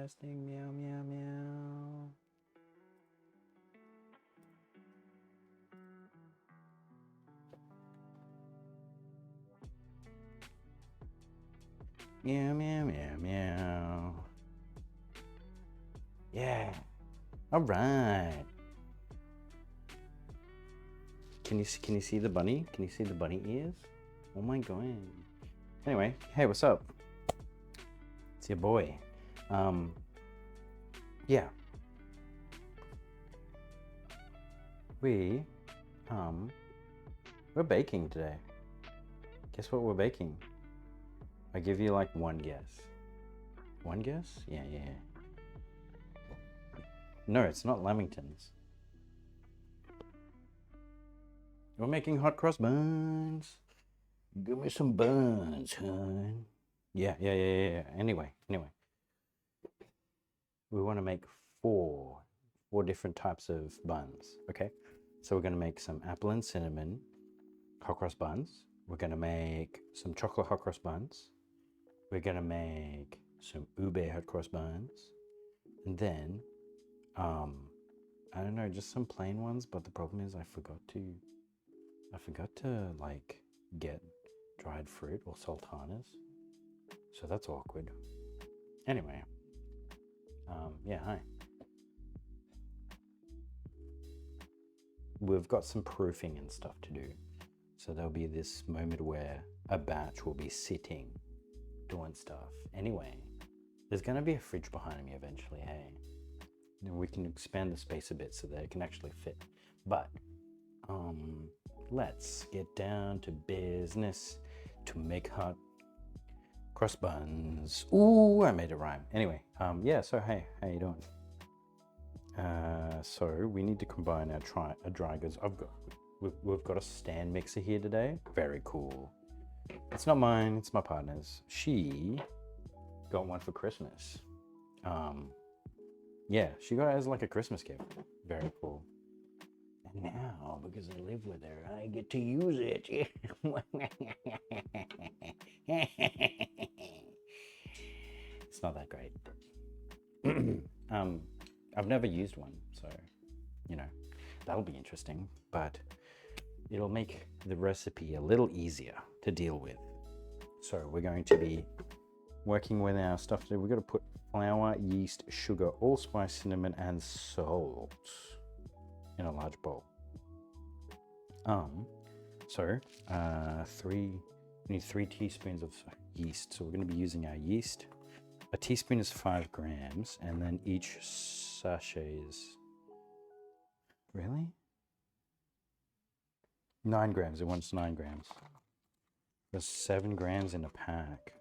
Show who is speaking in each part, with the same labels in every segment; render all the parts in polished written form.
Speaker 1: Testing. Meow, meow, meow. Meow, meow, meow, meow. Yeah. All right. Can you see the bunny? Can you see the bunny ears? Oh my god. Anyway, hey, what's up? It's your boy. Yeah. We're baking today. Guess what we're baking? I give you like one guess. One guess? Yeah. No, it's not Lamingtons. We're making hot cross buns. Give me some buns, hon. Yeah. Anyway. We want to make four different types of buns, okay? So we're going to make some apple and cinnamon hot cross buns. We're going to make some chocolate hot cross buns. We're going to make some ube hot cross buns. And then, I don't know, just some plain ones, but the problem is I forgot to like get dried fruit or sultanas. So that's awkward. Anyway, yeah, hi. We've got some proofing and stuff to do. So there'll be this moment where a batch will be sitting, doing stuff. Anyway, there's going to be a fridge behind me eventually, hey? And we can expand the space a bit so that it can actually fit. But, let's get down to business to make hot cross buns. Ooh, I made it rhyme. Anyway, yeah, so hey, how you doing? So we need to combine our dry goods. We've got a stand mixer here today. Very cool. It's not mine, it's my partner's. She got one for Christmas. Yeah, she got it as like a Christmas gift. Very cool. And now, because I live with her, I get to use it. It's not that great. I've never used one, so, you know, that'll be interesting, but it'll make the recipe a little easier to deal with. So we're going to be working with our stuff today. We're going to put flour, yeast, sugar, allspice, cinnamon, and salt in a large bowl. We need 3 teaspoons of yeast. So we're going to be using our yeast. A teaspoon is 5 grams, and then each sachet is, really? 9 grams. It wants 9 grams. There's 7 grams in a pack.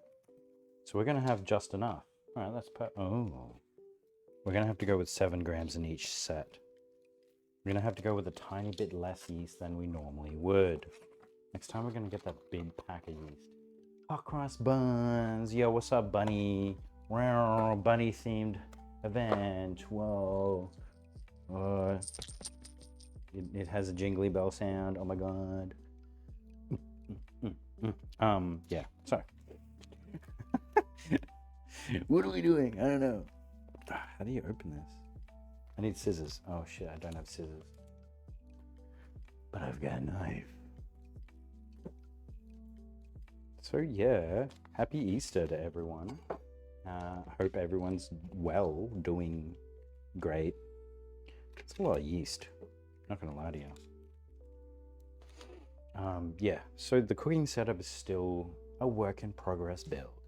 Speaker 1: So we're going to have just enough. All right, that's we're going to have to go with 7 grams in each set. We're going to have to go with a tiny bit less yeast than we normally would. Next time we're going to get that big pack of yeast. Hot cross buns. Yo, what's up, bunny? Bunny themed event. Whoa. It has a jingly bell sound. Oh my god. Yeah, sorry. What are we doing? I don't know. How do you open this? I need scissors. Oh shit, I don't have scissors. But I've got a knife. So yeah, happy Easter to everyone. Hope everyone's well, doing great. It's a lot of yeast, not gonna lie to you. Yeah, so the cooking setup is still a work in progress build.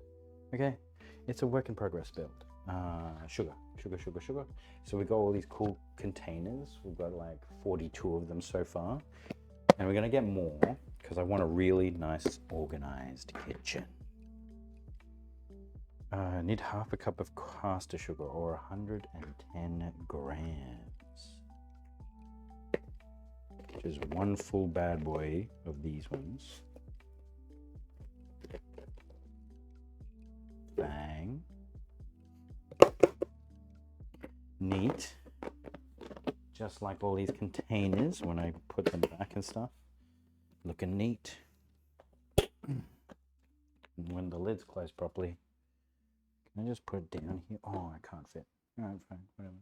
Speaker 1: Okay, it's a work in progress build. Sugar. So we got all these cool containers. We've got like 42 of them so far, and we're gonna get more because I want a really nice organized kitchen. Need half a cup of caster sugar or 110 grams, which is one full bad boy of these ones. Bang. Neat. Just like all these containers when I put them back and stuff. Looking neat. And when the lid's closed properly, Can I just put it down here? Oh, I can't fit. All right, fine, whatever.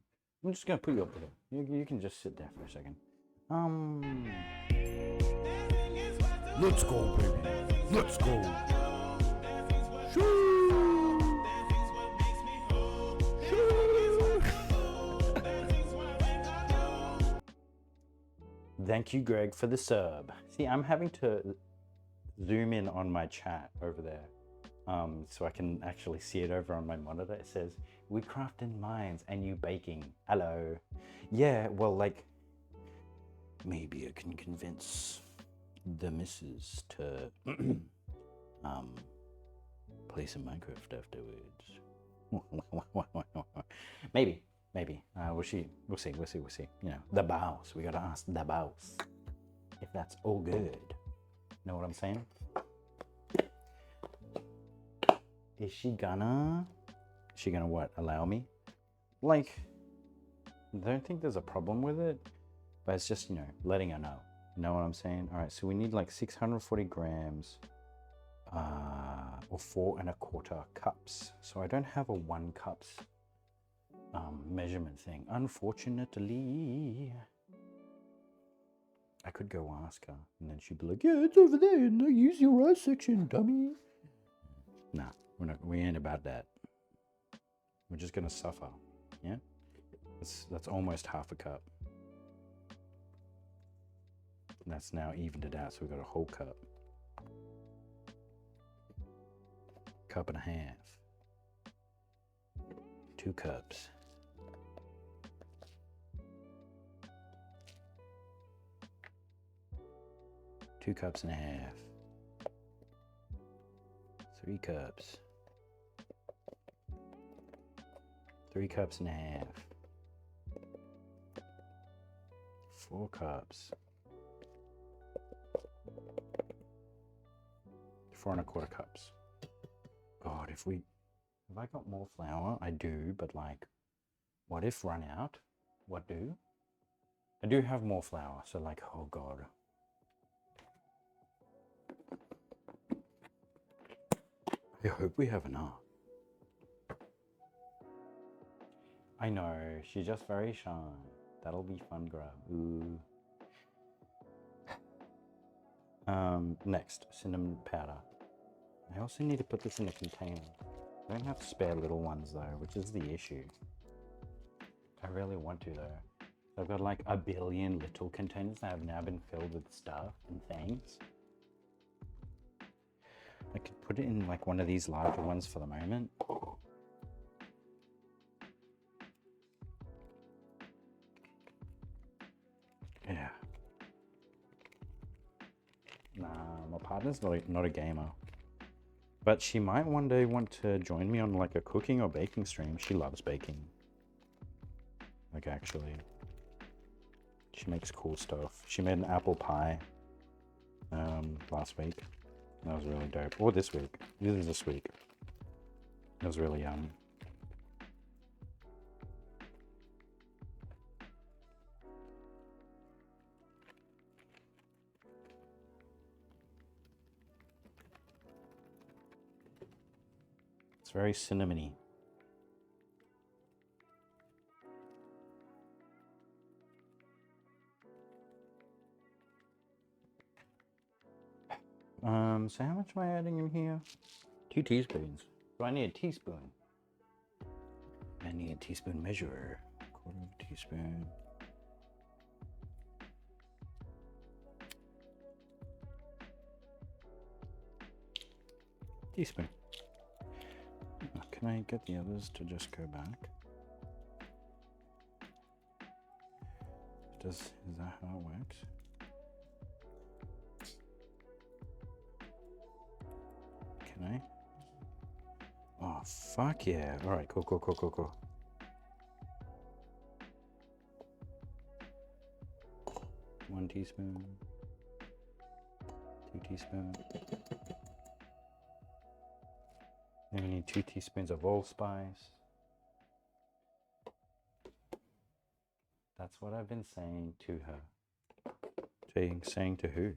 Speaker 1: I'm just gonna put you up there. You can just sit there for a second. Let's go, baby. Let's go. Shoo! Shoo! Thank you, Greg, for the sub. See, I'm having to zoom in on my chat over there. So I can actually see it over on my monitor. It says, we craft in minds and you baking. Hello. Yeah, well, like, maybe I can convince the missus to play some Minecraft afterwards. Maybe. We'll see. You know, the BL0's. We gotta ask the BL0's if that's all good. Know what I'm saying? Is she gonna what? Allow me? Like, I don't think there's a problem with it, but it's just, you know, letting her know. You know what I'm saying? All right, so we need like 640 grams, or 4¼ cups. So I don't have a 1 cups measurement thing, unfortunately. I could go ask her, and then she'd be like, yeah, it's over there, and use your right section, dummy. Nah, we ain't about that. We're just gonna suffer, yeah? That's almost ½ cup. And that's now evened it out, so we've got a whole cup. 1½ cups. 2 cups. 2½ cups. 3 cups. 3½ cups. 4 cups. 4¼ cups. God, if I got more flour, I do, but like, what if run out? What do? I do have more flour, so like, oh God. I hope we have enough. I know, she's just very shy. That'll be fun, grub. Ooh. Next, cinnamon powder. I also need to put this in a container. I don't have spare little ones though, which is the issue. I really want to though. I've got like 1 billion little containers that have now been filled with stuff and things. I could put it in like one of these larger ones for the moment. Yeah. Nah, my partner's not a gamer. But she might one day want to join me on like a cooking or baking stream. She loves baking. Like actually. She makes cool stuff. She made an apple pie last week. That was really dope. Or this week. This week. It was really yum. It's very cinnamony. So how much am I adding in here? 2 teaspoons. Do I need a teaspoon? I need a teaspoon measurer. 1/4 teaspoon. Teaspoon. Can I get the others to just go back? Is that how it works? Can I? Oh, fuck yeah. All right, cool. 1 teaspoon. 2 teaspoons. Then we need 2 teaspoons of allspice. That's what I've been saying to her. Saying to who?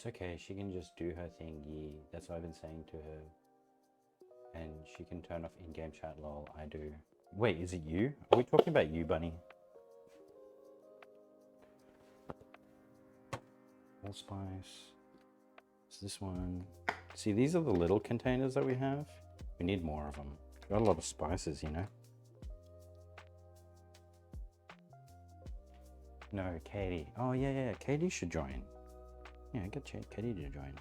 Speaker 1: It's okay, she can just do her thingy. That's what I've been saying to her. And she can turn off in-game chat, lol. I do. Wait, is it you? Are we talking about you, Bunny? Allspice. It's this one. See, these are the little containers that we have. We need more of them. Got a lot of spices, you know? No, Katie. Oh, yeah. Katie should join. Yeah, get Katie to join.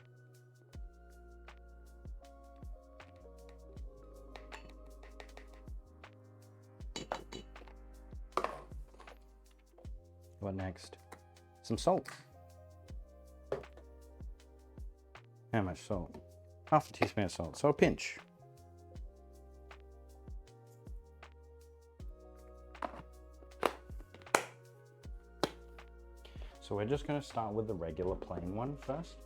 Speaker 1: What next? Some salt. How much salt? Half a teaspoon of salt, so a pinch. So we're just going to start with the regular plain one first.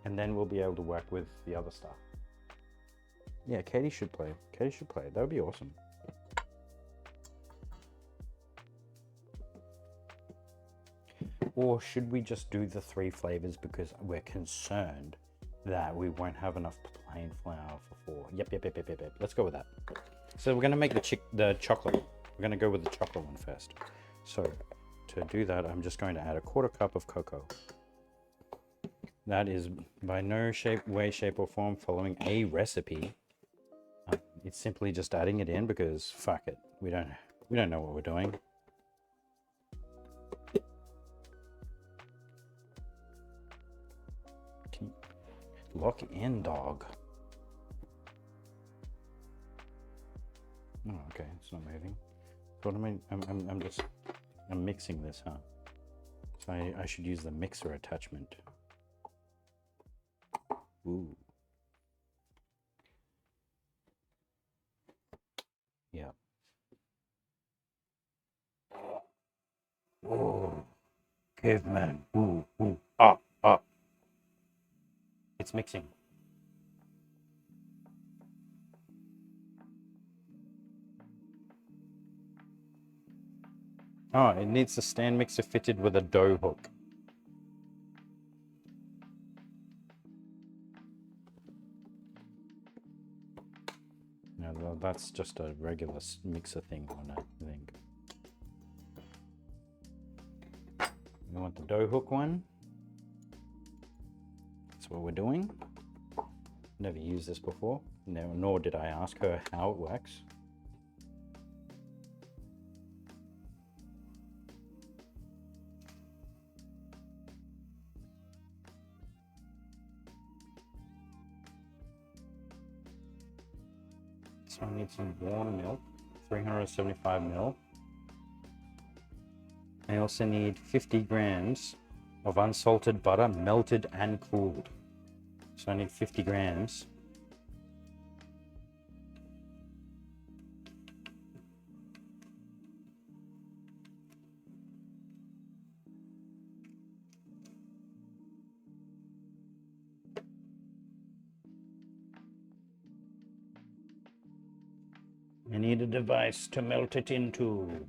Speaker 1: And then we'll be able to work with the other stuff. Yeah, Katie should play. Katie should play. That would be awesome. Or should we just do the 3 flavors because we're concerned that we won't have enough plain flour for 4? Yep. Let's go with that. So we're going to make the chocolate. We're going to go with the chocolate one first. So to do that, I'm just going to add a 1/4 cup of cocoa. That is by no way, shape or form following a recipe. It's simply just adding it in because fuck it. We don't know what we're doing. Lock in, dog. Oh, okay, it's not moving. What am I'm mixing this, huh? So I should use the mixer attachment. Ooh. Yeah. Oh, caveman. Ooh. Ah. It's mixing. Oh, it needs a stand mixer fitted with a dough hook. No, that's just a regular mixer thing on it, I think. We want the dough hook one. That's what we're doing. Never used this before, nor did I ask her how it works. So I need some warm milk, 375 ml. I also need 50 grams of unsalted butter, melted and cooled. So I need 50 grams. I need a device to melt it into.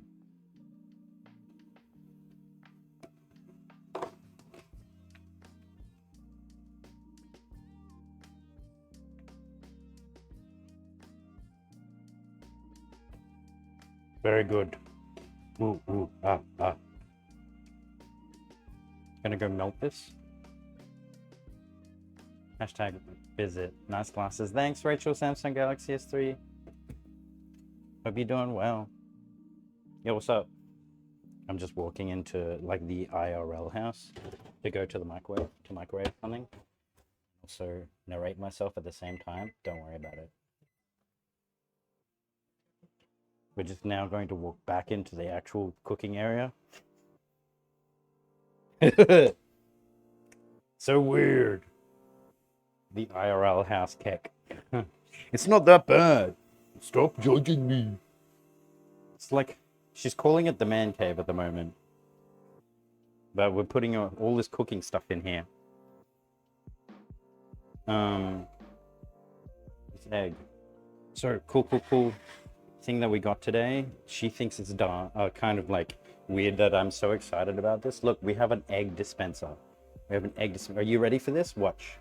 Speaker 1: Very good. Ah. Gonna go melt this. Hashtag visit. Nice glasses. Thanks, Rachel. Samsung Galaxy S3. Hope you're doing well. Yo, what's up? I'm just walking into like the IRL house to go to the microwave something. Also narrate myself at the same time. Don't worry about it. We're just now going to walk back into the actual cooking area. So weird. The IRL house kek. It's not that bad. Stop judging me. It's like she's calling it the man cave at the moment. But we're putting all this cooking stuff in here. This egg. So cool thing that we got today. She thinks it's kind of like weird that I'm so excited about this. Look, we have an egg dispenser. We have an egg dispenser. Are you ready for this? Watch.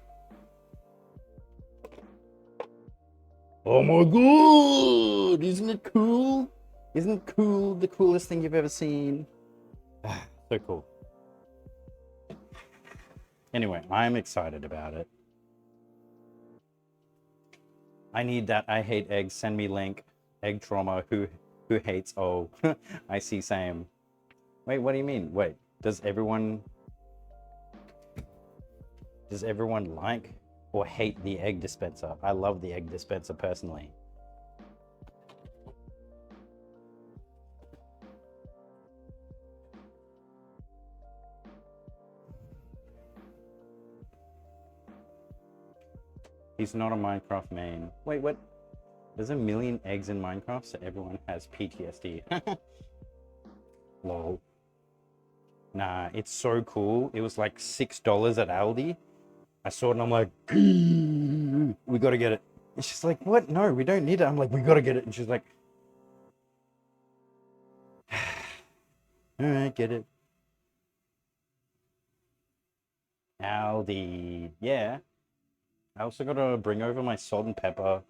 Speaker 1: Oh my god! Isn't it cool? Isn't cool the coolest thing you've ever seen? So cool. Anyway, I'm excited about it. I need that. I hate eggs. Send me link. Egg trauma. Who hates? Oh, I see. Same. Wait, what do you mean? Wait, does everyone like or hate the egg dispenser? I love the egg dispenser personally. He's not a Minecraft main. Wait, what? There's a million eggs in Minecraft, so everyone has PTSD. Lol. Nah, it's so cool. It was like $6 at Aldi. I saw it and I'm like, we gotta get it. And she's like, what? No, we don't need it. I'm like, we gotta get it. And she's like, all right, get it. Aldi. Yeah. I also gotta bring over my salt and pepper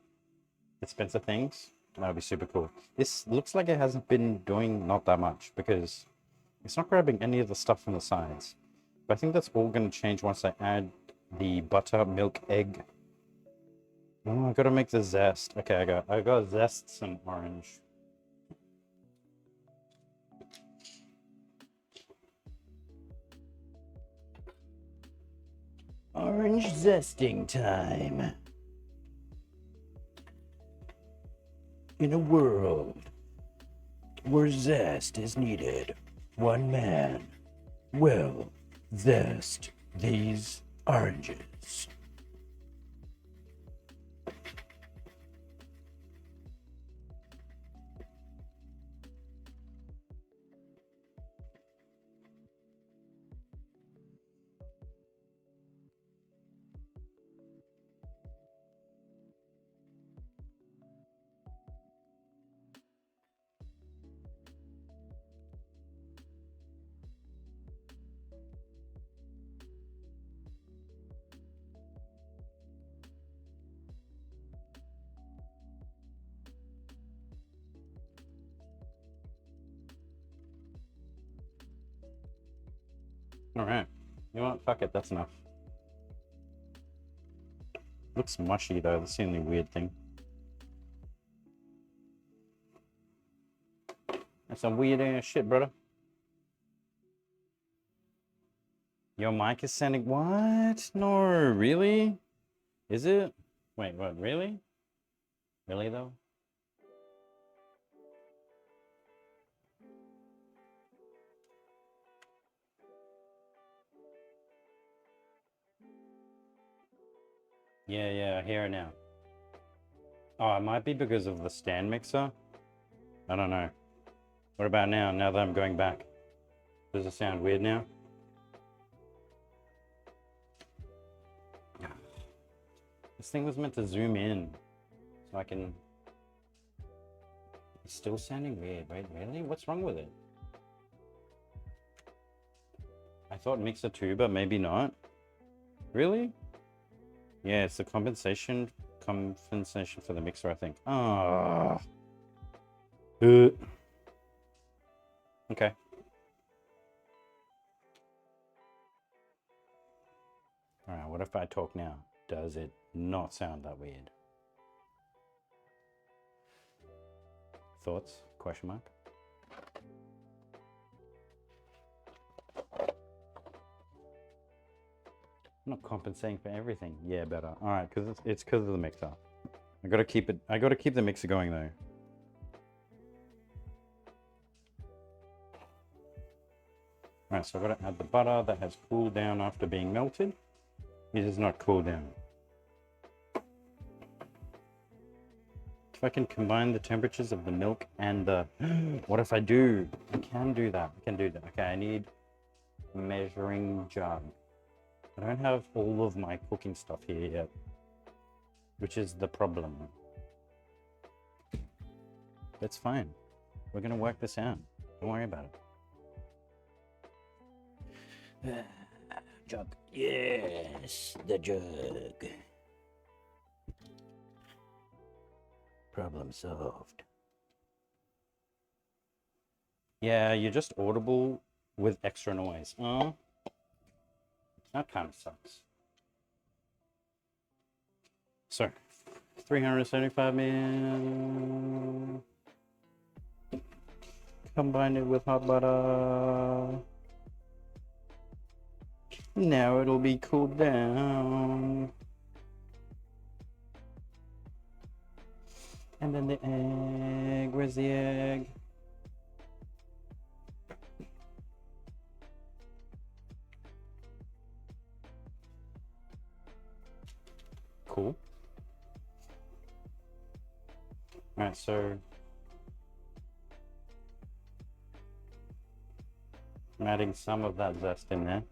Speaker 1: dispenser things. That'll be super cool. This looks like it hasn't been doing not that much because it's not grabbing any of the stuff from the sides. But I think that's all gonna change once I add the butter, milk, egg. Oh, I gotta make the zest. Okay, I got zest some orange. Orange zesting time. In a world where zest is needed, one man will zest these oranges. All right. You know what? Fuck it. That's enough. Looks mushy though. That's the only weird thing. That's some weird ass shit, brother. Your mic is sounding. What? No, really? Is it? Wait, what? Really? Really though? Yeah, I hear it now. Oh, it might be because of the stand mixer. I don't know. What about now? Now that I'm going back, does it sound weird now? This thing was meant to zoom in, so I can. It's still sounding weird. Wait, really? What's wrong with it? I thought mixer 2, but maybe not. Really? Yeah, it's the compensation for the mixer, I think. Ah. Okay. All right. What if I talk now? Does it not sound that weird? Thoughts? Question mark. I'm not compensating for everything. Yeah, better. All right, because it's because of the mixer. I gotta keep it. I gotta keep the mixer going though. All right, so I've got to add the butter that has cooled down after being melted. It is not cooled down. If I can combine the temperatures of the milk and the... What if I do? I can do that. I can do that. Okay, I need a measuring jug. I don't have all of my cooking stuff here yet, which is the problem. That's fine. We're going to work this out. Don't worry about it. Jug. Yes, the jug. Problem solved. Yeah, you're just audible with extra noise. Oh, that kind of sucks. So, 375 mil. Combine it with hot butter. Now it'll be cooled down. And then the egg. Where's the egg? Cool. Alright, so I'm adding some of that zest in there.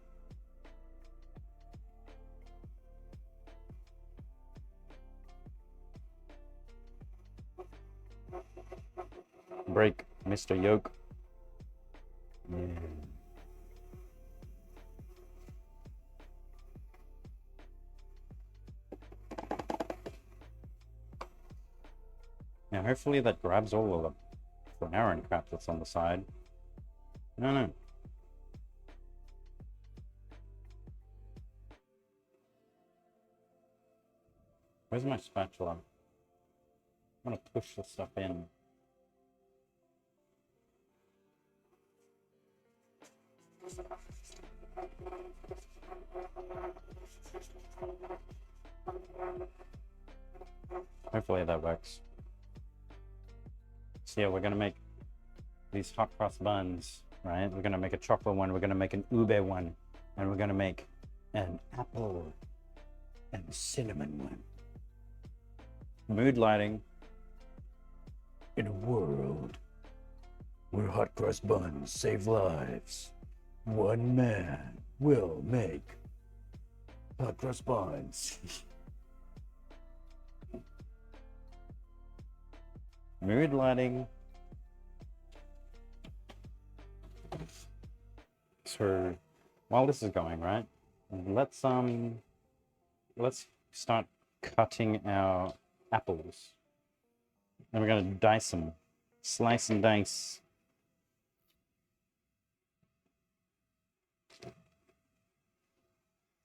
Speaker 1: Break, Mr. Yolk. Yeah. Now, hopefully that grabs all of the Flanaren crap that's on the side. No. Where's my spatula? I'm gonna push the stuff in. Hopefully that works. So yeah, we're gonna make these hot cross buns, right? We're gonna make a chocolate one, we're gonna make an ube one, and we're gonna make an apple and cinnamon one. Mood lighting. In a world where hot cross buns save lives, one man will make hot cross buns. Mood lighting. So while this is going, right, let's start cutting our apples. And we're gonna dice them. Slice and dice.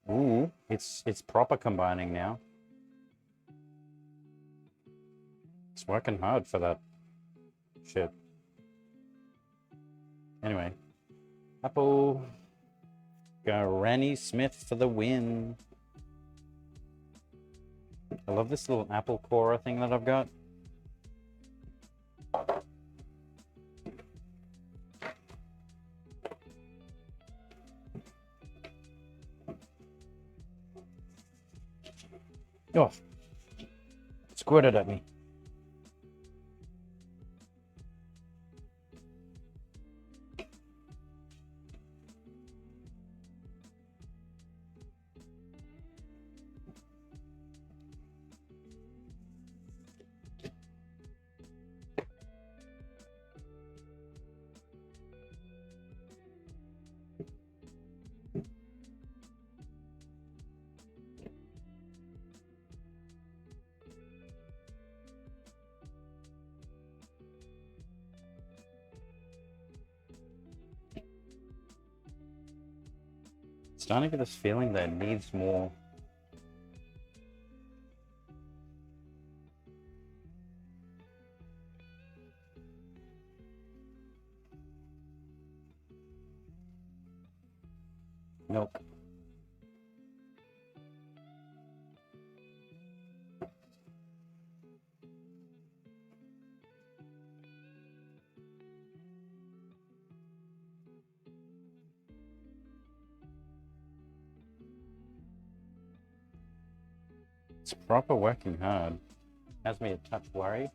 Speaker 1: Ooh, it's proper combining now. It's working hard for that shit. Anyway, apple. Granny Smith for the win. I love this little apple corer thing that I've got. Oh, it squirted at me. Starting to get this feeling that it needs more. Milk. It's proper working hard. Has me a touch worried.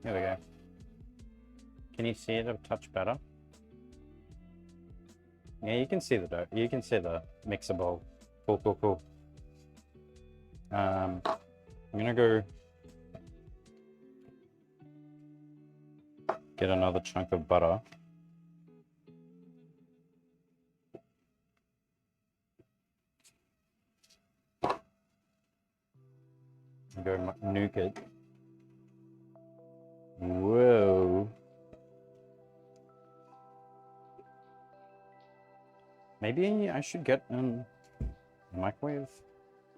Speaker 1: There we go. Can you see it a touch better? Yeah, you can see the dough. You can see the mixer bowl. Cool. I'm gonna go Get another chunk of butter. And go nuke it. Whoa. Maybe I should get a microwave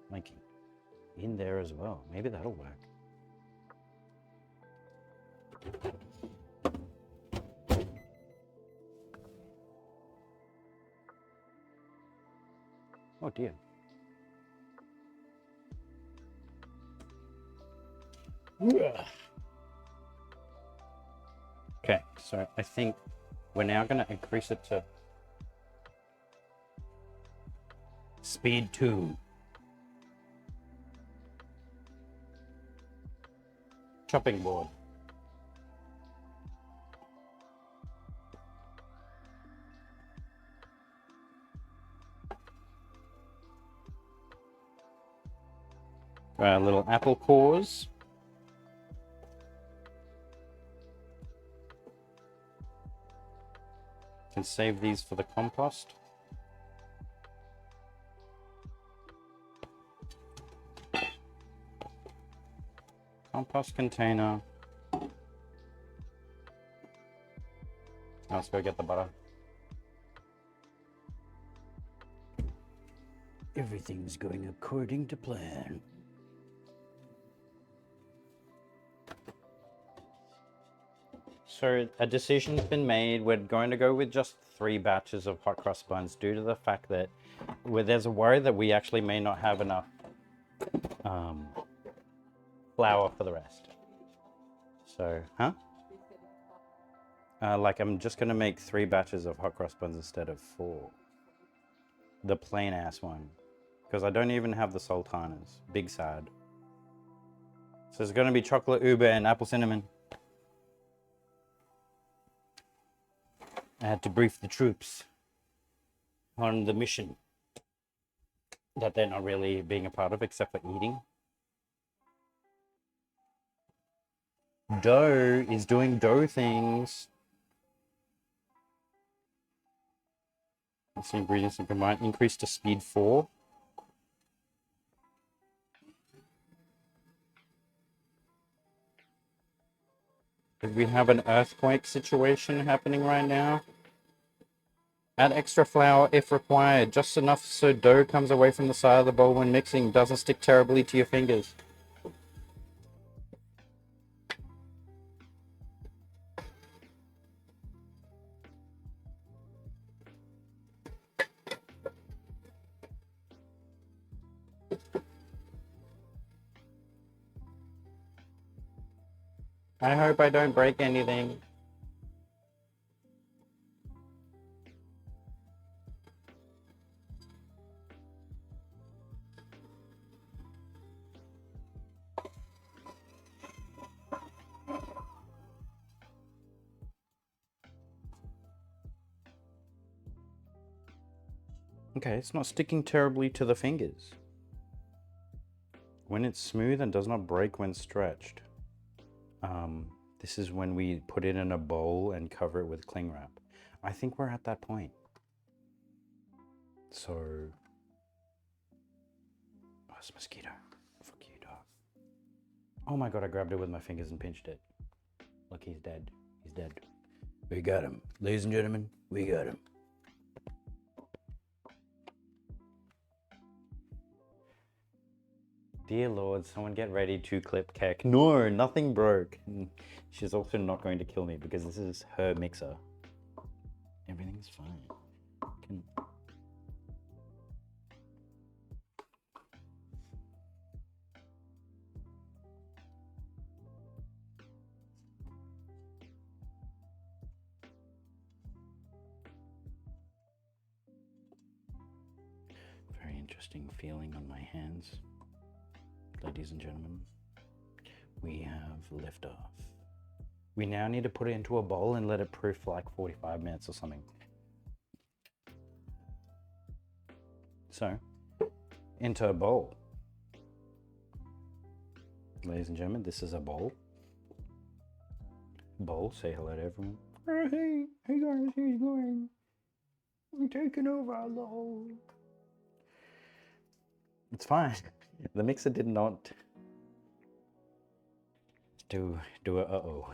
Speaker 1: like in there as well. Maybe that'll work. Oh dear. Okay, so I think we're now going to increase it to speed 2. Chopping board. Little apple cores. Can save these for the compost. Compost container. Now let's go get the butter. Everything's going according to plan. So a decision's been made. We're going to go with just 3 batches of hot cross buns due to the fact that there's a worry that we actually may not have enough flour for the rest. So, like I'm just going to make 3 batches of hot cross buns instead of 4. The plain ass one. Because I don't even have the sultanas. Big sad. So it's going to be chocolate ube and apple cinnamon. I had to brief the troops on the mission that they're not really being a part of except for eating. Dough is doing dough things. Let's see, ingredients and combine. Increase to speed 4. We have an earthquake situation happening right now. Add extra flour if required, just enough so dough comes away from the side of the bowl when mixing, doesn't stick terribly to your fingers. I hope I don't break anything. Okay, it's not sticking terribly to the fingers. When it's smooth and does not break when stretched. This is when we put it in a bowl and cover it with cling wrap. I think we're at that point. So, oh, it's a mosquito. Fuck you, dog. Oh my god, I grabbed it with my fingers and pinched it. Look, he's dead. He's dead. We got him. Ladies and gentlemen, we got him. Dear Lord, someone get ready to clip Keck. No, nothing broke. She's also not going to kill me because this is her mixer. Everything's fine. Very interesting feeling on my hands. Ladies and gentlemen, we have liftoff. We now need to put it into a bowl and let it proof for like 45 minutes or something. So, into a bowl. Ladies and gentlemen, this is a bowl. bowl. Say hello to everyone. Oh, hey guys, how's it going? I'm taking over, lol. It's fine. The mixer did not do a uh-oh.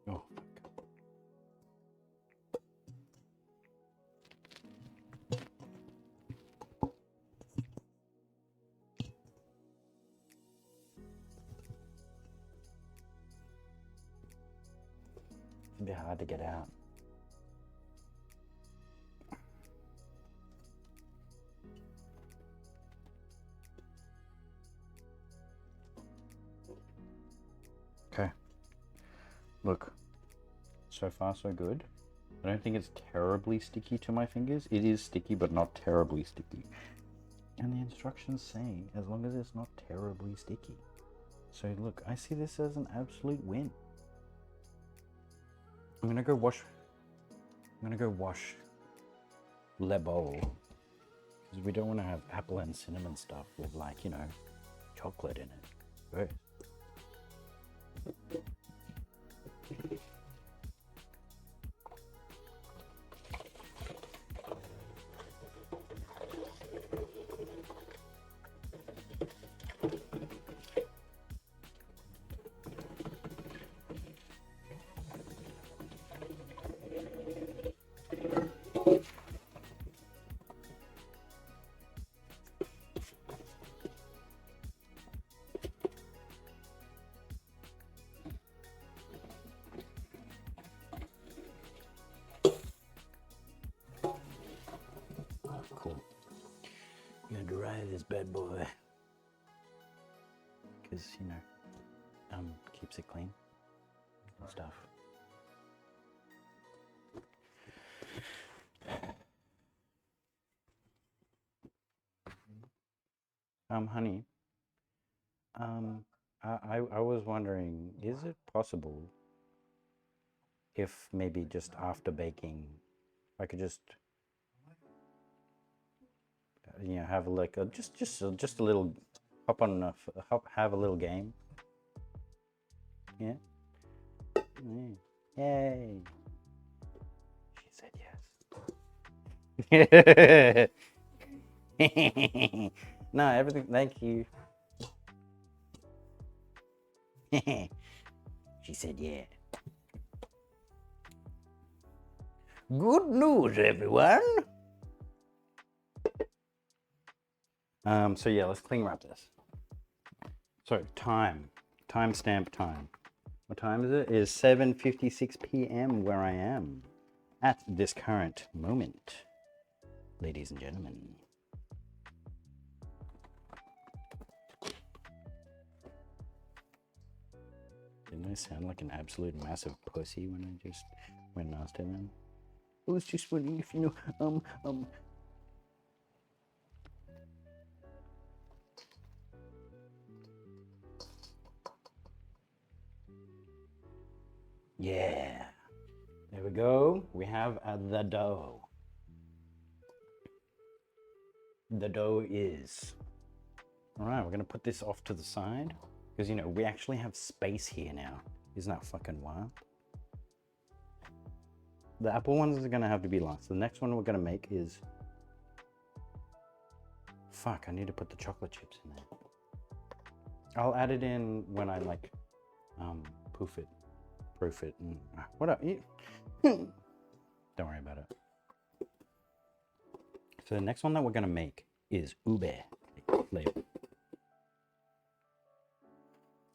Speaker 1: Oh, fuck. It's a bit hard to get out. Okay. Look. So far, so good. I don't think it's terribly sticky to my fingers. It is sticky, but not terribly sticky. And the instructions say, as long as it's not terribly sticky. So look, I see this as an absolute win. I'm gonna go wash Le bowl. Because we don't want to have apple and cinnamon stuff with, like, you know, chocolate in it. Right? Cool. I'm gonna dry this bad boy. Because, you know, keeps it clean and stuff. Honey, I was wondering, is it possible if maybe just after baking, I could just, you know, have like a, just a little, have a little game. Yeah. Yay. She said yes. No, everything, thank you. She said yeah. Good news, everyone. So yeah, let's cling wrap this. So timestamp time. What time is it? It is 7:56 p.m. where I am at this current moment, ladies and gentlemen. Didn't I sound like an absolute massive pussy when I just went nasty then? I was just wondering if, you know, Yeah. There we go. We have the dough. The dough is. All right, we're going to put this off to the side because, you know, we actually have space here now. Isn't that fucking wild? The apple ones are going to have to be last. The next one we're going to make is... Fuck, I need to put the chocolate chips in there. I'll add it in when I, like, proof it, and what up? Don't worry about it. So the next one that we're going to make is ube flavor.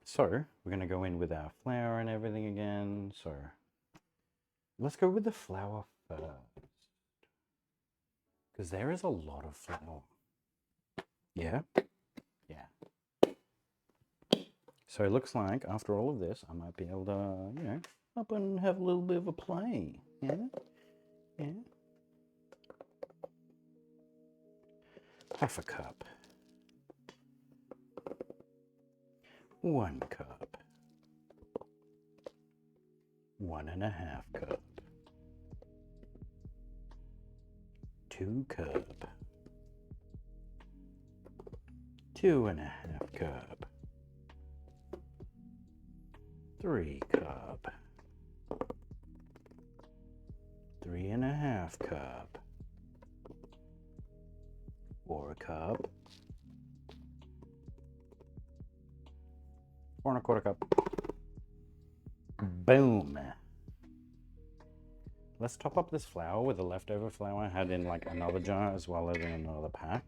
Speaker 1: So we're going to go in with our flour and everything again. So let's go with the flour first, because there is a lot of flour. Yeah. So it looks like after all of this, I might be able to, you know, up and have a little bit of a play. Yeah. Half a cup. 1 cup. 1.5 cup. 2 cup. 2.5 cup. 3 cup, 3.5 cup, 4 cup, 4.25 cup. Boom. Let's top up this flour with the leftover flour I had in like another jar as well as in another pack.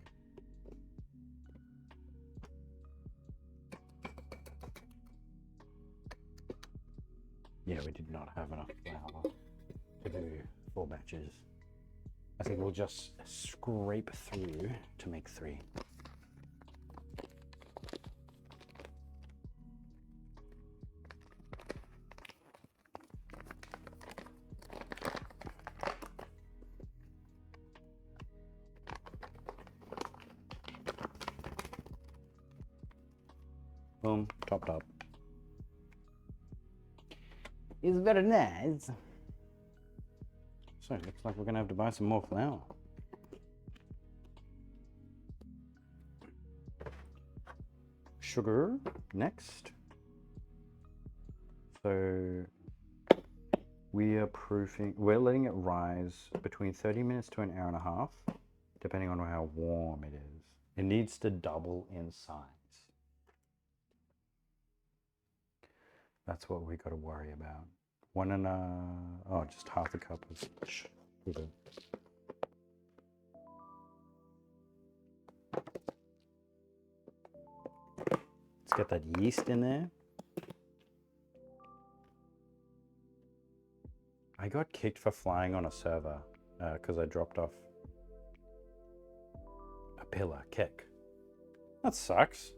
Speaker 1: Yeah, we did not have enough flour to do 4 batches. I think we'll just scrape through to make 3. Boom, topped up. It's very nice. So it looks like we're gonna have to buy some more flour. Sugar next. So we're letting it rise between 30 minutes to an hour and a half, depending on how warm it is. It needs to double in size. That's what we got to worry about. Just half a cup of sugar. Let's get that yeast in there. I got kicked for flying on a server because I dropped off a pillar kick. That sucks.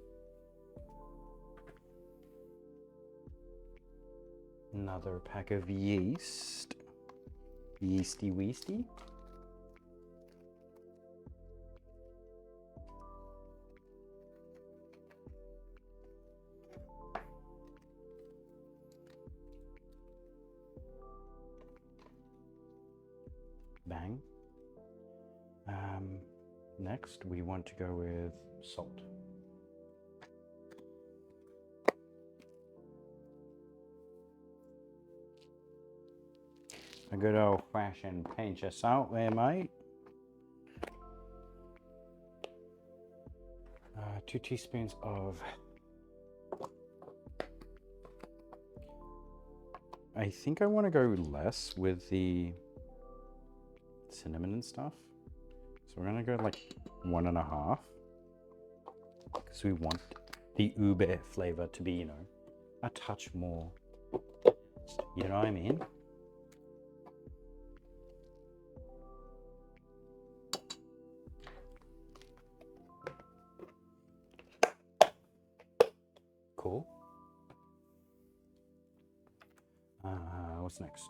Speaker 1: Another pack of yeast. Yeasty weasty. Bang. Next, we want to go with salt. A good old-fashioned pinch of salt there, mate. 2 teaspoons of... I think I want to go less with the cinnamon and stuff. So we're going to go like 1.5. Because we want the ube flavor to be, a touch more. You know what I mean? Cool. What's next?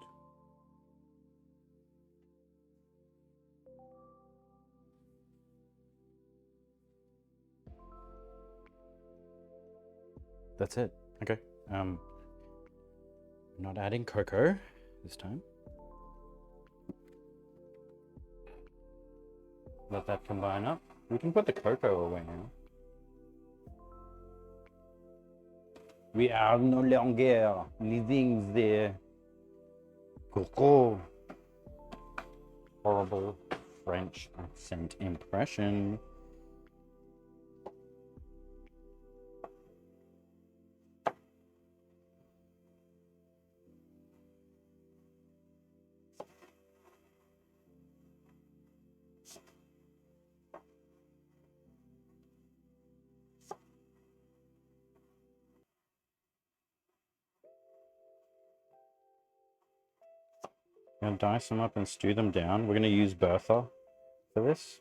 Speaker 1: That's it. Okay. Not adding cocoa this time. Let that combine up. We can put the cocoa away now. We are no longer living the cocoa. Horrible French accent impression. Gonna dice them up and stew them down. We're gonna use Bertha for this.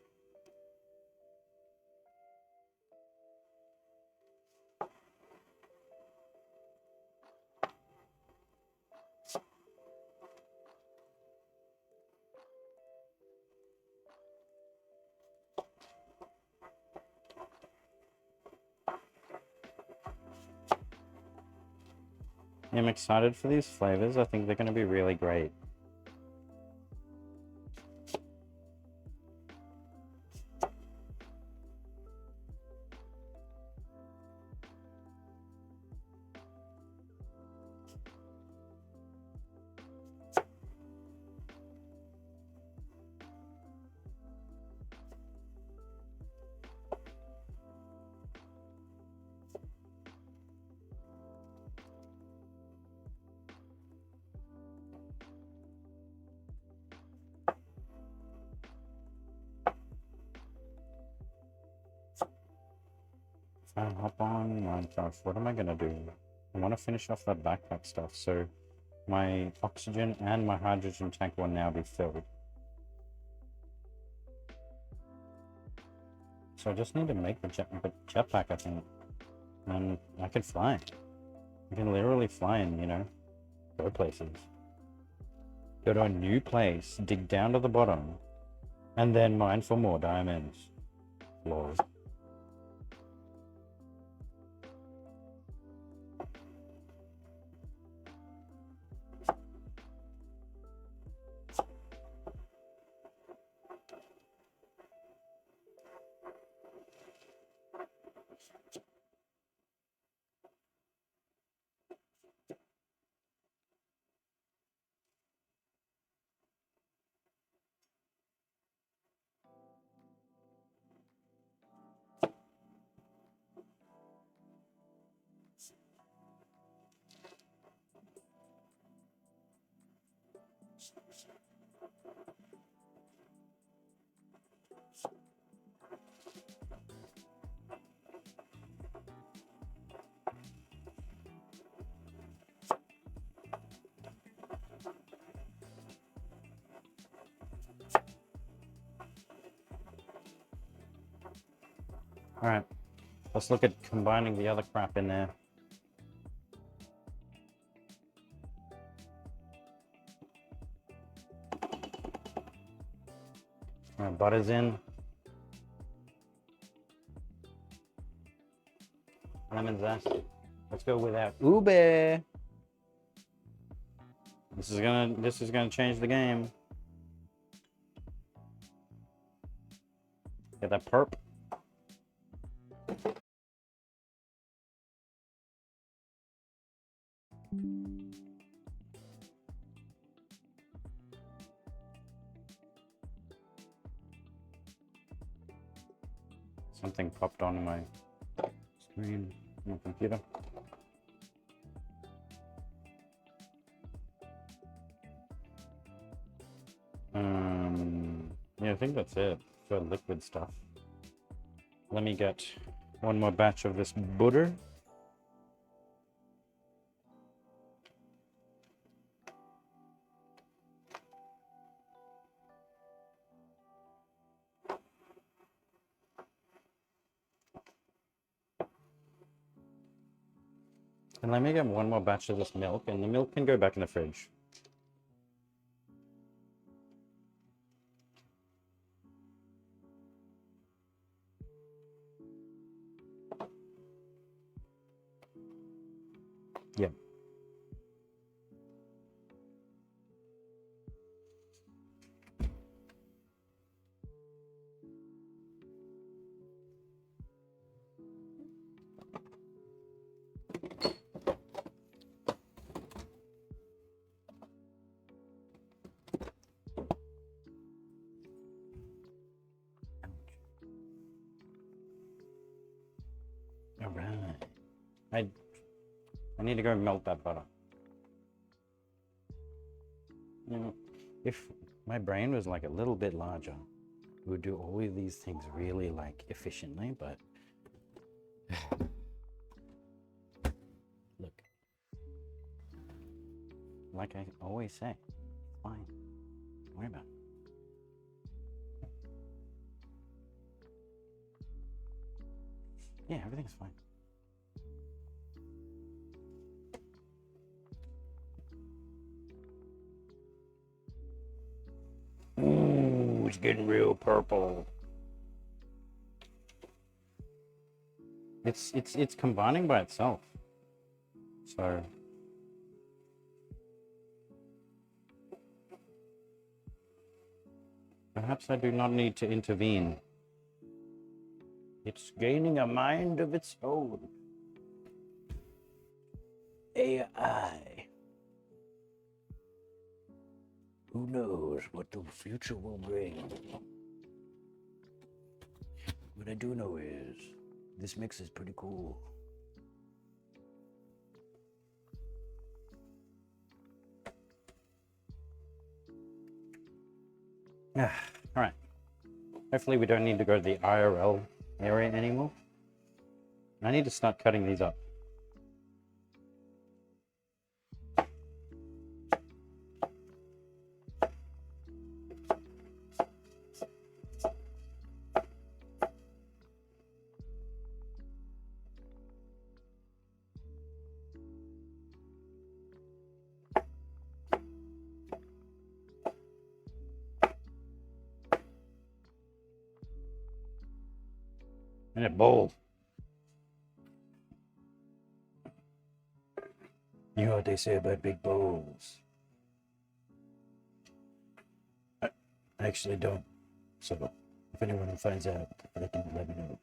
Speaker 1: I'm excited for these flavors. I think they're gonna be really great. If I hop on Minecraft, what am I gonna do? I want to finish off that backpack stuff, so my oxygen and my hydrogen tank will now be filled. So I just need to make the jetpack, I think, and I can fly. I can literally fly and, you know, go places. Go to a new place, dig down to the bottom, and then mine for more diamonds. Lol. Alright, let's look at combining the other crap in there. Alright, butter's in. Lemon zest. Let's go with our ube. This is gonna change the game. Get that perp. Something popped on my screen on my computer. Yeah, I think that's it for liquid stuff. Let me get one more batch of this butter. And let me get one more batch of this milk, and the milk can go back in the fridge. Yeah. All right. I need to go melt that butter. You know, if my brain was like a little bit larger, it would do all of these things really like efficiently, but look, like I always say, it's fine. Don't worry about it. Yeah, everything's fine. Ooh, it's getting real purple. It's combining by itself. So perhaps I do not need to intervene. It's gaining a mind of its own. AI. Who knows what the future will bring? What I do know is this mix is pretty cool. All right. Hopefully we don't need to go to the IRL area anymore. I need to start cutting these up. And it bold. You know what they say about big bowls? I actually don't. So if anyone finds out, they can let me know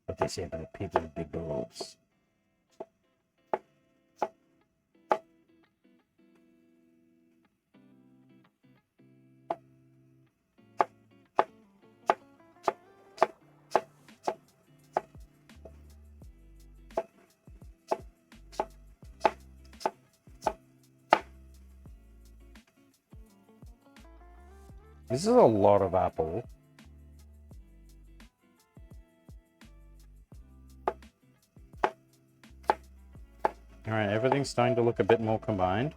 Speaker 1: what they say about people with big bowls. This is a lot of apple. All right, everything's starting to look a bit more combined.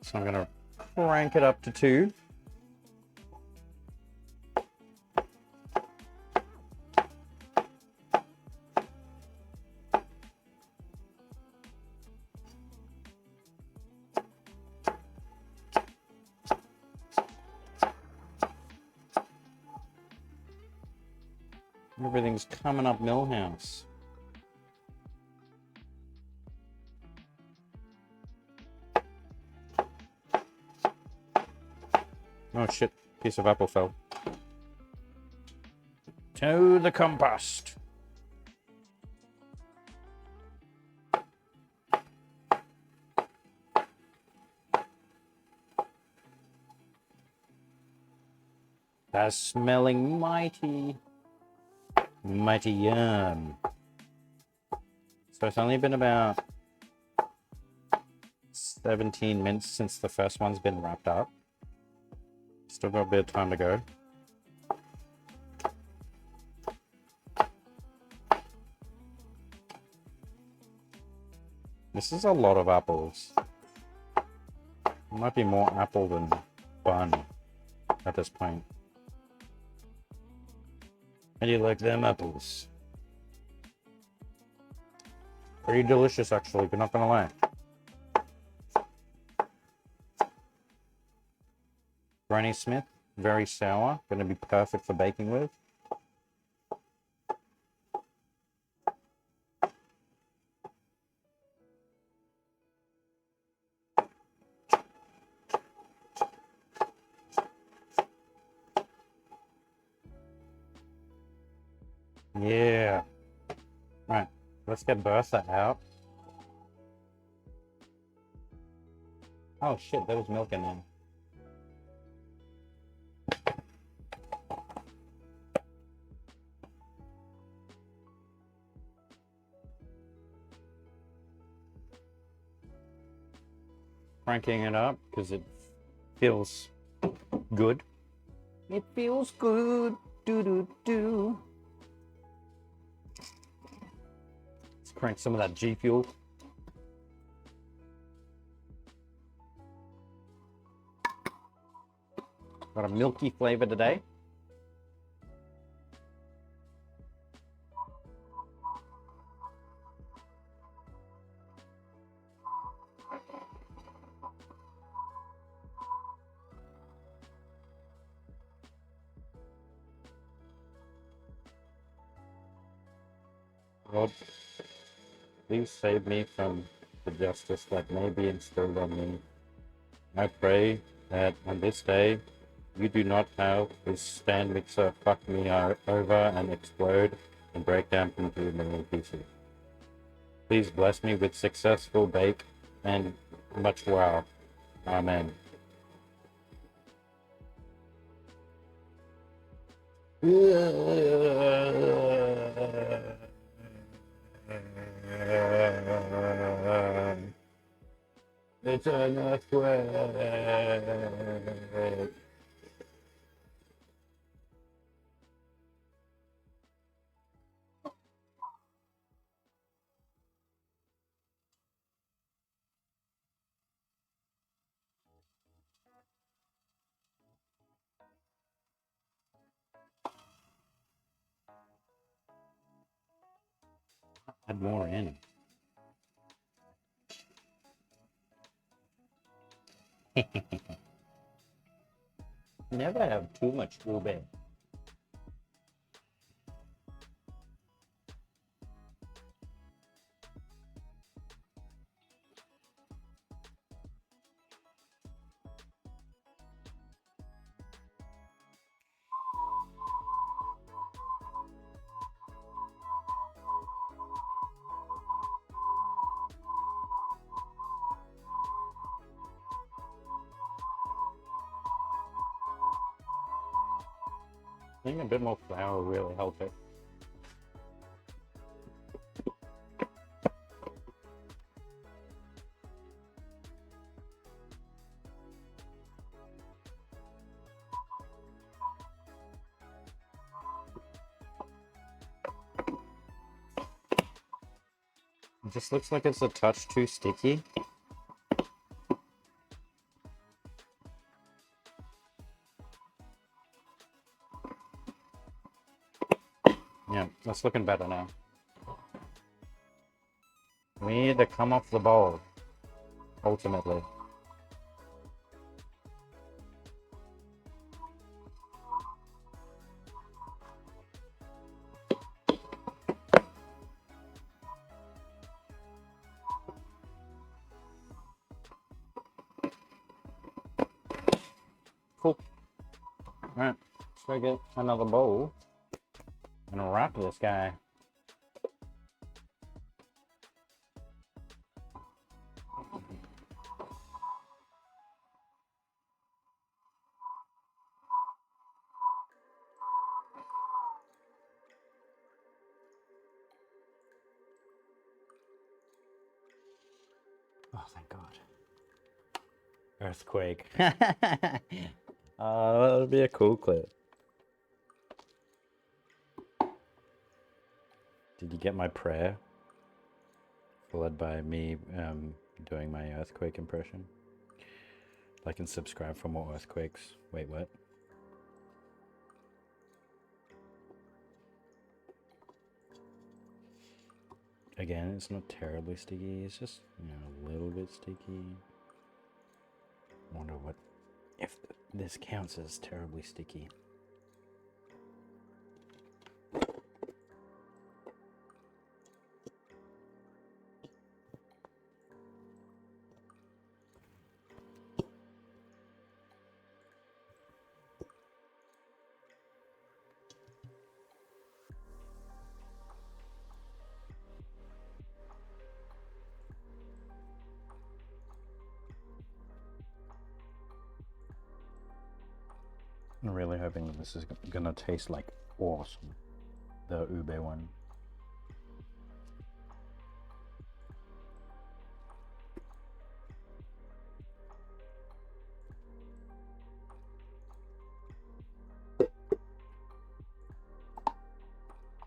Speaker 1: So I'm gonna crank it up to 2. Everything's coming up Millhouse. Oh shit, piece of apple fell. To the compost. That's smelling mighty yum. So it's only been about 17 minutes since the first one's been wrapped up. Still got a bit of time to go. This is a lot of apples. It might be more apple than bun at this point. How do you like them apples? Pretty delicious, actually, but not gonna lie. Granny Smith, very sour, gonna be perfect for baking with. Yeah. Right, let's get Bertha out. Oh shit, there was milk in there. Cranking it up because it feels good. It feels good. Do do do. Let's crank some of that G Fuel. Got a milky flavor today. Lord, please save me from the justice that may be instilled on me. I pray that on this day you do not have this stand mixer fuck me over and explode and break down into a million pieces. Please bless me with successful bake and much wow. Amen. It's an earthquake. Add more in. Never have too much ube. I think a bit more flour will really help it. It just looks like it's a touch too sticky. Yeah, that's looking better now. We need to come off the bowl, ultimately. Cool. Alright, let's go get another bowl and wrap this guy. Oh, thank God. Earthquake. That would be a cool clip. Did you get my prayer? Followed by me doing my earthquake impression. Like and subscribe for more earthquakes. Wait, what? Again, it's not terribly sticky. It's just, you know, a little bit sticky. Wonder what if this counts as terribly sticky. I'm really hoping that this is gonna taste like awesome. The ube one.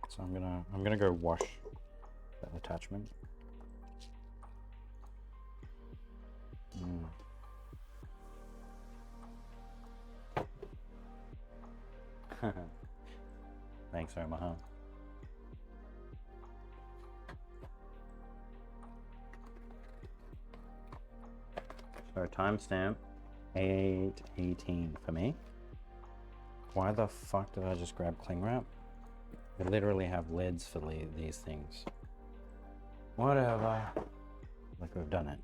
Speaker 1: So I'm gonna go wash that attachment. Thanks, Omaha. So timestamp 8:18 for me. Why the fuck did I just grab cling wrap? I literally have lids for these things. Whatever. Like we've done it.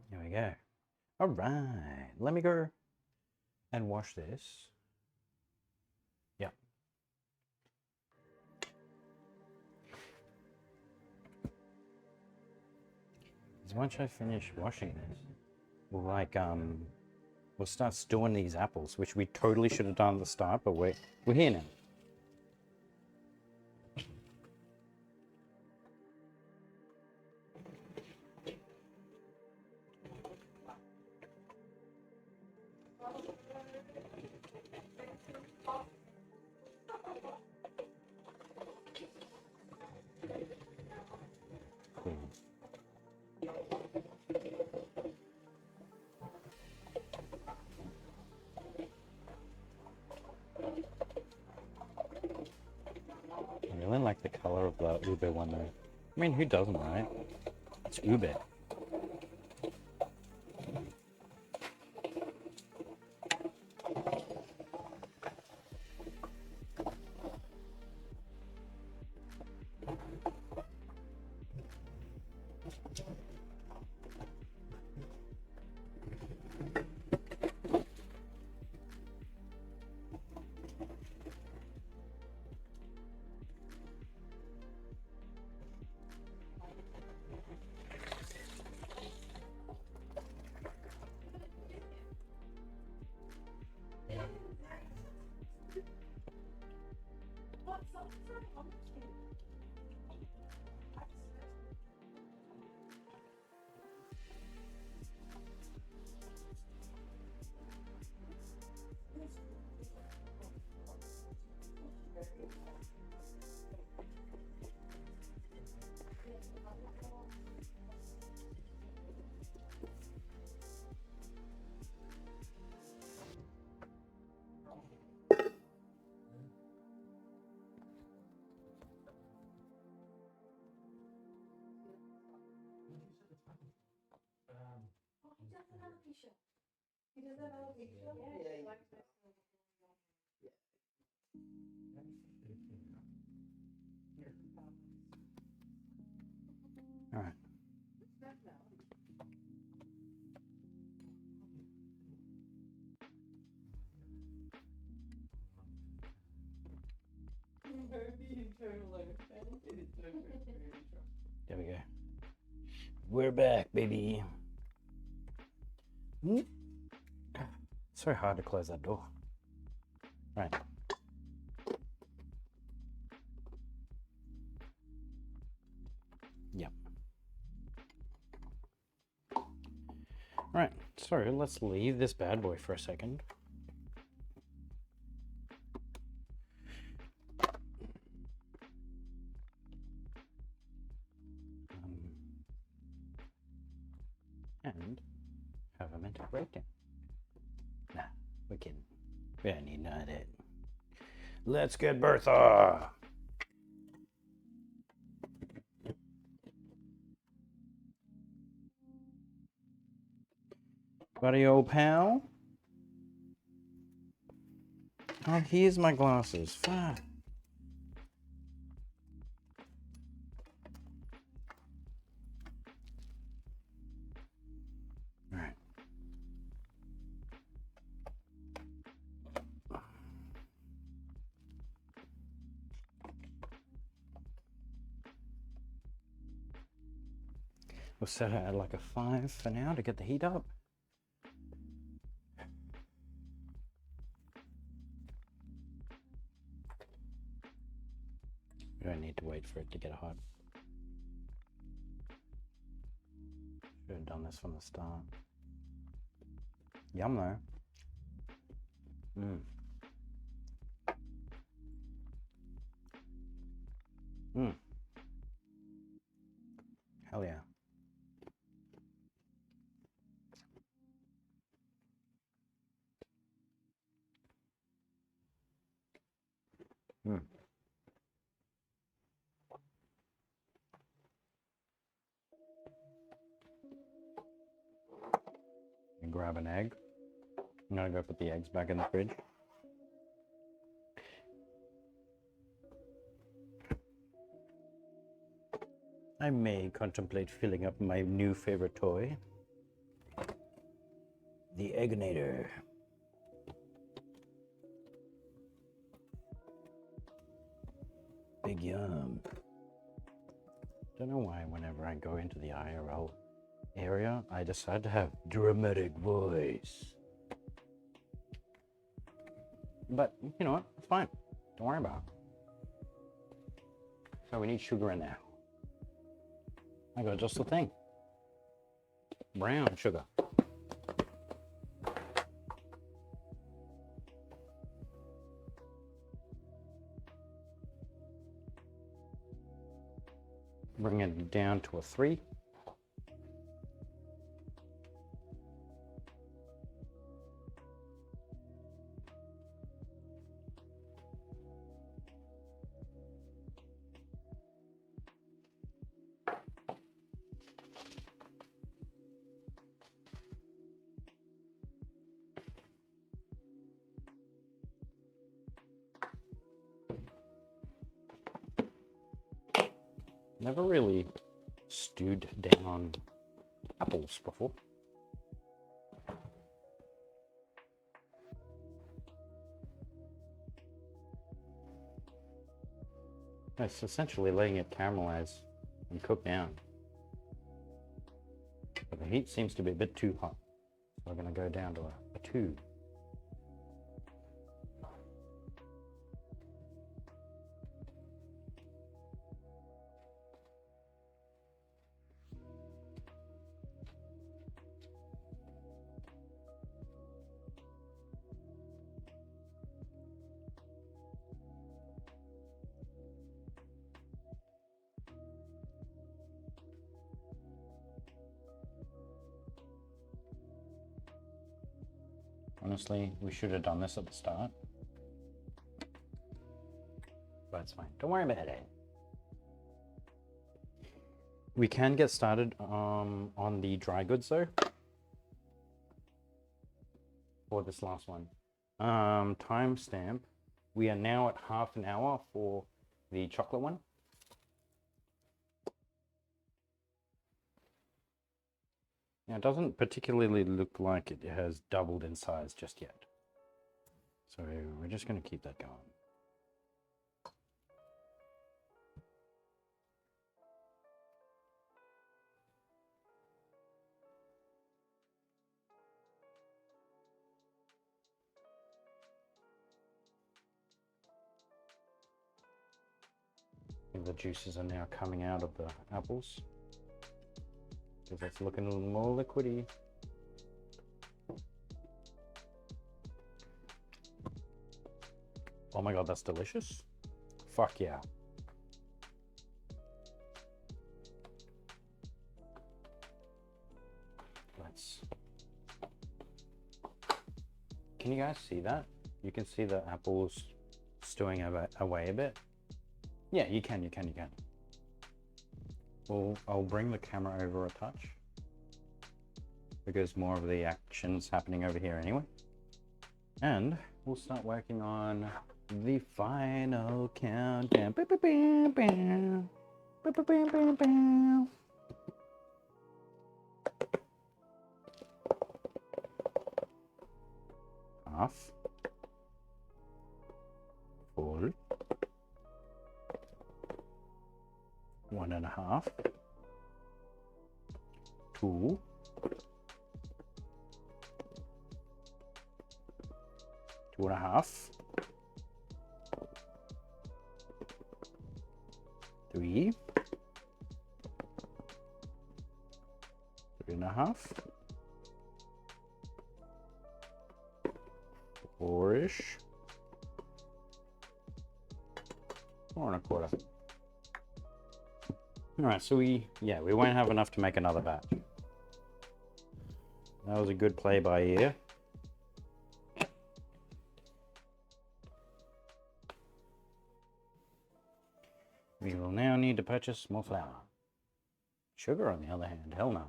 Speaker 1: Here we go. All right, let me go and wash this. Yep. Once I finish washing this, we'll start stewing these apples, which we totally should have done at the start, but we're here now. Ube one though. I mean, who doesn't, right? It's Ube. All right. There we go. We're back, baby. It's so hard to close that door. Right. Yep. Right. So let's leave this bad boy for a second. And have a mental breakdown. Nah, we're kidding. We don't need none of that. Let's get Bertha! Buddy old pal? Oh, here's my glasses. Fuck. Alright. We'll set it at like a 5 for now to get the heat up. We don't need to wait for it to get hot. Should have done this from the start. Yum though. Hell yeah. And grab an egg. I'm gonna go put the eggs back in the fridge. I may contemplate filling up my new favorite toy, the Egginator. Big yum. Don't know why whenever I go into the IRL area, I decide to have dramatic voice. But you know what? It's fine. Don't worry about it. So we need sugar in there. I got just the thing. Brown sugar. Bring it down to a 3. Never really stewed down apples before. It's essentially letting it caramelize and cook down. But the heat seems to be a bit too hot. So we're going to go down to a 2. Honestly, we should have done this at the start. But it's fine. Don't worry about it. We can get started on the dry goods though. For this last one. Timestamp. We are now at half an hour for the chocolate one. Now, it doesn't particularly look like it has doubled in size just yet. So we're just going to keep that going. The juices are now coming out of the apples. Because it's looking a little more liquidy. Oh my god, that's delicious. Fuck yeah. Can you guys see that? You can see the apples stewing away a bit. Yeah, you can. Well, I'll bring the camera over a touch because more of the action's happening over here anyway. And we'll start working on the final countdown. Half. Full. 1.5. 2. 2.5. 3. 3.5. 4-ish. 4.25. All right, so we won't have enough to make another batch. That was a good play by ear. We will now need to purchase more flour. Sugar, on the other hand, hell no.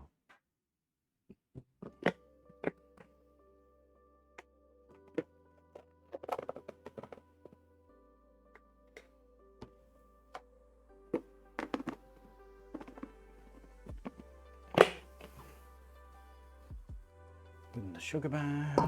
Speaker 1: Put the sugar back.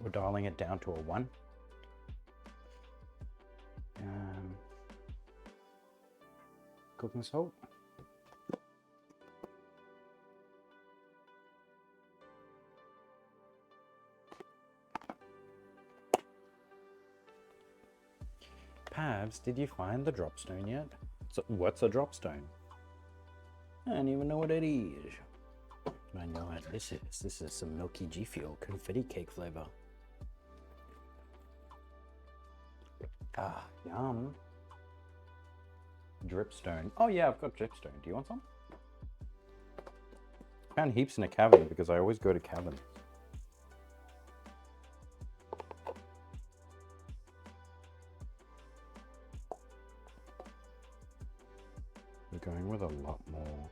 Speaker 1: We're dialing it down to a 1. Cooking salt. Pavs, did you find the dropstone yet? So, what's a dropstone? I don't even know what it is. I know what this is. This is some Milky G Fuel confetti cake flavor. Ah, yum. Dripstone. Oh yeah, I've got dripstone. Do you want some? Found heaps in a cavern because I always go to caverns. We're going with a lot more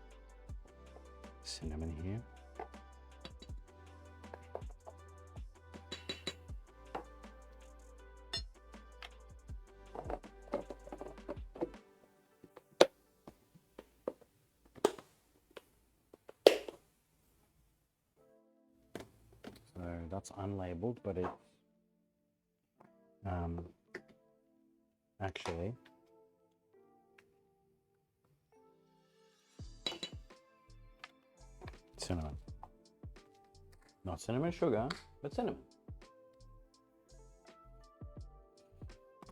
Speaker 1: cinnamon here. So that's unlabeled, but it's actually cinnamon. Not cinnamon sugar, but cinnamon.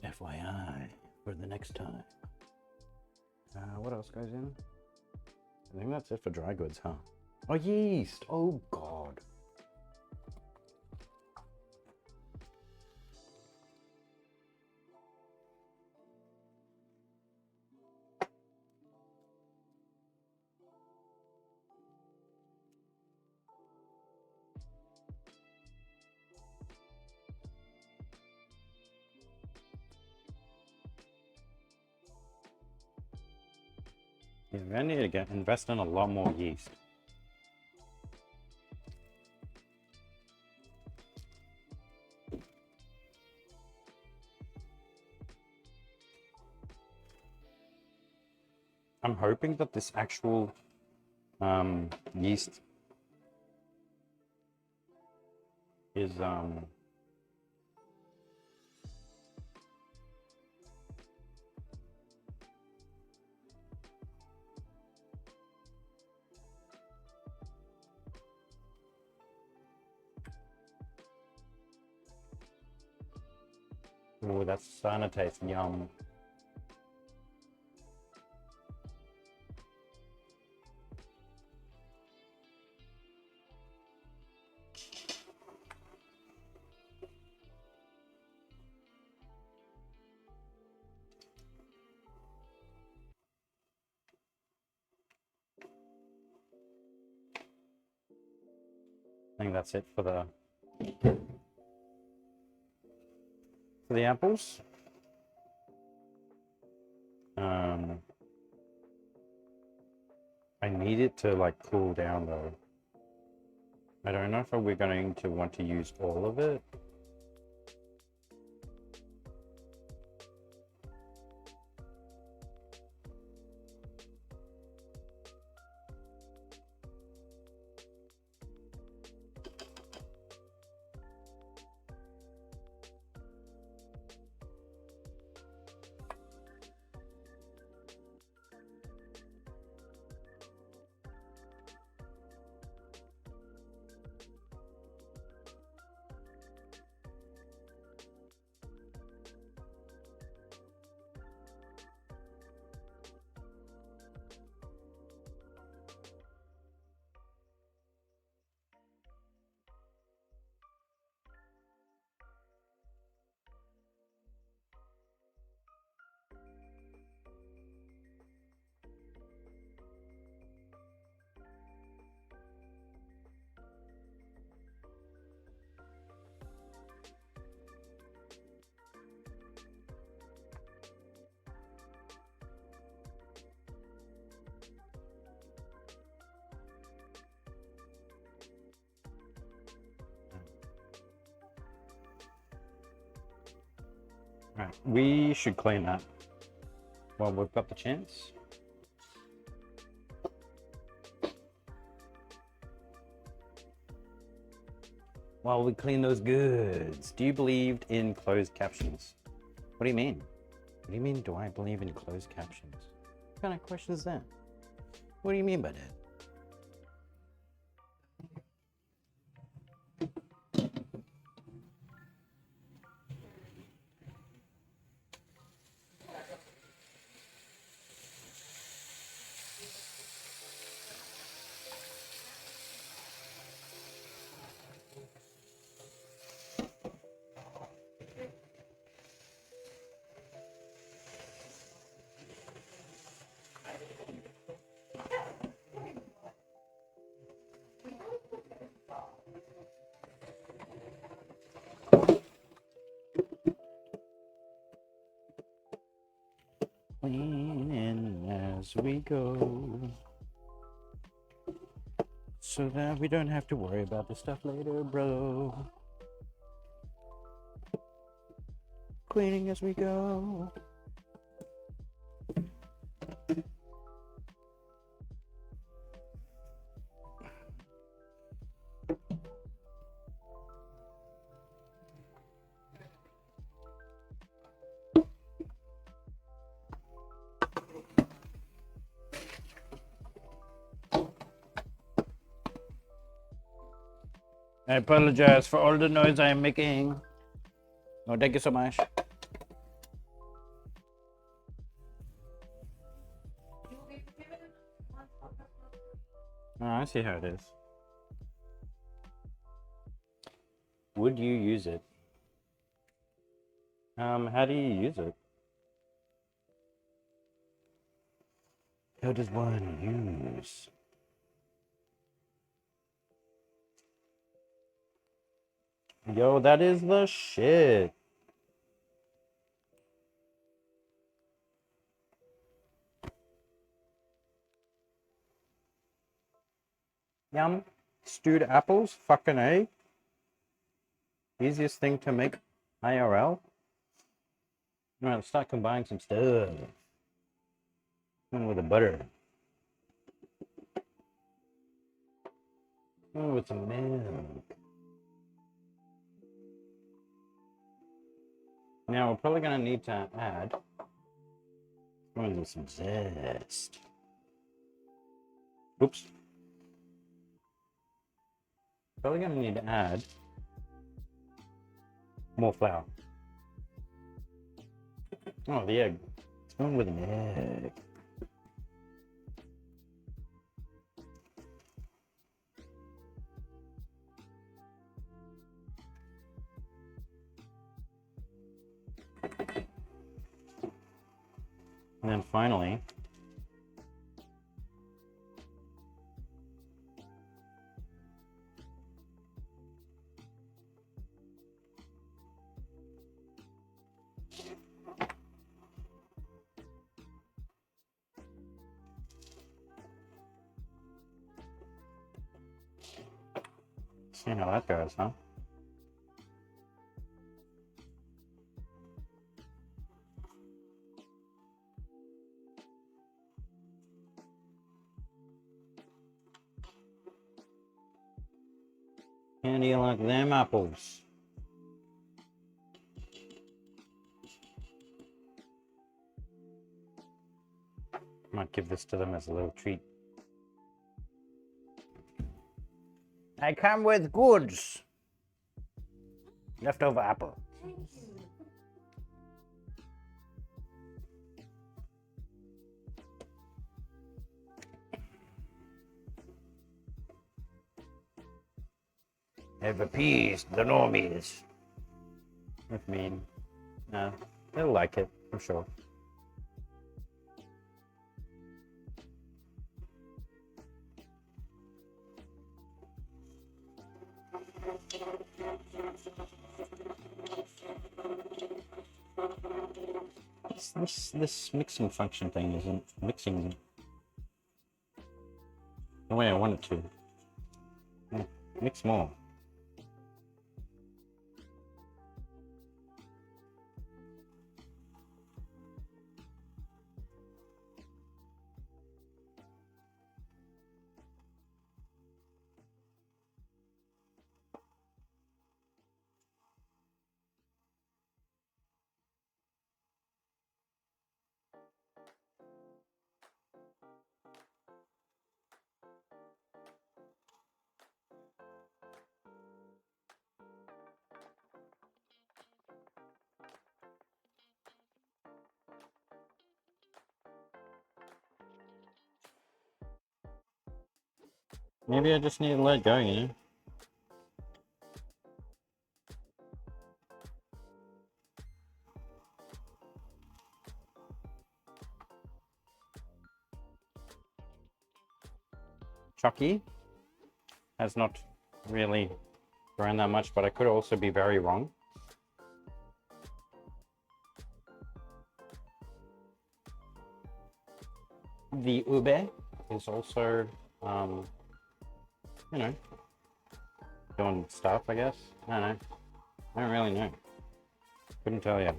Speaker 1: FYI, for the next time. What else goes in? I think that's it for dry goods, huh? Oh, yeast! Oh, God. Yeah, we need to invest in a lot more yeast. I'm hoping that this actual yeast is oh, that's starting to taste yum. I think that's it for the apples. I need it to like cool down though. I don't know if we're going to want to use all of it. Right, we should clean that while we've got the chance. While we clean those goods. Do you believe in closed captions? What do you mean? What do you mean, do I believe in closed captions? What kind of question is that? What do you mean by that? Cleaning as we go, so that we don't have to worry about the stuff later, bro. Cleaning as we go. I apologize for all the noise I am making. Oh, thank you so much. Oh, I see how it is. Would you use it? How do you use it? How does one use? Yo, that is the shit. Yum. Stewed apples, fucking A. Easiest thing to make IRL. Alright, let's start combining some stuff. With the butter. With some milk. Now we're probably gonna need to add some zest. Oops. Probably gonna need to add more flour. Oh, the egg. It's going with an egg. And then finally, see how that goes, huh? How do you like them apples? Might give this to them as a little treat. I come with goods. Leftover apple.
Speaker 2: Thank you.
Speaker 1: Have appeased the normies. With me. No, they'll like it, I'm sure. This mixing function thing isn't mixing the way I want it to. Mix more. Maybe I just need to let go, you know? Chucky has not really grown that much, but I could also be very wrong. the ube is also, you know, doing stuff, I guess. I don't know. I don't really know. Couldn't tell you.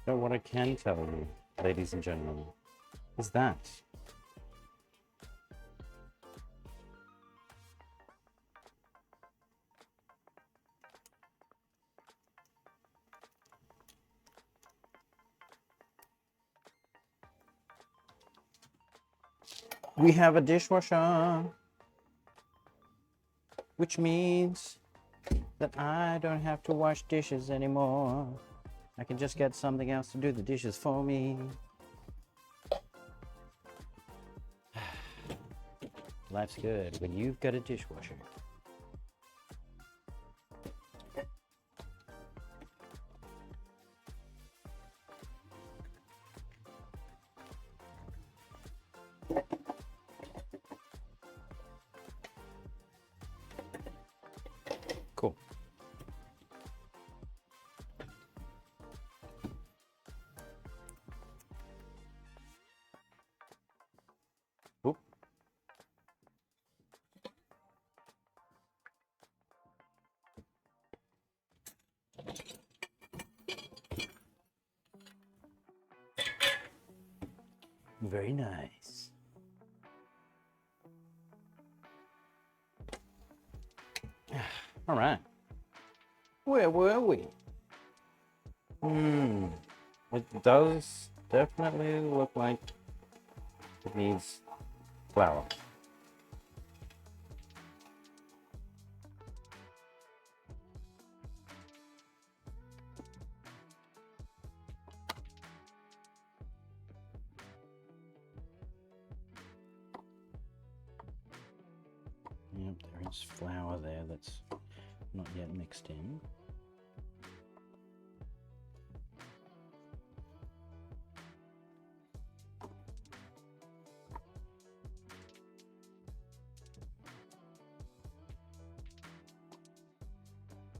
Speaker 1: So what I can tell you, ladies and gentlemen, is that we have a dishwasher, which means that I don't have to wash dishes anymore. I can just get something else to do the dishes for me. Life's good when you've got a dishwasher. Cool. Oop. Very nice. All right. Where were we? It does definitely look like it needs flour. Yep, there is flour there that's not yet mixed in.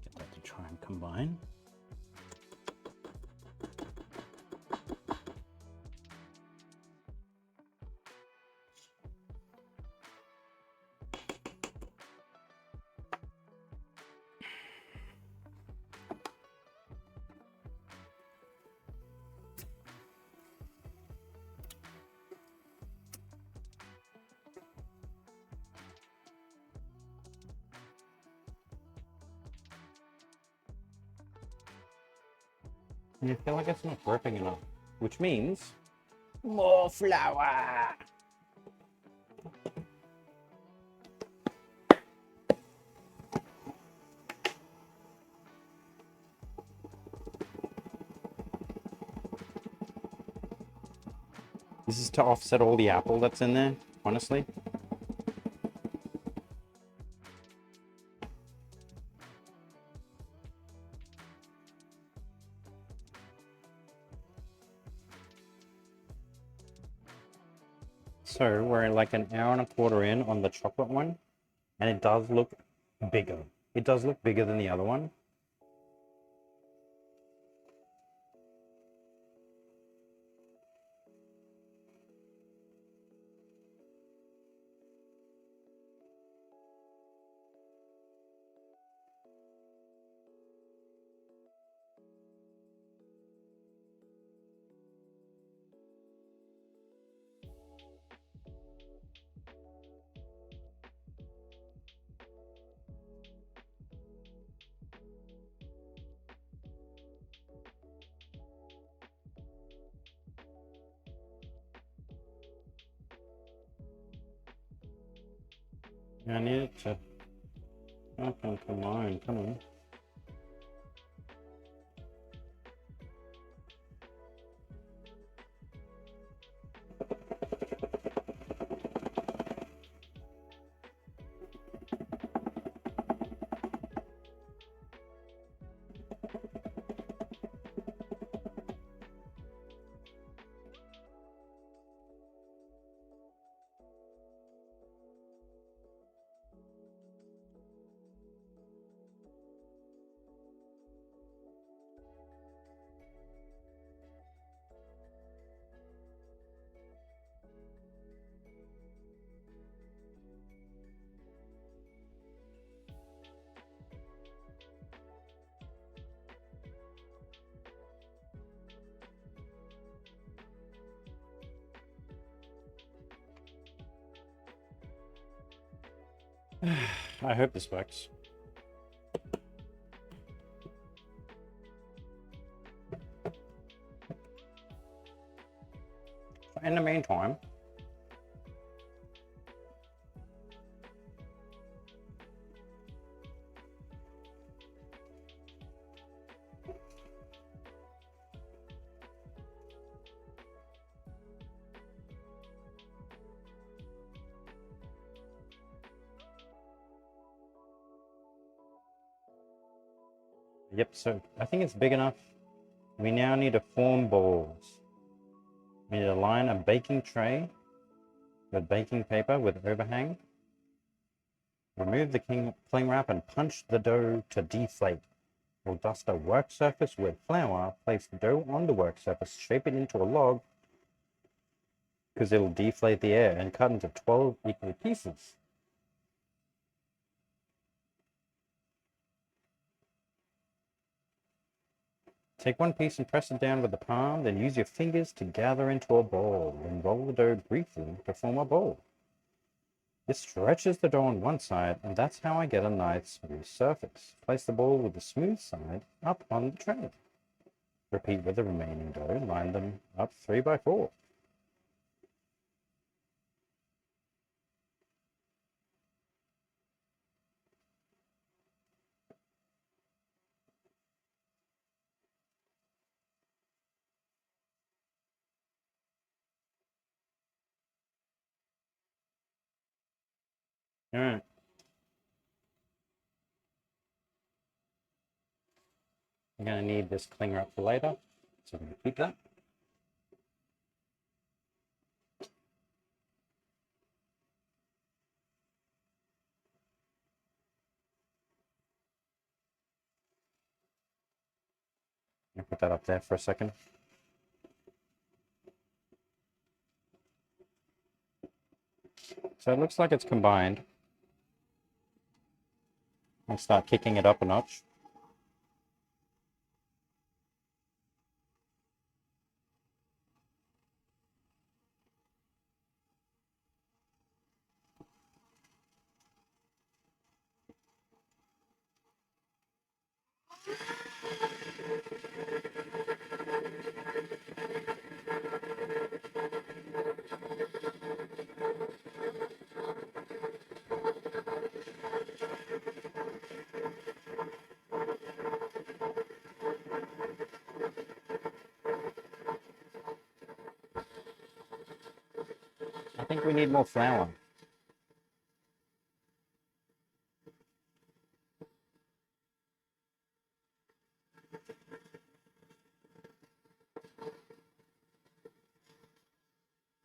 Speaker 1: Get that to try and combine. And I feel like it's not gripping enough, which means more flour. This is to offset all the apple that's in there, honestly. So we're like an hour and a quarter in on the chocolate one, and it does look bigger. It does look bigger than the other one. I need it to combine, come on. I hope this works. In the meantime, yep, so I think it's big enough. We now need to form balls. We need to line a baking tray with baking paper with overhang. Remove the cling wrap and punch the dough to deflate. We'll dust a work surface with flour, place the dough on the work surface, shape it into a log because it'll deflate the air, and cut into 12 equal pieces. Take one piece and press it down with the palm, then use your fingers to gather into a ball. Then roll the dough briefly to form a ball. This stretches the dough on one side, and that's how I get a nice smooth surface. Place the ball with the smooth side up on the tray. Repeat with the remaining dough. Line them up 3 by 4. All right. I'm going to need this cling wrap for later, so I'm going to keep that. I'll put that up there for a second. So it looks like it's combined. I'll start kicking it up a notch. I think we need more flour.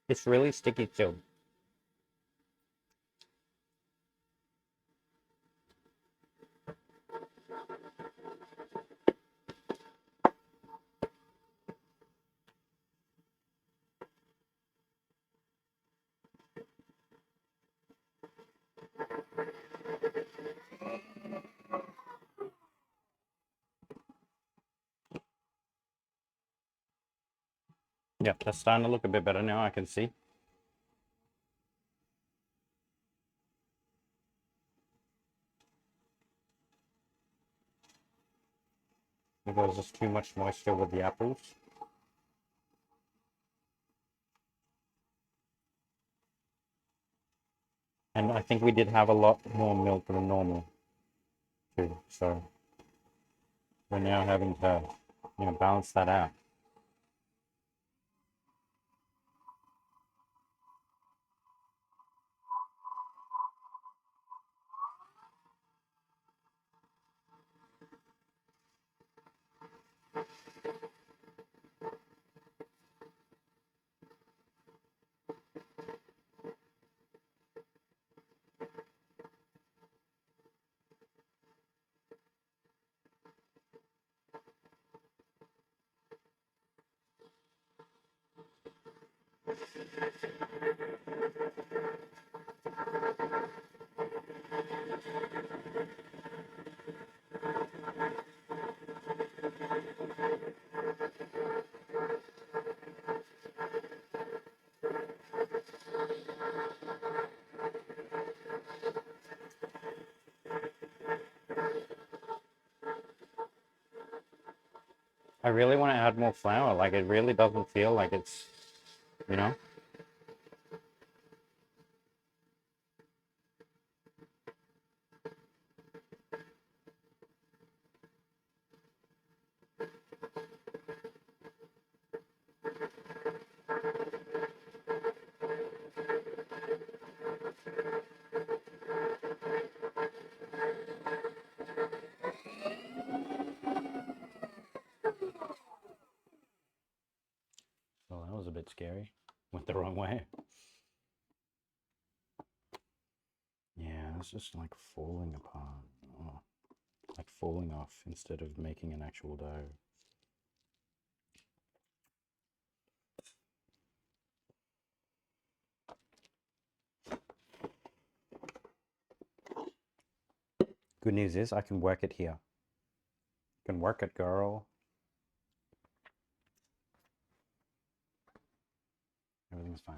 Speaker 1: It's really sticky still. Yep, that's starting to look a bit better now, I can see. There's just too much moisture with the apples. And I think we did have a lot more milk than normal too, so we're now having to, balance that out. I really want to add more flour. Like, it really doesn't feel like it's, you know? Well, that was a bit scary. Went the wrong way. Yeah, it's just like falling apart. Oh, like falling off instead of making an actual dough. Good news is I can work it here. Can work it, girl. Everything's fine.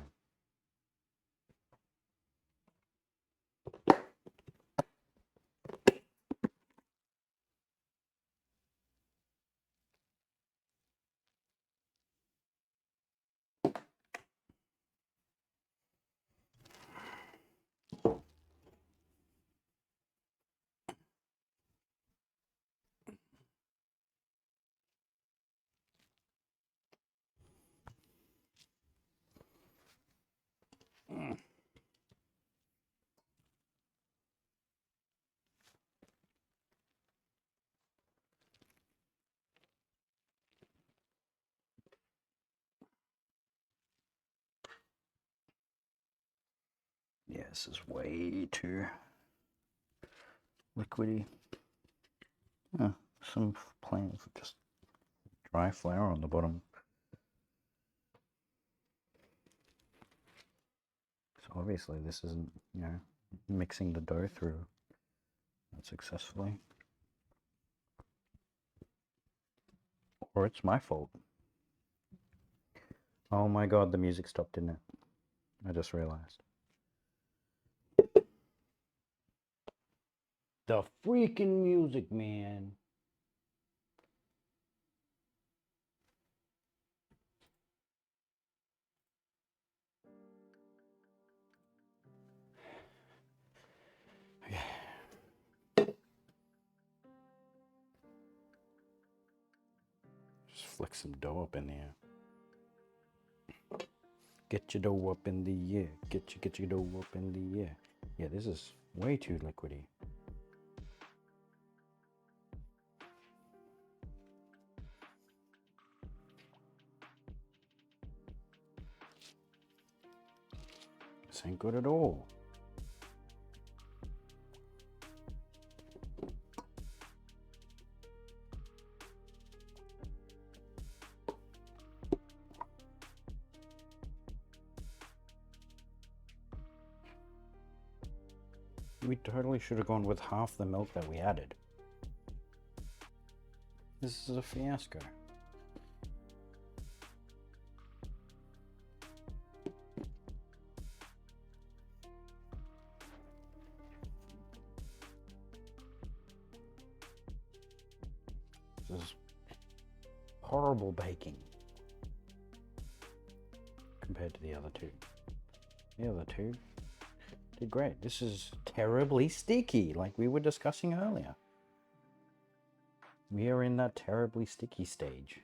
Speaker 1: Yeah, this is way too liquidy. Some plain, just dry flour on the bottom. So obviously this isn't, you know, mixing the dough through successfully. Or it's my fault. Oh my god, the music stopped, didn't it? I just realized. The freaking music, man. Okay. Just flick some dough up in there. Get your dough up in the air. Get your dough up in the air. Yeah, this is way too liquidy. This ain't good at all. We totally should have gone with half the milk that we added. This is a fiasco. This is horrible baking compared to the other two. The other two did great. This is terribly sticky, like we were discussing earlier. We are in that terribly sticky stage.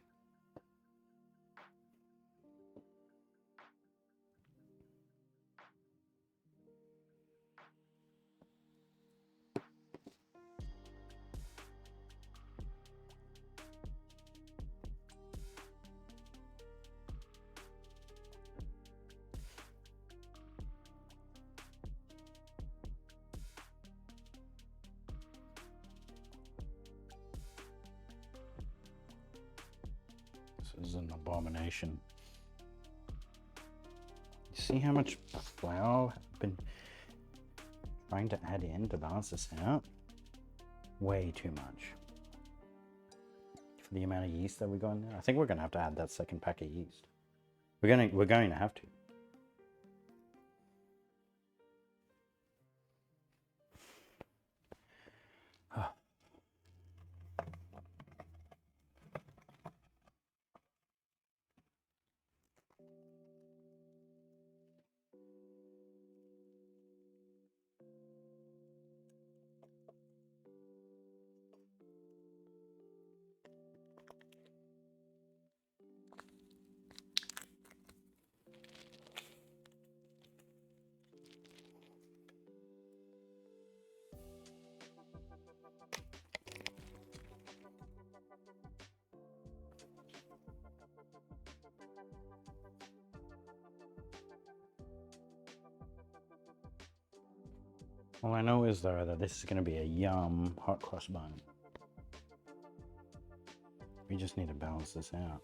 Speaker 1: This is an abomination. You see how much flour I've been trying to add in to balance this out? Way too much. For the amount of yeast that we got in there. I think we're gonna have to add that second pack of yeast. We're going to have to. All I know is though that this is going to be a yum hot cross bun. We just need to balance this out.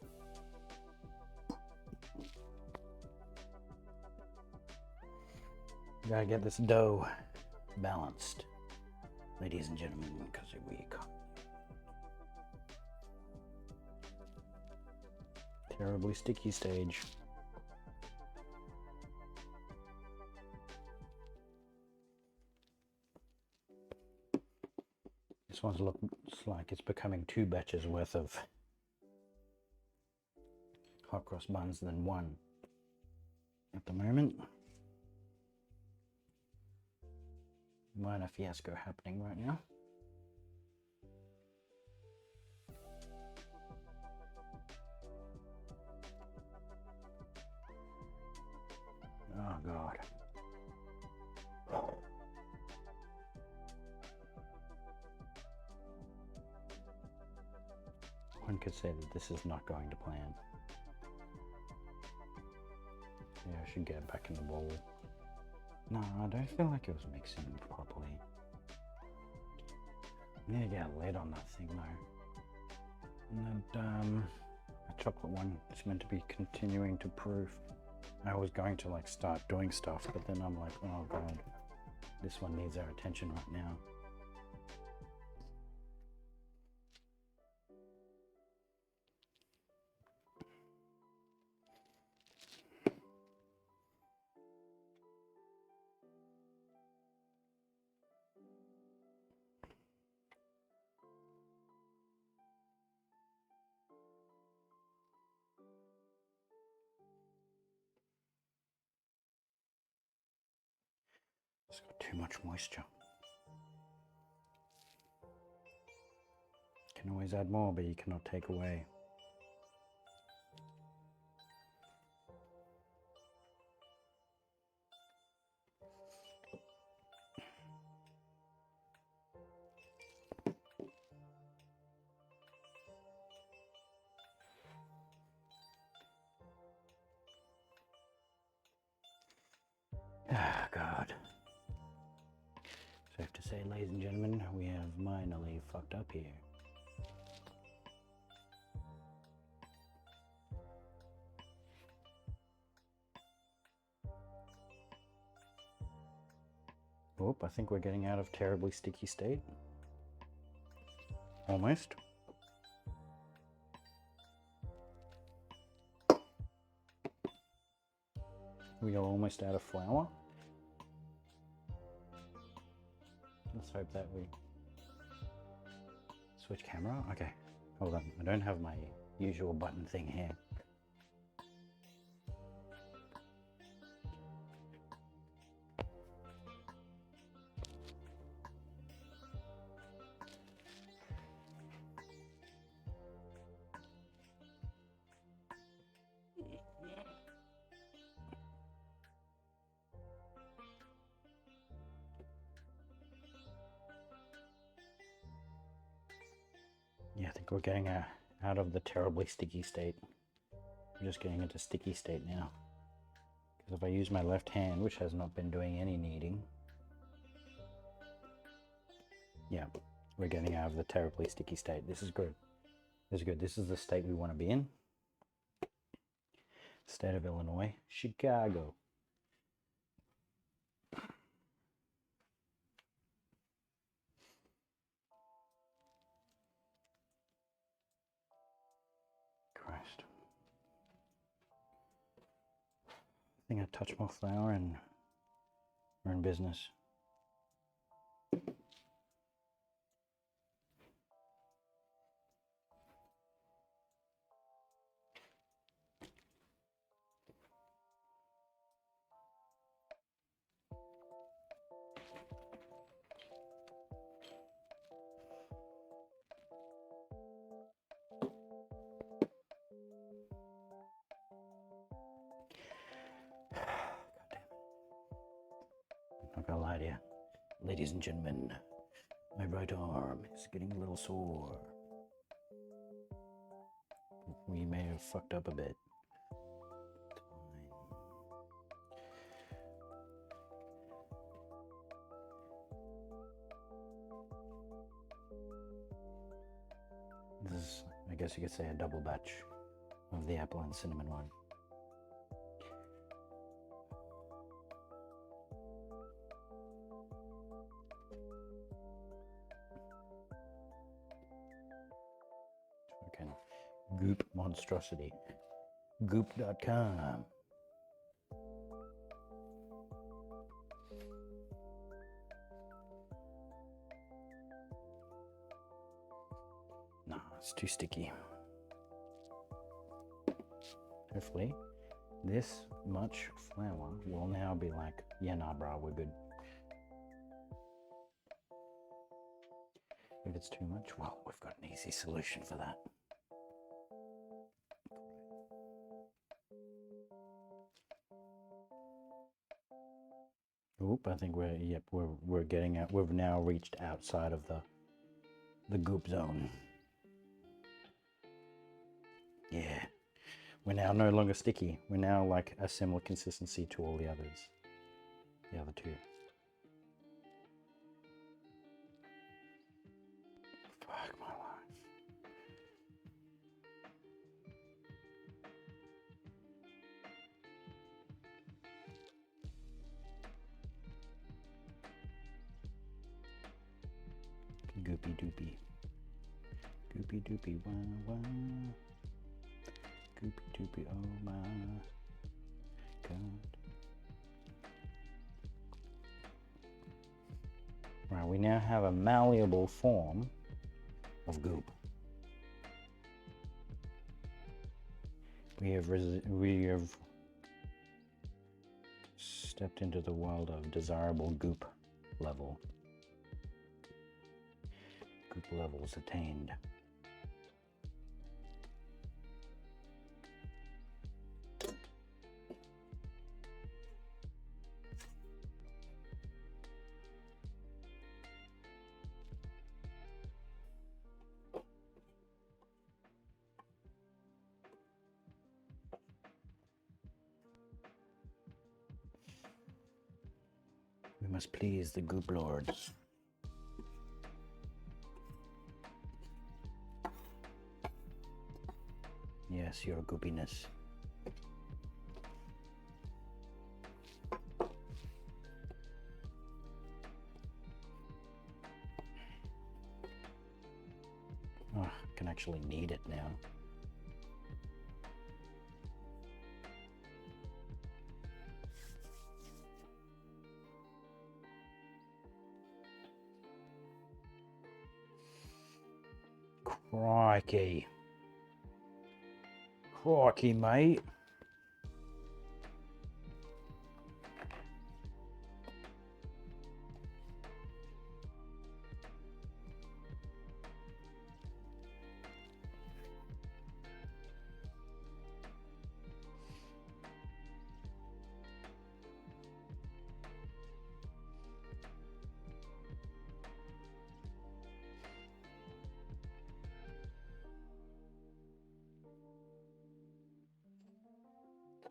Speaker 1: Gotta get this dough balanced, ladies and gentlemen, because we can't. Terribly sticky stage. This one looks like it's becoming 2 batches worth of hot cross buns than one at the moment. Minor fiasco happening right now. Oh God. One could say that this is not going to plan. Yeah, I should get it back in the bowl. No, I don't feel like it was mixing properly. I need to get a lid on that thing though. And then, the chocolate one is meant to be continuing to proof. I was going to like start doing stuff, but then I'm like, oh God, this one needs our attention right now. It's got too much moisture. You can always add more, but you cannot take away. Ah, God. Safe to say, ladies and gentlemen, we have minorly fucked up here. Oh, I think we're getting out of terribly sticky state. Almost. We are almost out of flour. Let's hope that we switch camera. Okay, hold on. I don't have my usual button thing here. Yeah, I think we're getting out of the terribly sticky state. We're just getting into sticky state now. Because if I use my left hand, which has not been doing any kneading, yeah, we're getting out of the terribly sticky state. This is good. This is good. This is the state we want to be in. State of Illinois, Chicago. Christ. I think I touch more flour and we're in business. Not gonna lie to you, ladies and gentlemen, my right arm is getting a little sore. We may have fucked up a bit. This is, I guess you could say, a double batch of the apple and cinnamon one. Okay. Goop monstrosity. Goop.com. Nah, it's too sticky. Hopefully, this much flour will now be like, yeah, nah, bro, we're good. If it's too much, well, we've got an easy solution for that. Oop, I think we're getting out. We've now reached outside of the goop zone. Yeah, we're now no longer sticky. We're now like a similar consistency to all the others, the other two. Fuck my life. Goopy doopy. Goopy doopy wah wah. Goopy doopy oh my god. Right, we now have a malleable form of goop. We have stepped into the world of desirable goop level. Goop levels attained. We must please the goop lords. Yes, your goopiness. Oh, I can actually knead it now. Crikey. Crikey, mate.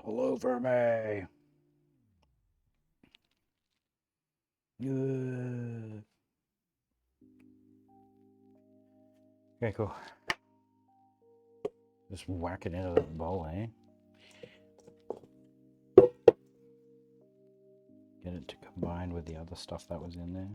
Speaker 1: All over me. Okay, cool. Just whack it into the bowl, eh? Get it to combine with the other stuff that was in there.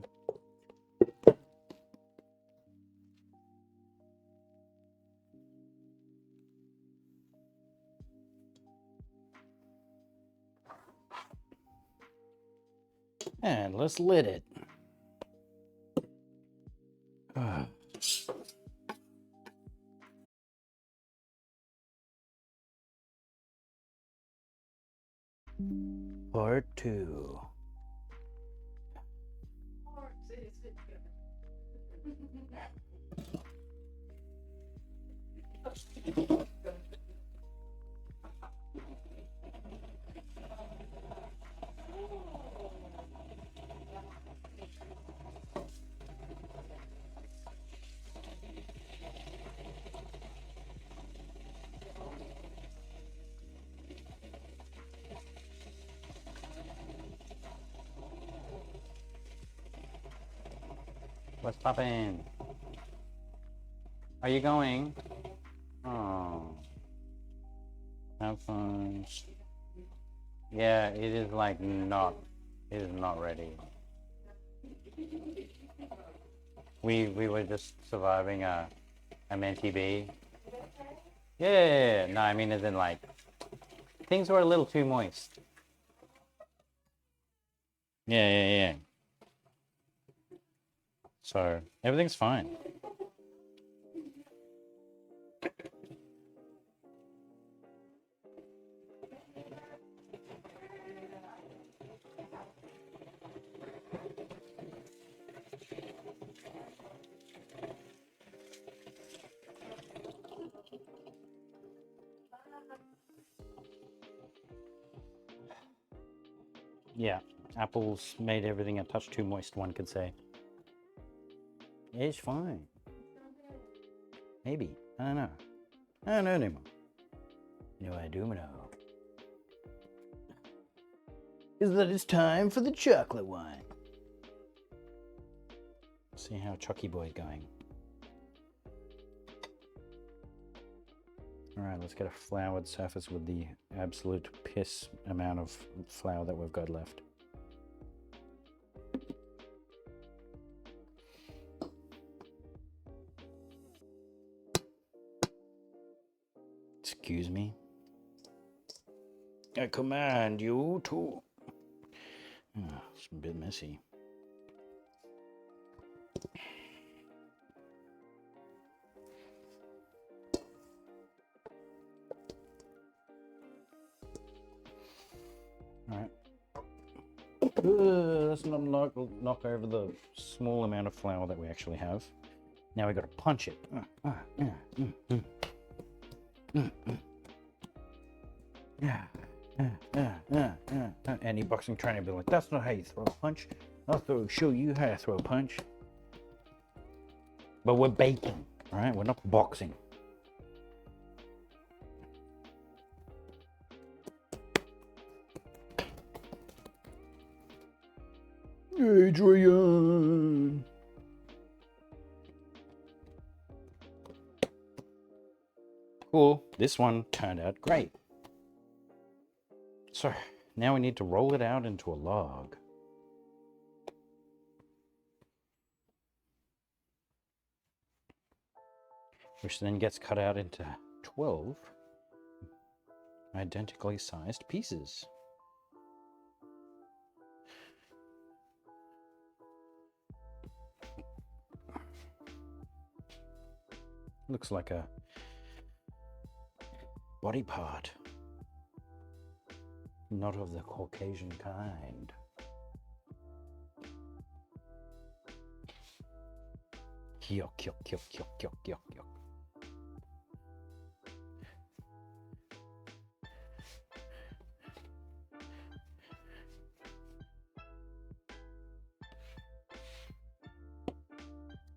Speaker 1: And let's lid it. Part 2. What's poppin'? Are you going? Oh. Have fun. Yeah, it is like not. It is not ready. We were just surviving a MNTB. Yeah. No, I mean as in like things were a little too moist. Yeah. So everything's fine. Yeah, apples made everything a touch too moist, one could say. It's fine. Maybe. I don't know. I don't know anymore. No, I do know. Is that it's time for the chocolate wine. See how Chucky Boy's going. Alright, let's get a floured surface with the absolute piss amount of flour that we've got left. Excuse me. I command you to... Oh, it's a bit messy. Alright. Let's not knock over the small amount of flour that we actually have. Now we got to punch it. Any boxing trainer will be like, that's not how you throw a punch. I'll show you how to throw a punch. But we're baking, alright? We're not boxing. Adrian! Cool, this one turned out great. So, now we need to roll it out into a log. Which then gets cut out into 12 identically sized pieces. Looks like a body part. Not of the Caucasian kind. Yuck, yuck, yuck, yuck, yuck, yuck, yuck.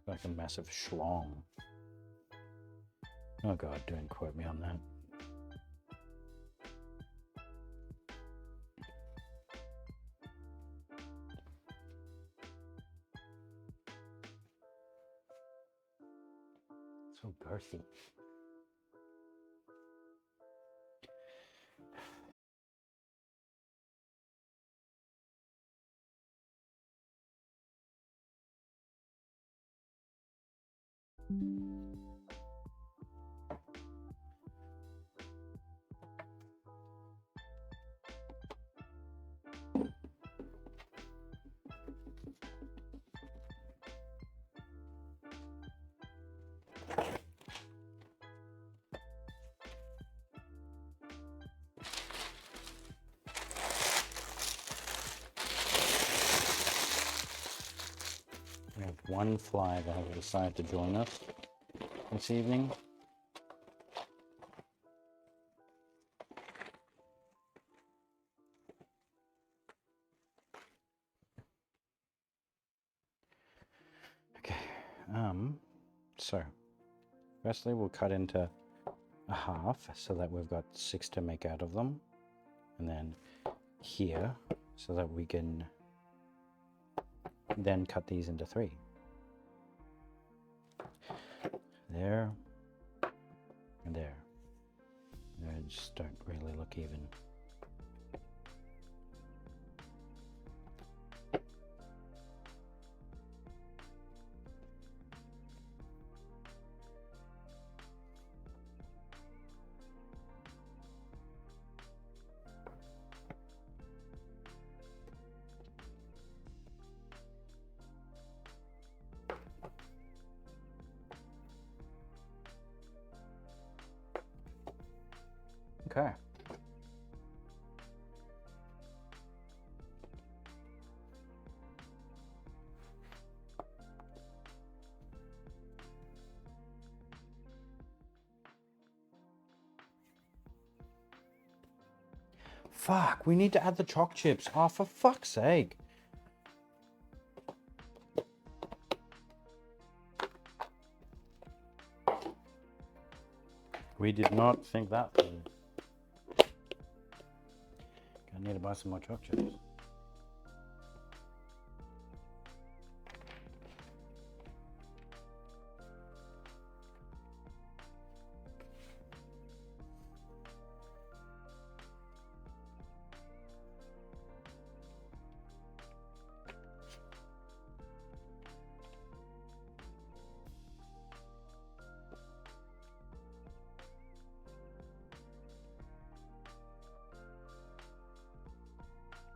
Speaker 1: Like a massive schlong. Oh God, don't quote me on that. So girthy. We have one fly that has decided to join us this evening. Okay, so firstly we'll cut into a half so that we've got 6 to make out of them, and then here so that we can then cut these into 3. there, and there. They just don't really look even. Okay. Fuck, we need to add the choc chips. Oh, for fuck's sake. We did not think that through. I need to buy some more choc chips.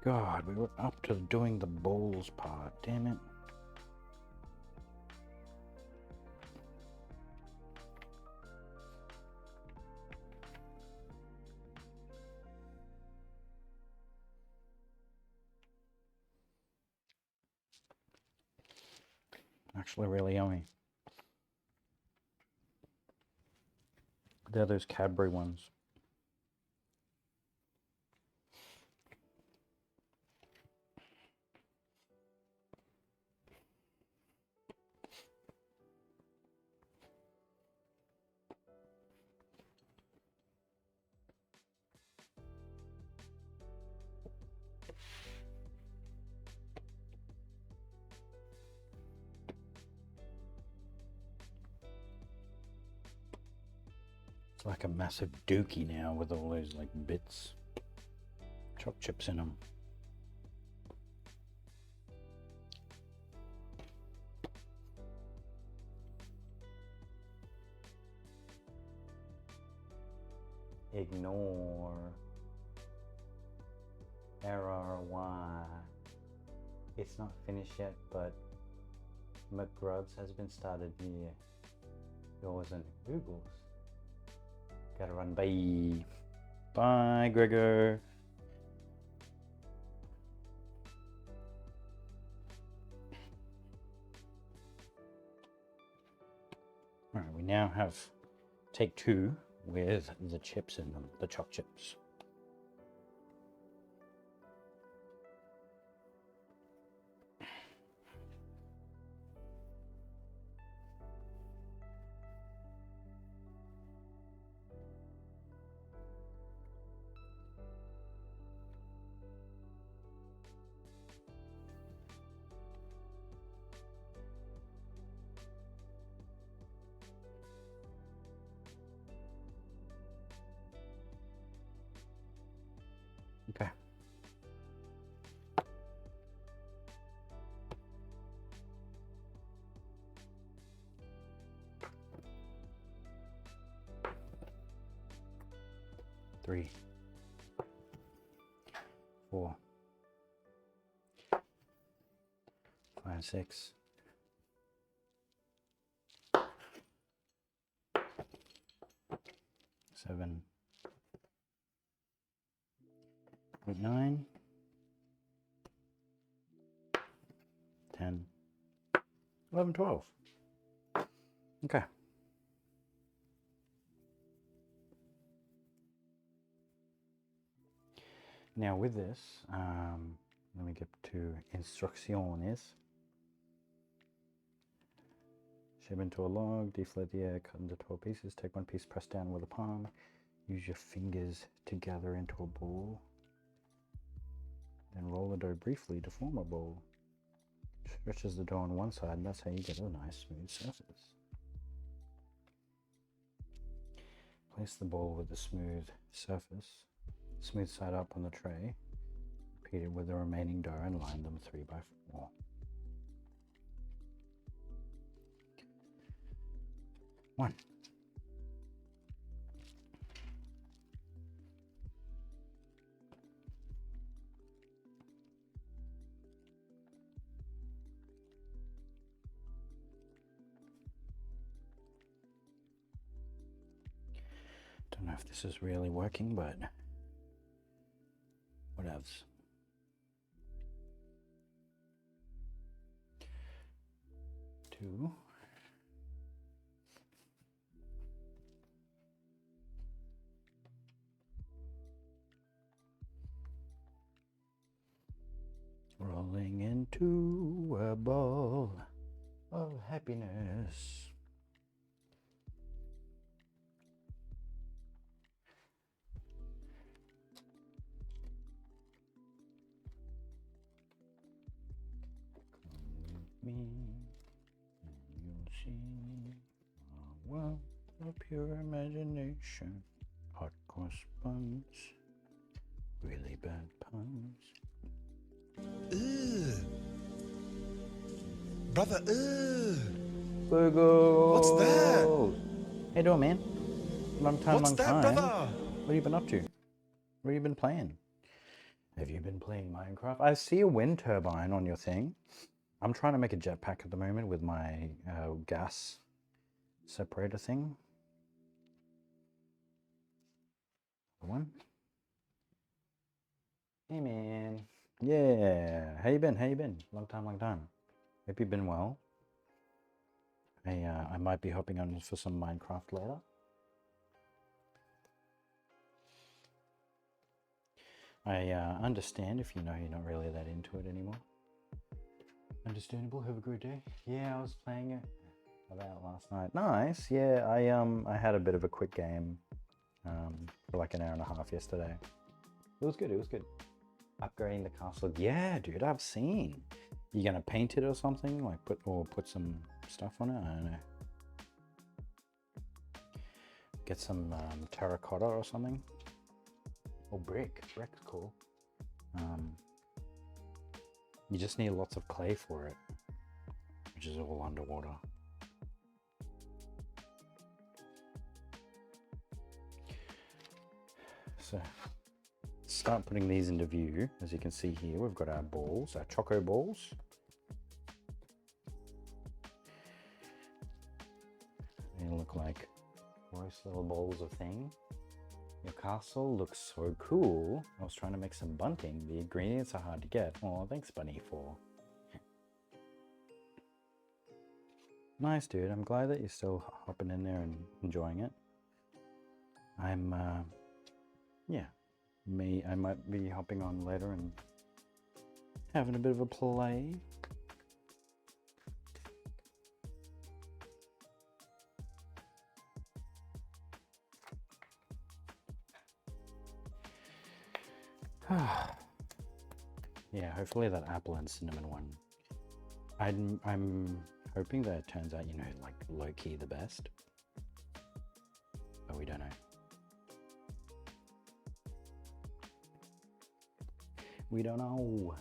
Speaker 1: God, we were up to doing the balls part. Damn it. Actually really yummy. They're those Cadbury ones. It's like a massive dookie now with all those like bits, choc chips in them. Ignore error Y. It's not finished yet, but McGrub's has been started near yours and Google's. Gotta run. Bye. Bye, Gregor. Alright, we now have take two with the chips in them, the choc chips. Okay. Three, 4, 5, 6, 7, 8, 9, 10, 11, 12. Okay. Now with this, let me get to instrucciones. Shape into a log, deflate the air, cut into 12 pieces. Take one piece, press down with a palm. Use your fingers to gather into a ball. Then roll the dough briefly to form a ball. Stretches the dough on one side, and that's how you get a nice smooth surface. Place the ball with a smooth surface, smooth side up on the tray. Repeat it with the remaining dough and line them 3 by 4. One. Don't know if this is really working, but whatevs. Two. Rolling into a ball of happiness. Me, and you'll see a world of pure imagination. Hot cross buns, really bad puns.
Speaker 2: Ugh. Brother, ugh.
Speaker 1: Boogle!
Speaker 2: What's that?
Speaker 1: How you doing, man? Long time.
Speaker 2: What's that, brother?
Speaker 1: What have you been up to? What have you been playing? Have you been playing Minecraft? I see a wind turbine on your thing. I'm trying to make a jetpack at the moment with my gas separator thing. One. Hey, man. Yeah. How you been? How you been? Long time. Hope you've been well. I might be hopping on for some Minecraft later. I understand if you know you're not really that into it anymore. Understandable. Have a great day. Yeah, I was playing it about last night. Nice. Yeah, I had a bit of a quick game for like an hour and a half yesterday. It was good. It was good. Upgrading the castle. Yeah, dude, I've seen. You gonna paint it or something? Like put some stuff on it? I don't know. Get some terracotta or something. Or brick. Brick's cool. You just need lots of clay for it, which is all underwater. So start putting these into view. As you can see here, we've got our balls, our choco balls. They look like gross little balls of thing. Your castle looks so cool. I was trying to make some bunting. The ingredients are hard to get. Oh, thanks, Bunny, for. Nice, dude. I'm glad that you're still hopping in there and enjoying it. I'm, yeah. I might be hopping on later and having a bit of a play. Yeah, hopefully that apple and cinnamon one. I'm hoping that it turns out, you know, like low-key the best. But we don't know. We don't know.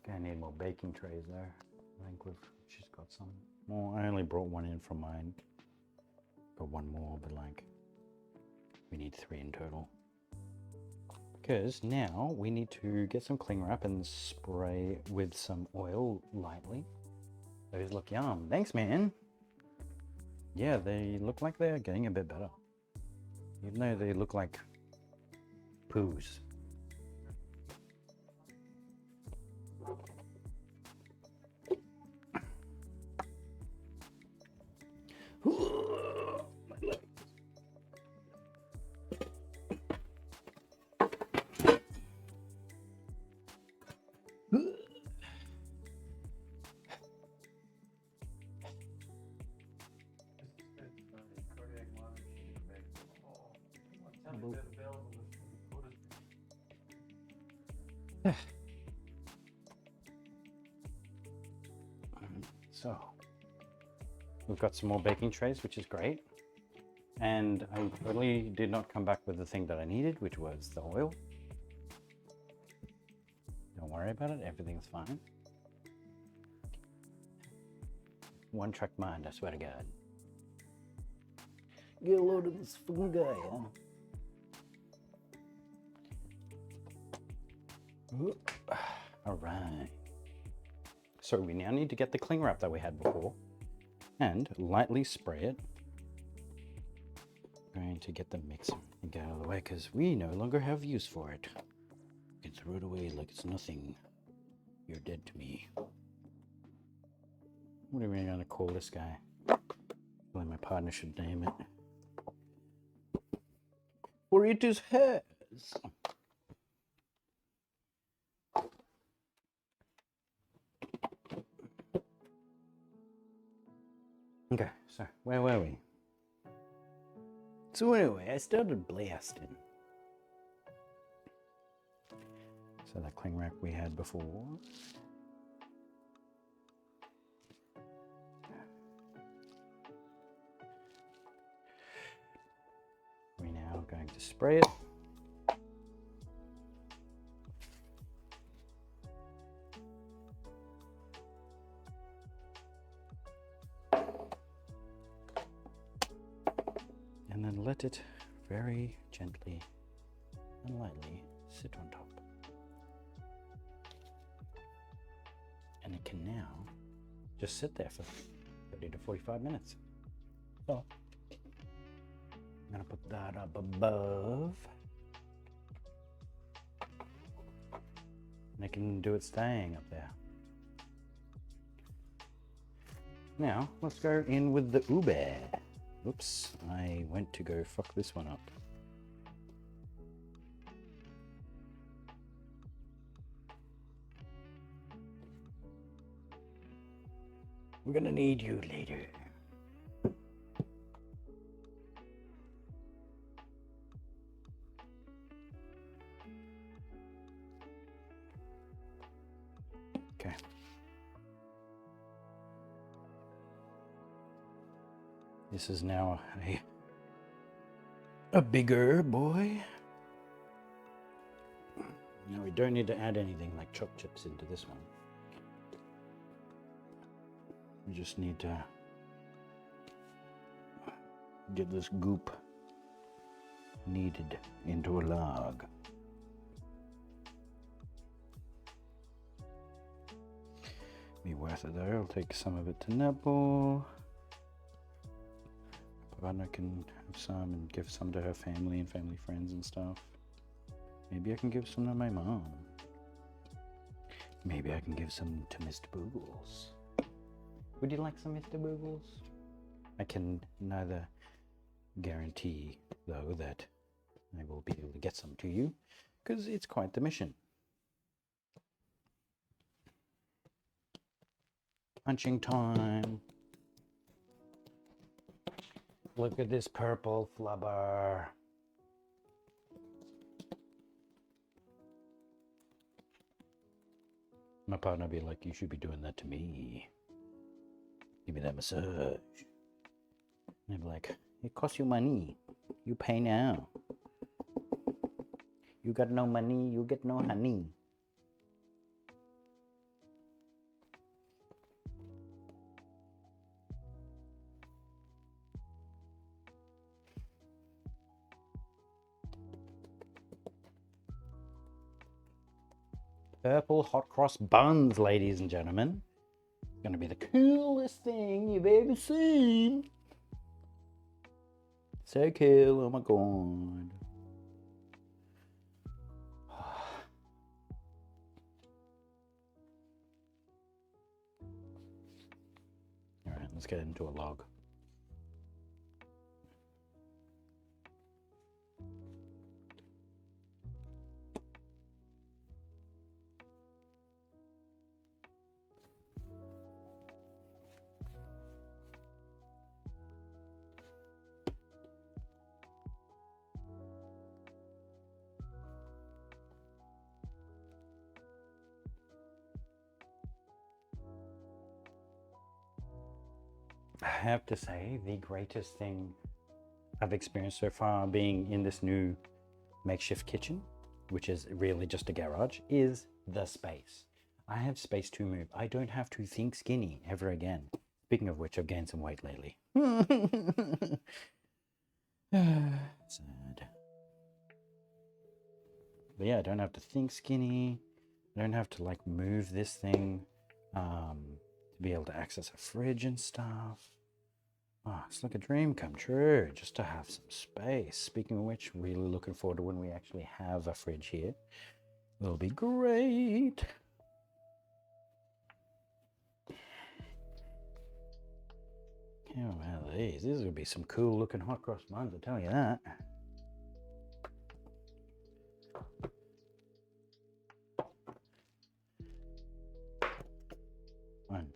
Speaker 1: Gonna need more baking trays there. I think she's got some. Well, I only brought one in from mine. Got one more, but like, we need 3 in total. Because now we need to get some cling wrap and spray with some oil lightly. Those look yum. Thanks, man. Yeah, they look like they're getting a bit better. Even though they look like poos. available. So, we've got some more baking trays, which is great. And I totally did not come back with the thing that I needed, which was the oil. Don't worry about it, everything's fine. One track mind, I swear to God. Get a load of this fucking guy, huh? All right. So we now need to get the cling wrap that we had before and lightly spray it. I'm going to get the mix and get out of the way because we no longer have use for it. You can throw it away like it's nothing. You're dead to me. What are we going to call this guy? Well, my partner should name it. For it is hers. Okay, so where were we? So anyway, I started blasting. So that cling wrap we had before. We're now going to spray it. And then let it very gently and lightly sit on top. And it can now just sit there for 30 to 45 minutes. So I'm gonna put that up above. And it can do its thing up there. Now let's go in with the ube. Oops, I went to go fuck this one up. We're gonna need you later. Okay. This is now a bigger boy. Now we don't need to add anything like chopped chips into this one. We just need to get this goop kneaded into a log. Be worth it though. I'll take some of it to Nipple. Partner can have some and give some to her family and family friends and stuff. Maybe I can give some to my mom. Maybe I can give some to Mr. Boogles. Would you like some, Mr. Boogles? I can neither guarantee, though, that I will be able to get some to you, because it's quite the mission. Punching time. Look at this purple flubber. My partner would be like, you should be doing that to me. Give me that massage. And I'd be like, it costs you money. You pay now. You got no money, you get no honey. Purple hot cross buns, ladies and gentlemen. It's gonna be the coolest thing you've ever seen. So cool, oh my god. Alright, let's get into a log. I have to say, the greatest thing I've experienced so far being in this new makeshift kitchen, which is really just a garage, is the space. I have space to move. I don't have to think skinny ever again. Speaking of which, I've gained some weight lately. Sad. But yeah, I don't have to think skinny. I don't have to like move this thing to be able to access a fridge and stuff. Oh, it's like a dream come true, just to have some space. Speaking of which, really looking forward to when we actually have a fridge here. It'll be great. How about these? These are gonna be some cool looking hot cross buns, I'll tell you that. One,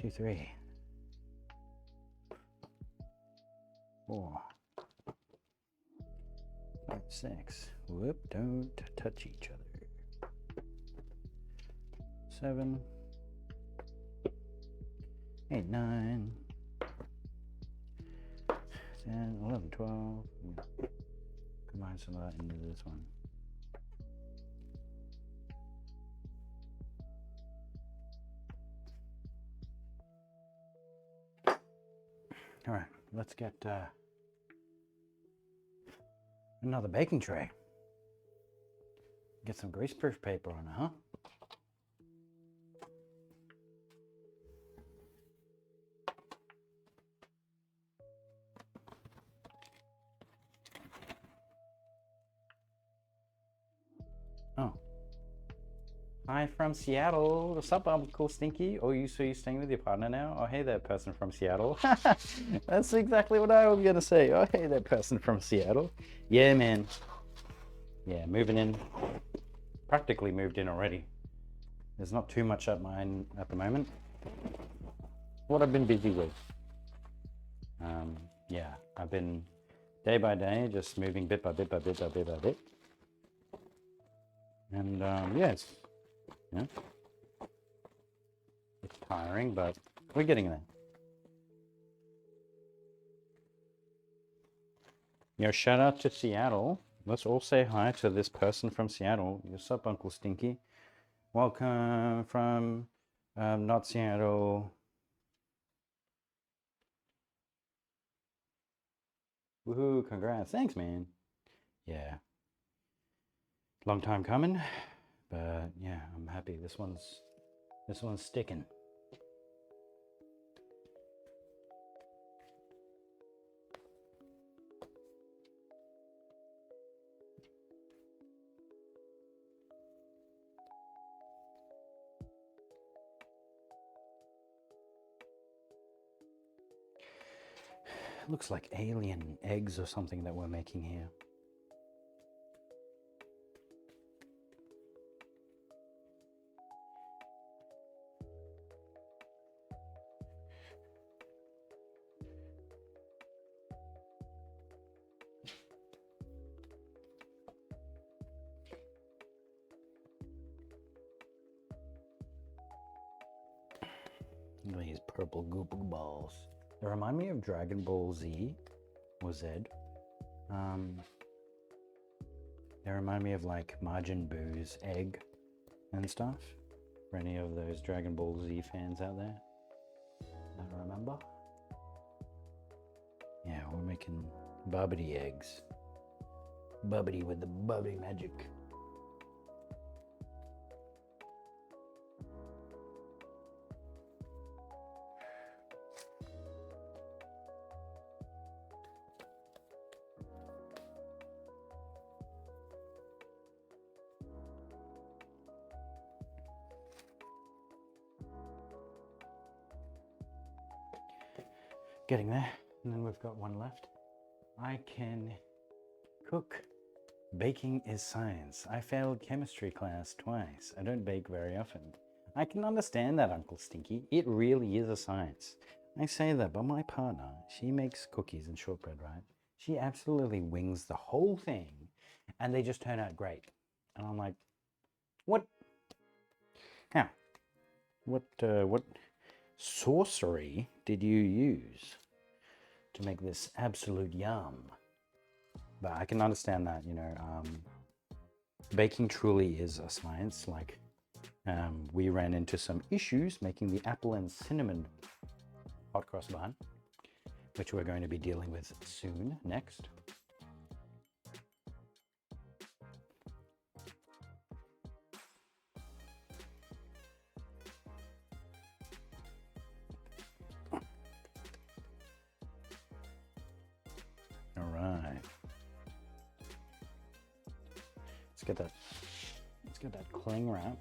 Speaker 1: two, three, four, five, six. Whoop, don't touch each other. 7, 8, 9, 10, 11, 12. Combine some of that into this one. All right, let's get another baking tray. Get some greaseproof paper on it, huh? Oh. Hi from Seattle. What's up, Uncle Stinky? Oh, you're staying with your partner now? Oh, hey there, person from Seattle. That's exactly what I was going to say. Oh, hey there, person from Seattle. Yeah, man. Yeah, moving in. Practically moved in already. There's not too much at mine at the moment. What I've been busy with. Yeah, I've been day by day just moving bit by bit by bit by bit by bit. And yes, yeah, it's tiring, but we're getting there. Yo, shout out to Seattle. Let's all say hi to this person from Seattle. What's up, Uncle Stinky? Welcome from not Seattle. Woohoo, congrats. Thanks, man. Yeah. Long time coming, but yeah, I'm happy. This one's sticking. Looks like alien eggs or something that we're making here. These purple goop balls. They remind me of Dragon Ball Z or Z. They remind me of like Majin Buu's egg and stuff. For any of those Dragon Ball Z fans out there that remember. Yeah, we're making bubbity eggs. Bubbity with the bubbly magic. Getting there, and then we've got one left. I can cook. Baking is science. I failed chemistry class twice. I don't bake very often. I can understand that, Uncle Stinky. It really is a science. I say that, but my partner, she makes cookies and shortbread, right? She absolutely wings the whole thing, and they just turn out great. And I'm like, what? Now, What sorcery did you use to make this absolute yum? But I can understand that, you know, baking truly is a science. Like, we ran into some issues making the apple and cinnamon hot cross bun, which we're going to be dealing with soon next. All right. Let's get that cling wrap.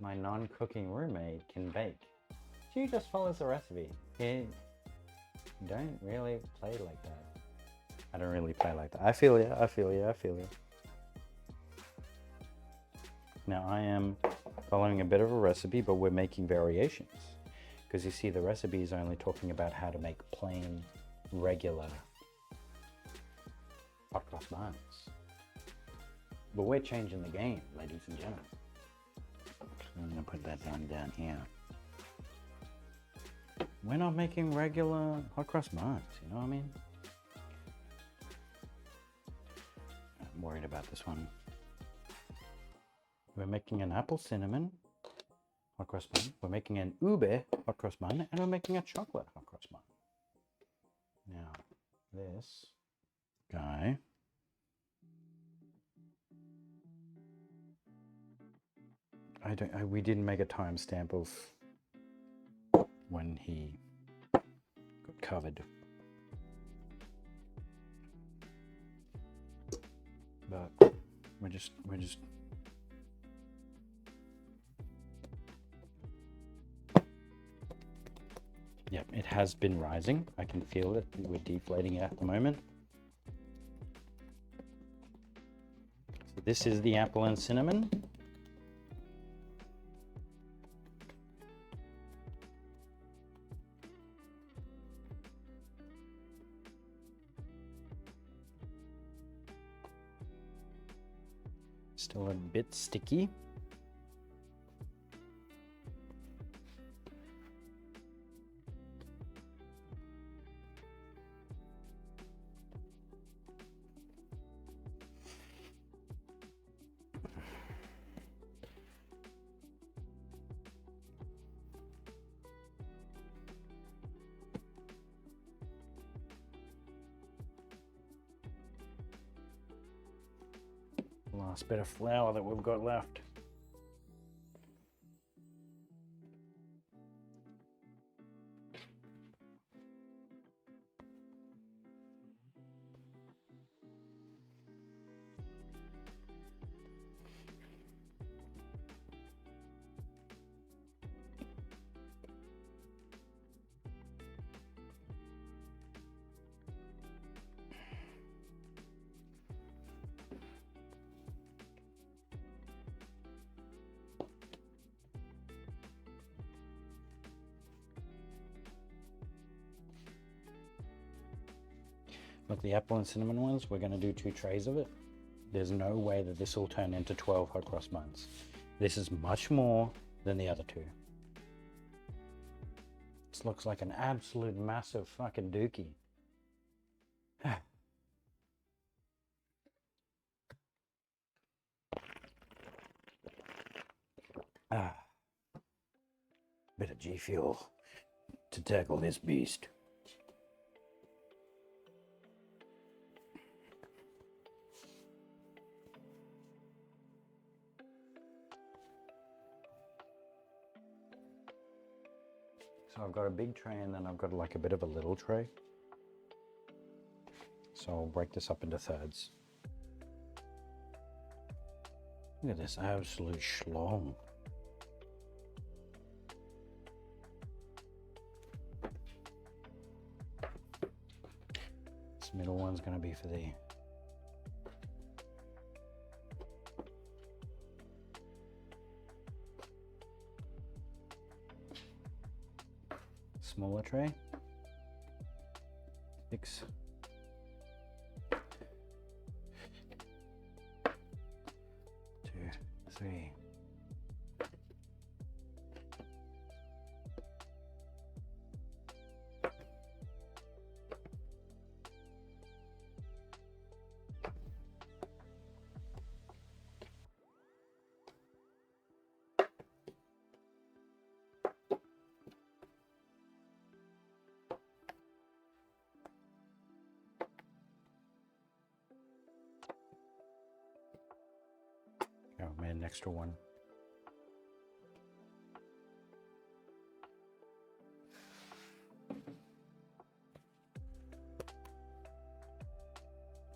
Speaker 1: My non-cooking roommate can bake. She just follows the recipe. He don't really play like that. I don't really play like that. I feel you. I feel you. I feel you. Now I am following a bit of a recipe, but we're making variations. Because you see, the recipe is only talking about how to make plain, regular hot cross buns. But we're changing the game, ladies and gentlemen. I'm gonna put that down here. We're not making regular hot cross buns, you know what I mean? I'm worried about this one. We're making an apple cinnamon hot cross bun. We're making an ube hot cross bun, and we're making a chocolate hot cross bun. Now, this guy. We didn't make a timestamp of when he got covered. But we're just yep, it has been rising. I can feel it. We're deflating at the moment. So this is the apple and cinnamon. Still a bit sticky. Last bit of flour that we've got left. Like the apple and cinnamon ones, we're going to do 2 trays of it. There's no way that this will turn into 12 hot cross buns. This is much more than the other 2. This looks like an absolute massive fucking dookie. Bit of G Fuel to tackle this beast. So I've got a big tray and then I've got like a bit of a little tray. So I'll break this up into thirds. Look at this absolute schlong. This middle one's going to be for the smaller tray. 6. 2, 3. Oh, I made an extra one.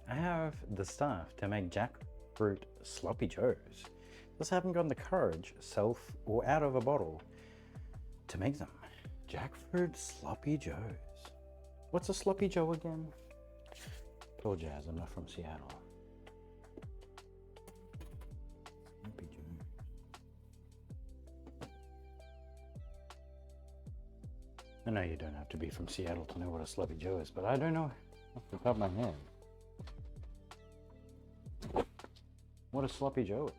Speaker 1: I have the stuff to make jackfruit sloppy joes. Just haven't gotten the courage, self or out of a bottle, to make them. Jackfruit sloppy joes. What's a sloppy joe again? Apologize, I'm not from Seattle. Sloppy joe. I know you don't have to be from Seattle to know what a sloppy joe is, but I don't know off the top of my head what a sloppy joe is.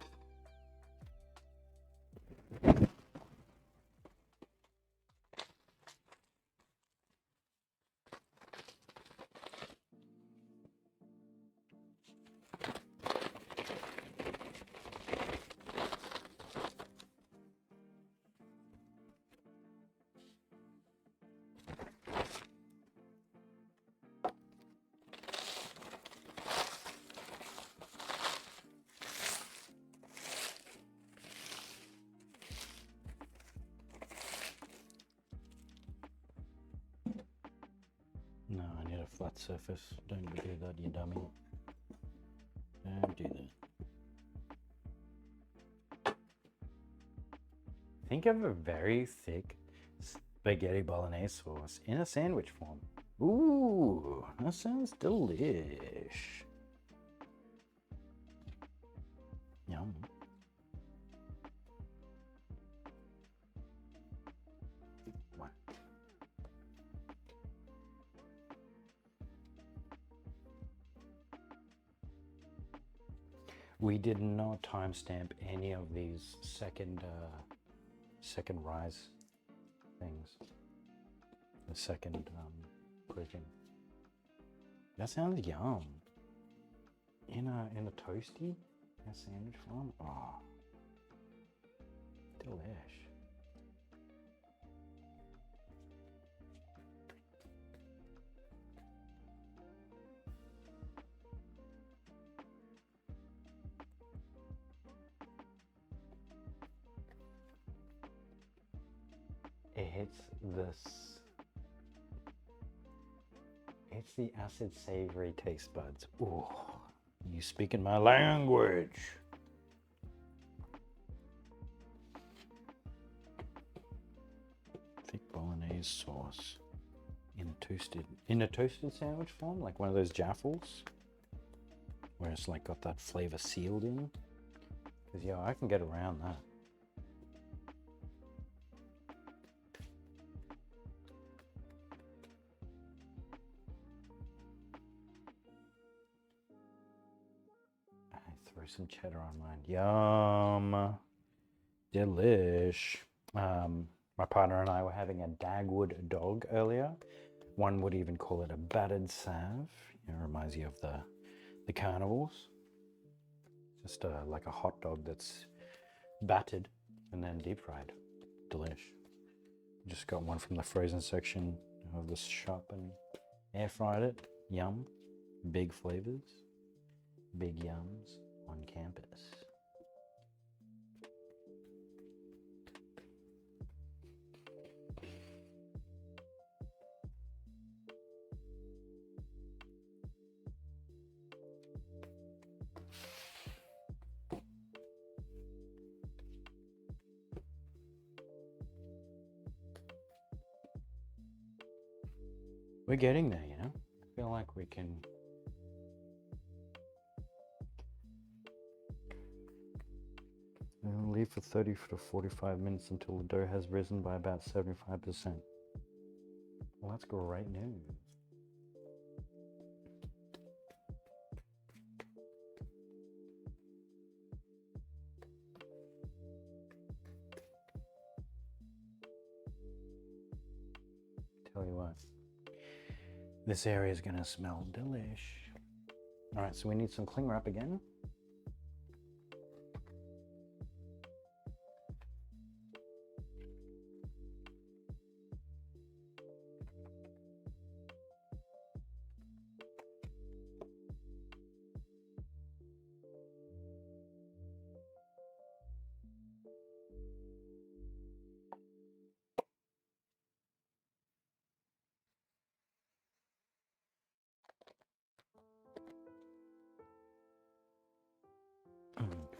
Speaker 1: No, I need a flat surface. Don't do that, you dummy. Don't do that. Think of a very thick spaghetti bolognese sauce in a sandwich form. Ooh, that sounds delish. Yum. What? We did not timestamp any of these second rise things. The second cooking. That sounds yum. In a toasty, a sandwich form. Oh, delish. It hits this. It's the acid savory taste buds. Ooh, you speaking my language. Thick bolognese sauce in a toasted sandwich form, like one of those jaffles, where it's like got that flavor sealed in. Cause yeah, I can get around that. Throw some cheddar on mine. Yum. Delish. My partner and I were having a Dagwood dog earlier. One would even call it a battered salve. It reminds you of the carnivals. Just like a hot dog that's battered and then deep fried. Delish. Just got one from the frozen section of the shop and air fried it. Yum. Big flavors. Big yums on campus. We're getting there, you know? I feel like we can leave for 30 to 45 minutes until the dough has risen by about 75%. Well, that's great news. Tell you what, this area is gonna smell delish. All right, so we need some cling wrap again.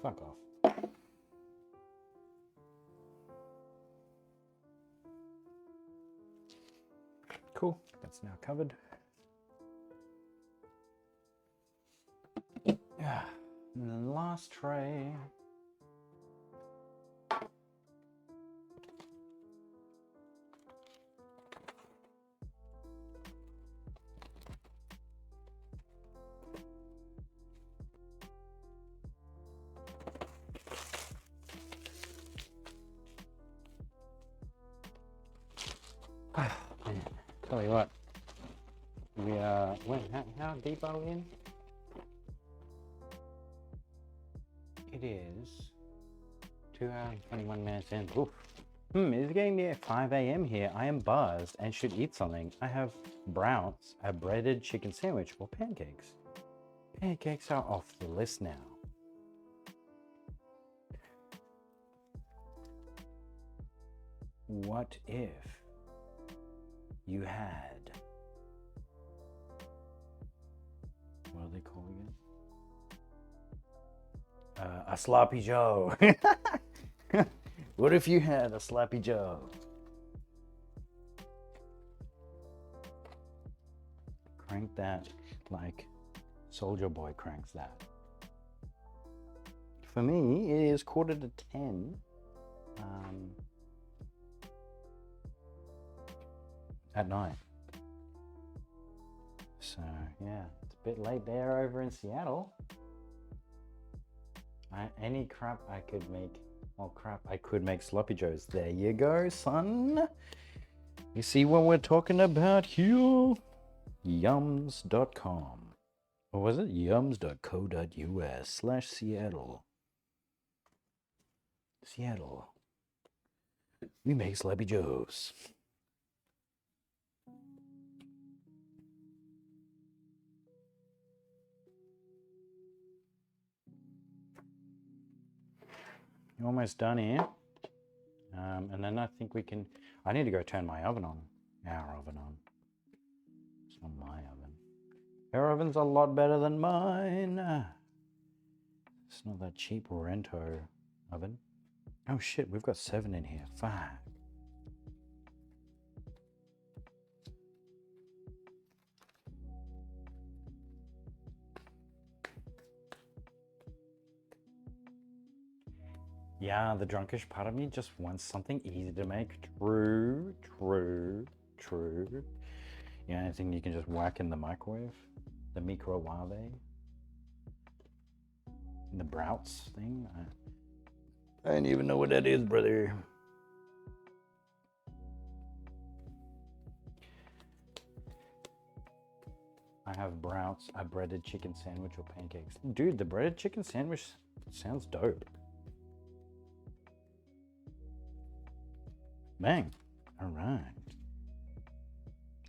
Speaker 1: Fuck off. Cool, that's now covered. Yeah, and then last tray. Man, tell you what, we how deep are we in? It is 2 hours and 21 minutes in. Oof. It's getting near 5 a.m. here. I am buzzed and should eat something. I have Bl0's, a breaded chicken sandwich, or pancakes. Pancakes are off the list now. What if you had, what are they calling it? A sloppy Joe. What if you had a sloppy Joe? Crank that like Soldier Boy cranks that. For me, it is 9:45. At night. So yeah, it's a bit late there over in Seattle. Any crap I could make, well crap, I could make sloppy joes. There you go, son. You see what we're talking about here? Yums.com. Or was it yums.co.us/Seattle? Seattle. We make sloppy joes. Almost done here. And then I think we can, I need to go turn my oven on. Our oven on. It's not my oven. Her oven's a lot better than mine. It's not that cheap Rento oven. Oh shit, we've got 7 in here. Fuck. Yeah, the drunkish part of me just wants something easy to make. True. You know, anything you can just whack in the microwave? The microwave? The Bl0's thing? I don't even know what that is, brother. I have Bl0's, a breaded chicken sandwich or pancakes. Dude, the breaded chicken sandwich sounds dope. Bang. All right.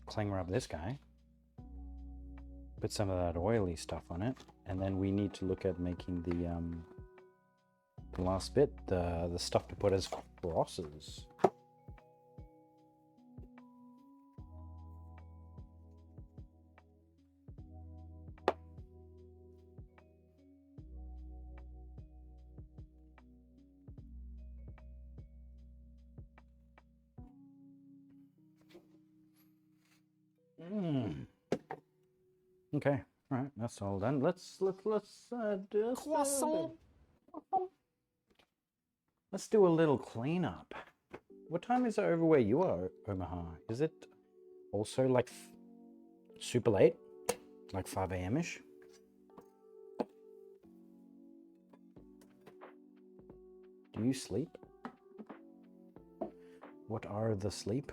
Speaker 1: Cling wrap this guy. Put some of that oily stuff on it. And then we need to look at making the last bit, the stuff to put as crosses. Okay, all right, that's all done. Let's croissant. Let's do a little cleanup. What time is it over where you are, Omaha? Is it Also, like super late, like 5 a.m.-ish. Do you sleep? What are the sleep?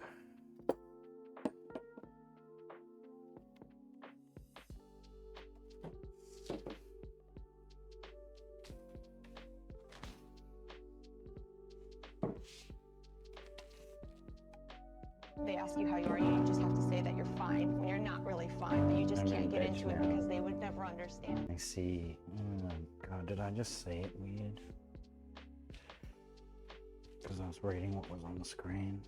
Speaker 2: They ask you how you are, you just have to say that you're fine when you're not really fine, but you just can't get into it because they would never understand.
Speaker 1: I see. Oh God, did I just say it weird? Because I was reading what was on the screen.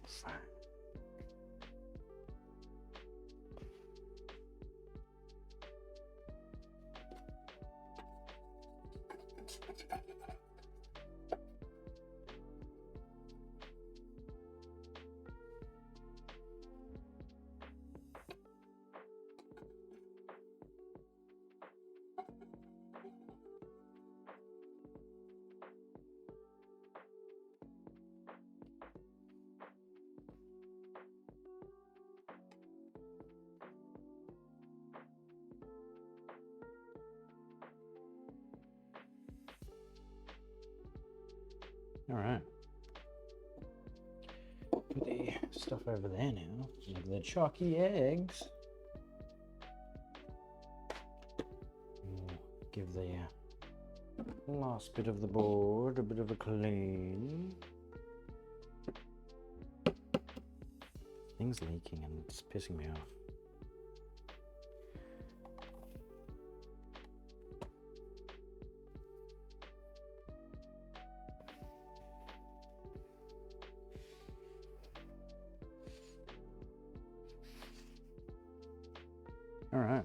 Speaker 1: All right. Put the stuff over there now. Like the chalky eggs. We'll give the last bit of the board a bit of a clean. Thing's leaking and it's pissing me off. All right.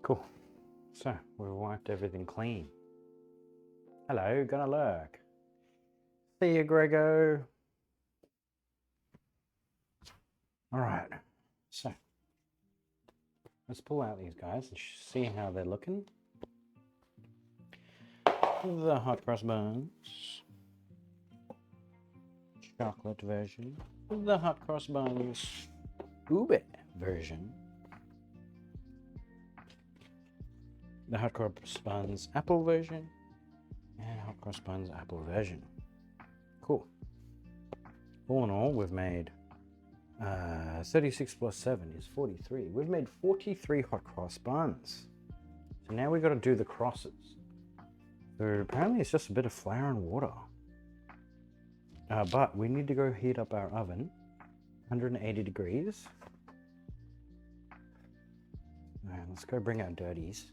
Speaker 1: Cool. So we wiped everything clean. Hello, gonna lurk. See you, Grego. All right. So let's pull out these guys and see how they're looking. The hot cross buns. Chocolate version. The hot cross buns. Ube version. The hot cross buns apple version. And hot cross buns apple version. Cool. All in all, we've made 36 plus 7 is 43. We've made 43 hot cross buns. So now we've got to do the crosses. So apparently it's just a bit of flour and water. But we need to go heat up our oven, 180 degrees. All right, let's go bring our dirties.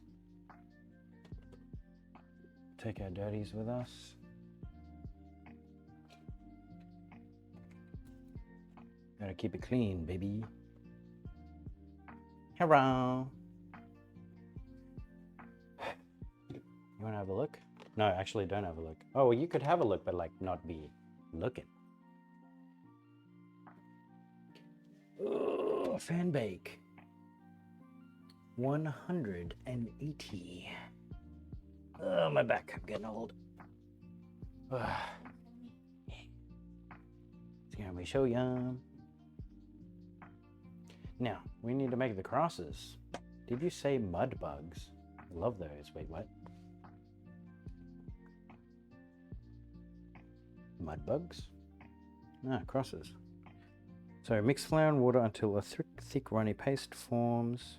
Speaker 1: Take our dirties with us. Gotta keep it clean, baby. Hello. You wanna have a look? No, actually don't have a look. Oh, well, you could have a look, but like not be looking. Oh, fan bake. 180. Oh, my back, I'm getting old. It's gonna be so yum. Now, we need to make the crosses. Did you say mud bugs? I love those. Wait, what? Mud bugs? Ah, crosses. So mix flour and water until a thick runny paste forms.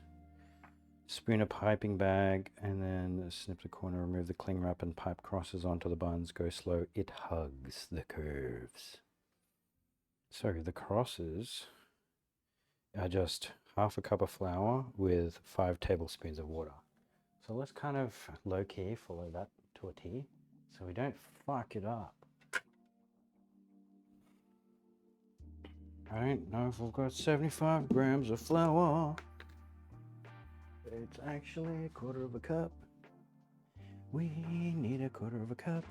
Speaker 1: Spoon a piping bag and then snip the corner, remove the cling wrap and pipe crosses onto the buns. Go slow, it hugs the curves. So the crosses are just half a cup of flour with 5 tablespoons of water. So let's kind of low-key follow that to a T so we don't fuck it up. I don't know if we've got 75 grams of flour. It's actually a quarter of a cup. We need a quarter of a cup.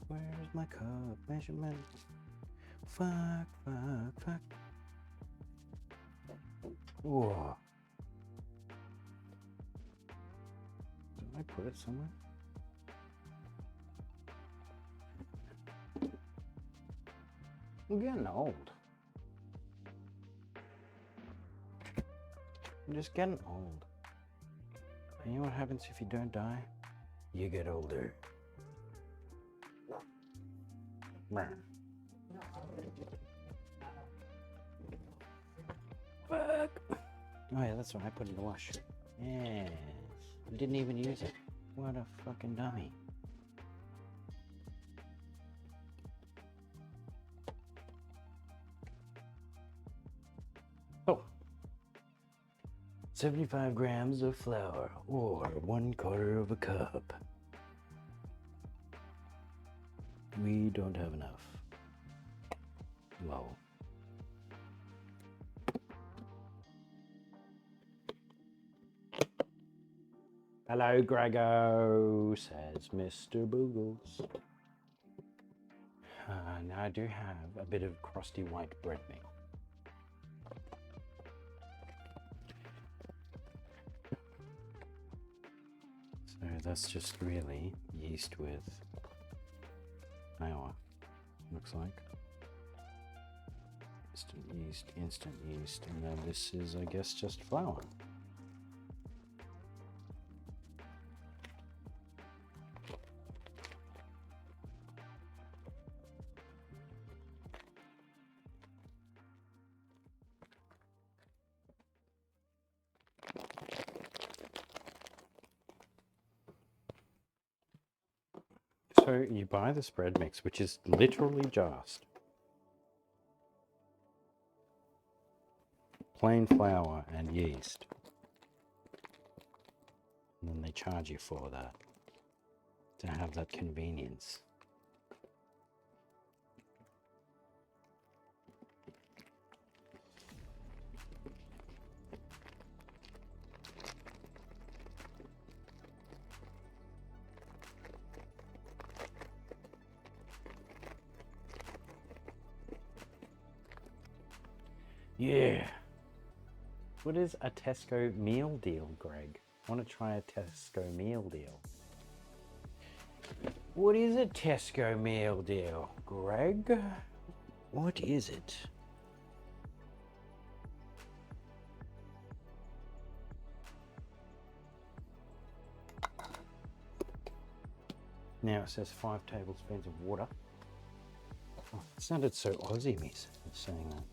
Speaker 1: Where's my cup measurement? Fuck, fuck, fuck. Whoa. Did I put it somewhere? I'm getting old. I'm just getting old. And you know what happens if you don't die? You get older. Fuck. Oh yeah, that's what I put in the wash. Yes. I didn't even use it. What a fucking dummy. Oh. 75 grams of flour, or 1/4 of a cup. We don't have enough. Lol. Hello, Grego, says Mr. Boogles. Now I do have a bit of crusty white bread meal. So that's just really yeast with flour, looks like. Instant yeast, and then this is, I guess, just flour. So you buy this bread mix, which is literally just plain flour and yeast. And then they charge you for that, to have that convenience. Yeah. What is a Tesco meal deal, Greg? I want to try a Tesco meal deal. What is a Tesco meal deal, Greg? What is it? Now it says 5 tablespoons of water. Oh, it sounded so Aussie, me saying that.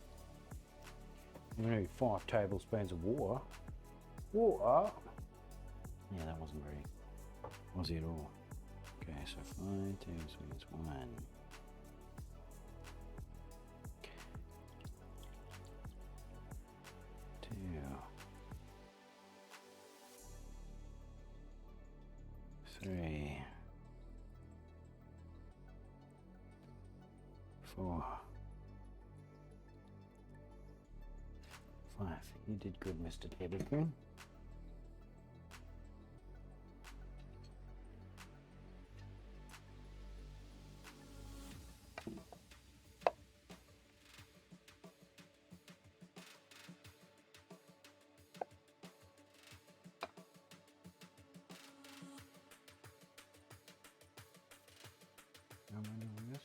Speaker 1: You need 5 tablespoons of water. Water? Yeah, that wasn't very Aussie at all. Okay, so 5 tablespoons, 1. 2. 3. 4. 5. You did good, Mr. Tablespoon. How am I doing this?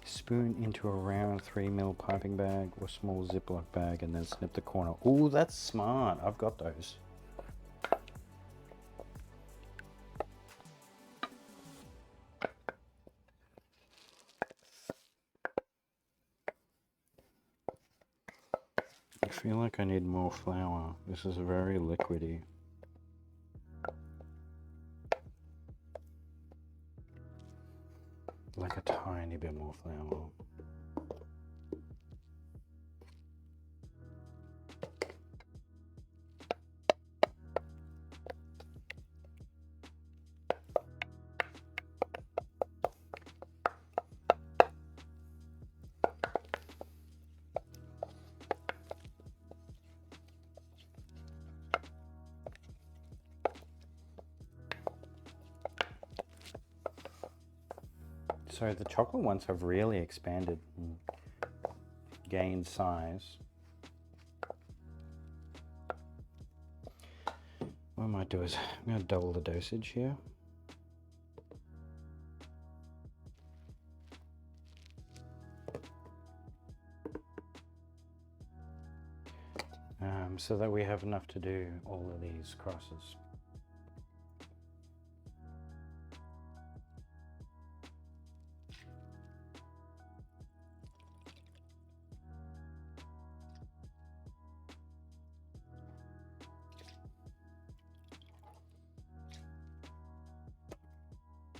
Speaker 1: Spoon into a round 3mm piping bag or small Ziploc bag and then snip the corner. Ooh, that's smart. I've got those. I feel like I need more flour. This is very liquidy. Like a tiny bit more flour. So the chocolate ones have really expanded. gain size. What I might do is I'm going to double the dosage here. So that we have enough to do all of these crosses.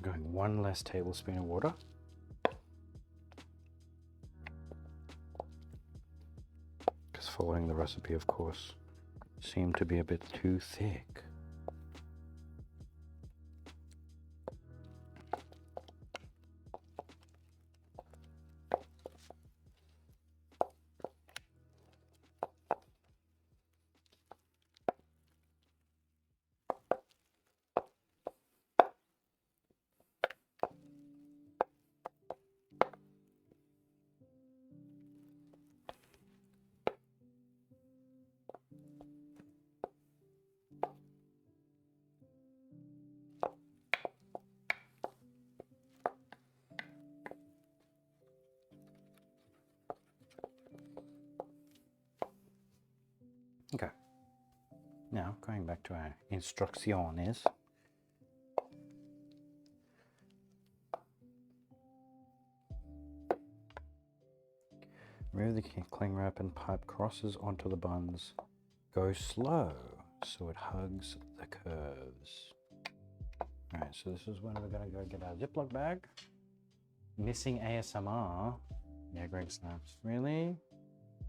Speaker 1: Going 1 less tablespoon of water. Because following the recipe, of course, seemed to be a bit too thick. Okay, now going back to our instrucciones. Remove the cling wrap and pipe crosses onto the buns. Go slow so it hugs the curves. Alright, so this is when we're going to go get our Ziploc bag. Missing ASMR. Yeah, Greg snaps. Really?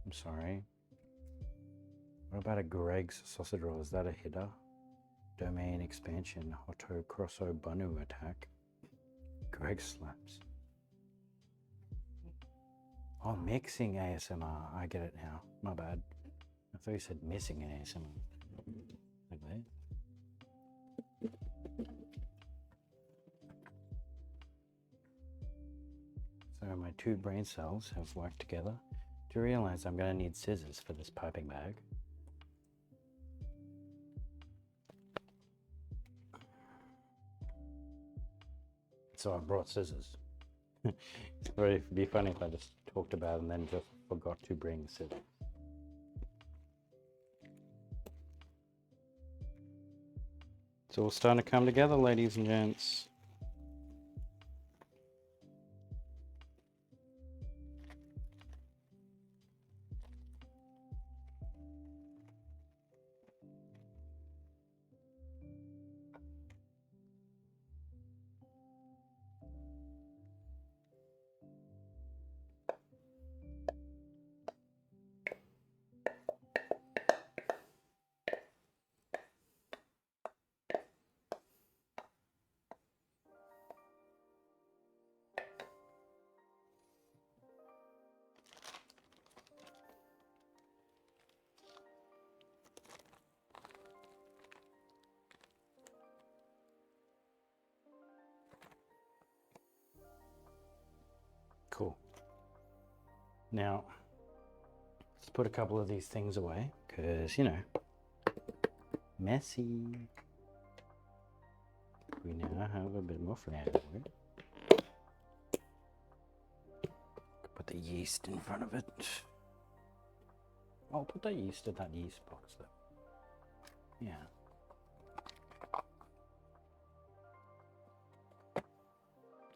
Speaker 1: I'm sorry. What about a Greg's sausage roll? Is that a hitter? Domain expansion. Hoto Crosso Banu attack. Greg slaps. Oh, mixing ASMR. I get it now. My bad. I thought you said missing ASMR. Like that. So my two brain cells have worked together to realize I'm going to need scissors for this piping bag. So I brought scissors. It'd be funny if I just talked about it and then just forgot to bring scissors. It's all starting to come together, ladies and gents. Cool. Now, let's put a couple of these things away, because, you know, messy. We now have a bit more flour. Put the yeast in front of it. I'll put the yeast in that yeast box though. Yeah.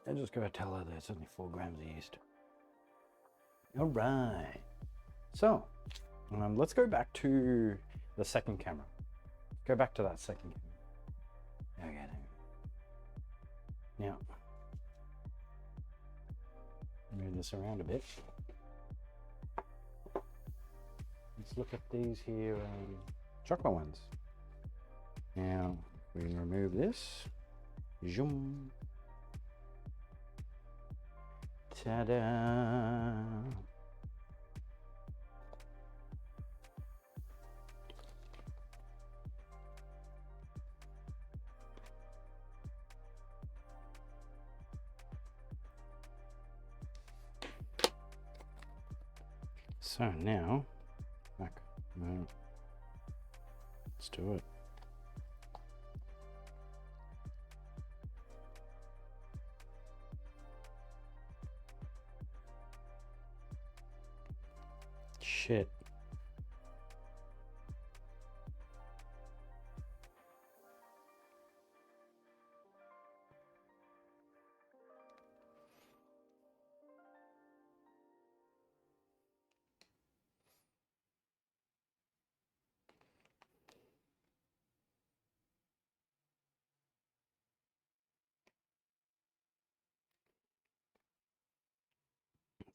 Speaker 1: I just gotta tell her there's only 4 grams of yeast. All right. So, let's go back to the second camera. Go back to that second camera. Okay. Now, move this around a bit. Let's look at these here chocolate ones. Now, we can remove this. Zoom. Ta-da! So now, back. No. Let's do it. Shit.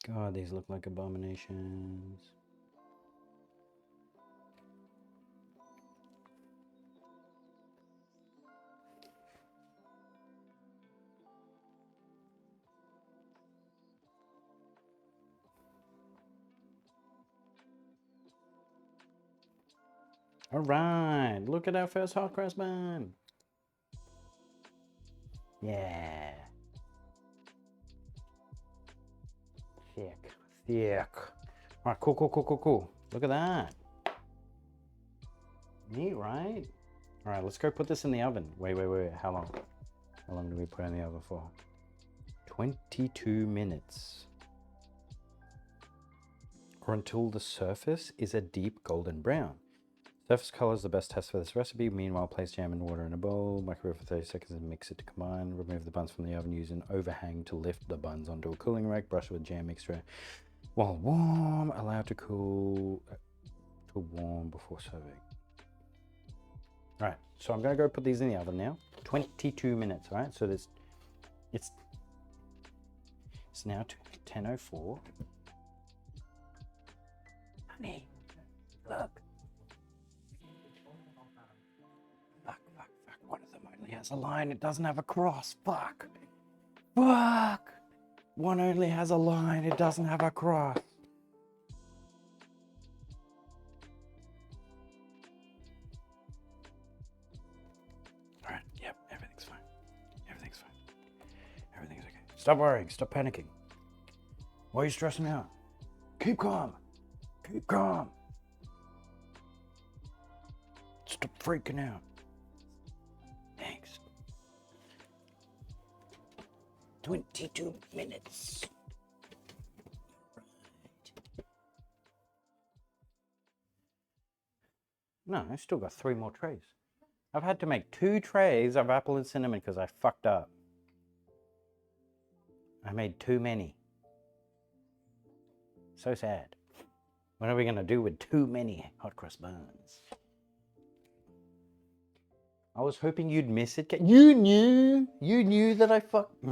Speaker 1: God, these look like abominations. All right, look at our first hot cross bun. Yeah. Thick, thick. All right, cool, cool, cool, cool, cool. Look at that. Neat, right? All right, let's go put this in the oven. Wait. How long? How long do we put in the oven for? 22 minutes. Or until the surface is a deep golden brown. Surface color is the best test for this recipe. Meanwhile, place jam and water in a bowl, microwave for 30 seconds and mix it to combine. Remove the buns from the oven using an overhang to lift the buns onto a cooling rack. Brush with jam mixture while warm. Allow to cool to warm before serving. All right, so I'm gonna go put these in the oven now. 22 minutes, all right? So it's now 10:04. Honey, look. Fuck. One of them only has a line. It doesn't have a cross. Fuck. One only has a line. It doesn't have a cross. All right. Yep. Everything's fine. Everything's okay. Stop worrying. Stop panicking. Why are you stressing out? Keep calm. Stop freaking out. Thanks. 22 minutes. Right. No, I still got 3 more trays. I've had to make 2 trays of apple and cinnamon because I fucked up. I made too many. So sad. What are we going to do with too many hot cross buns? I was hoping you'd miss it. You knew that I fucked.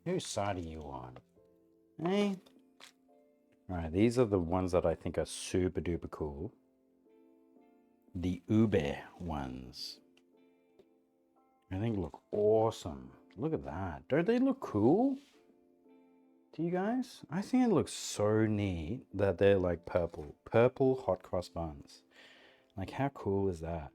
Speaker 1: Whose side are you on? Hey? All right, these are the ones that I think are super duper cool. The ube ones. I think look awesome. Look at that. Don't they look cool? Do you guys? I think it looks so neat that they're like purple. Purple hot cross buns. Like, how cool is that?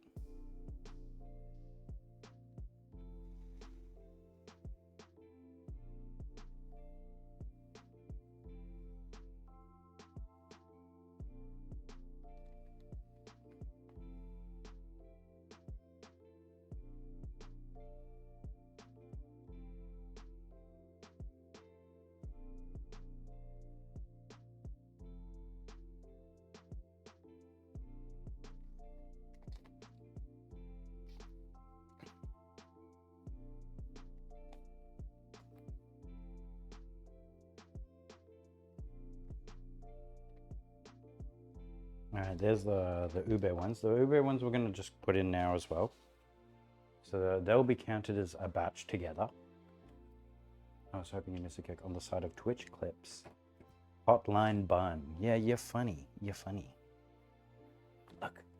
Speaker 1: All right, there's the ube ones. The ube ones we're going to just put in now as well. So they'll be counted as a batch together. I was hoping you missed a kick on the side of Twitch clips. Hotline bun. Yeah, you're funny.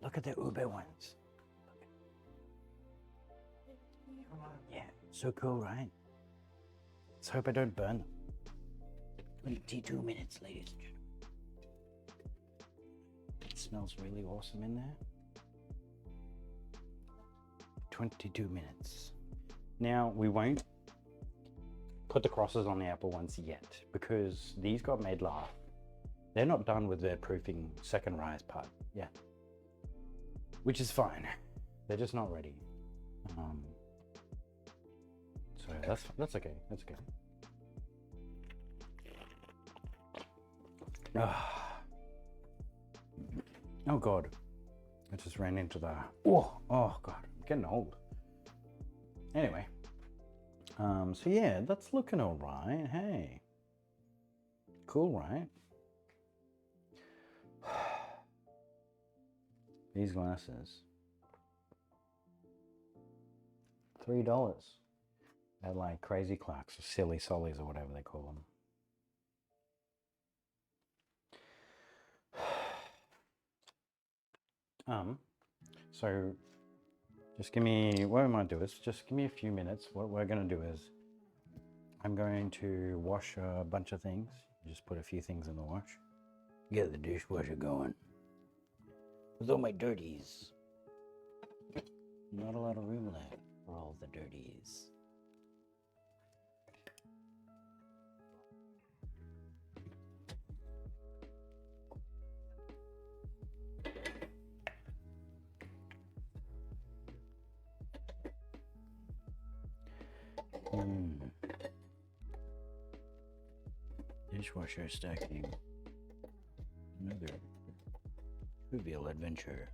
Speaker 1: Look at the ube ones. Yeah, so cool, right? Let's hope I don't burn them. 22 minutes, ladies and gentlemen. It smells really awesome in there. 22 minutes. Now, we won't put the crosses on the apple ones yet because these got made last. They're not done with their proofing second rise part. Yeah. Which is fine. They're just not ready. So that's okay. That's okay. Oh God. I just ran into the oh God, I'm getting old. Anyway. So yeah, that's looking all right. Hey. Cool, right? These glasses. $3 at like Crazy Clarks or Silly Sollies or whatever they call them. So just give me, what I might do is just give me a few minutes. What we're going to do is I'm going to wash a bunch of things. Just put a few things in the wash. Get the dishwasher going. With all my dirties. Not a lot of room left for all the dirties. Dishwasher stacking. Another trivial adventure.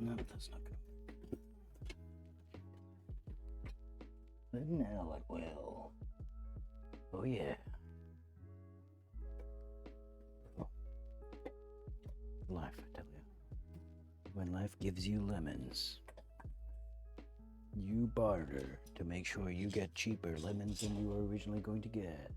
Speaker 1: No, that's not good. Now it will. Oh yeah. Life, I tell you. When life gives you lemons, you barter to make sure you get cheaper lemons than you were originally going to get.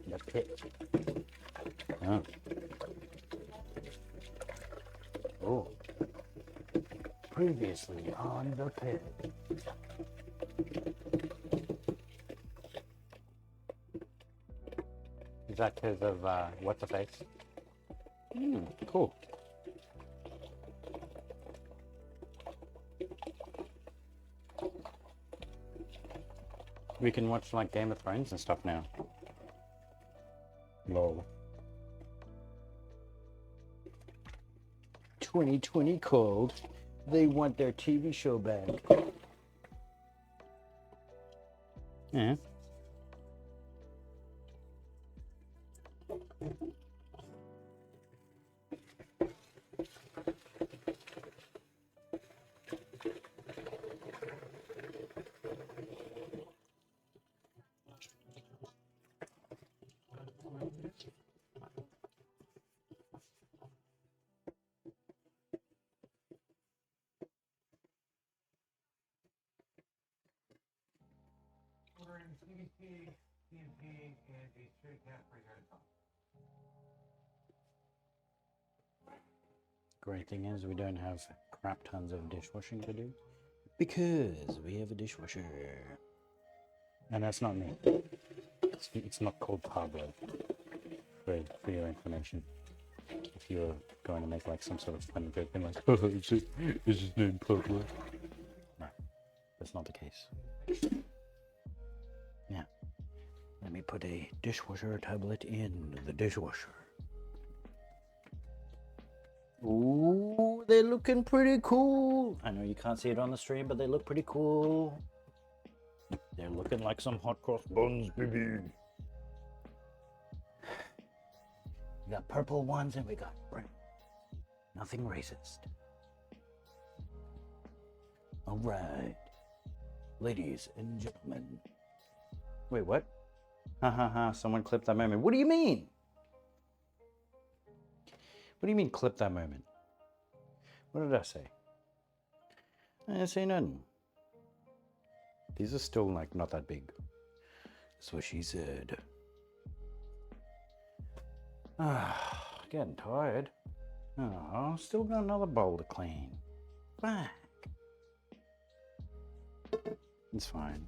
Speaker 1: The pit. Oh. Oh. Previously on the pit. Is that because of what's the face? Cool. We can watch like Game of Thrones and stuff now. Lol. 2020 called. They want their TV show back. Yeah. Great thing is we don't have crap tons of dishwashing to do because we have a dishwasher. And that's not me. It's not called Pablo, for your information. If you're going to make like some sort of funny joke and like, oh, it's just named Pablo. No, that's not the case. Now, let me put a dishwasher tablet in the dishwasher. Ooh, they're looking pretty cool. I know you can't see it on the stream, but they look pretty cool. They're looking like some hot cross buns, baby. We got purple ones and we got brown. Nothing racist. All right, ladies and gentlemen. Wait, what? Ha ha ha, someone clipped that moment. What do you mean? What do you mean clip that moment? What did I say? I didn't say nothing. These are still like not that big. That's what she said. Ah, getting tired. Oh, still got another bowl to clean. Fuck. It's fine.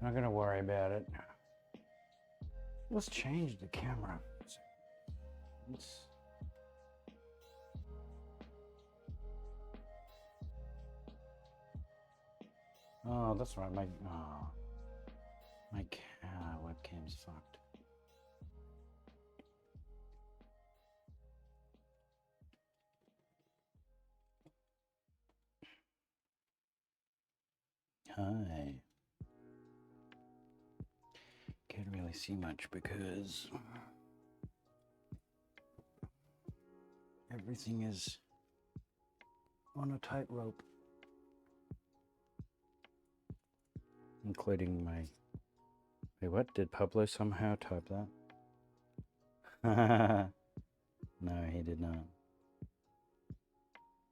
Speaker 1: Not gonna worry about it. Let's change the camera. Oh, that's right. My webcam's fucked. Hi. Can't really see much because everything is on a tightrope, including my. Wait, what? Did Pablo somehow type that? No, he did not.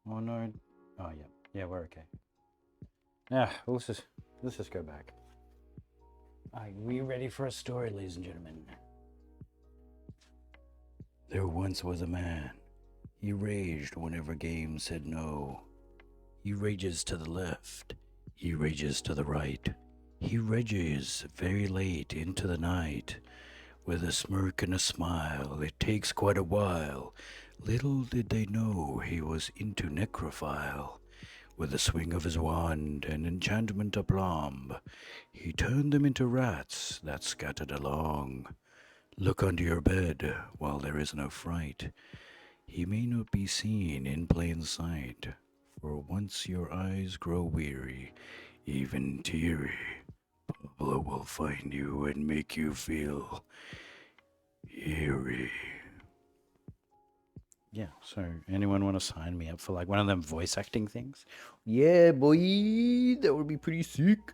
Speaker 1: Oh no. Oh yeah. Yeah, we're okay. Yeah, let's just go back. Are we ready for a story, ladies and gentlemen? There once was a man. He raged whenever game said no. He rages to the left. He rages to the right. He rages very late into the night. With a smirk and a smile, it takes quite a while. Little did they know he was into necrophile. With a swing of his wand and enchantment aplomb, he turned them into rats that scattered along. Look under your bed while there is no fright. He may not be seen in plain sight, for once your eyes grow weary, even teary, Pablo will find you and make you feel eerie. Yeah, so anyone want to sign me up for like one of them voice acting things? Yeah, boy, that would be pretty sick.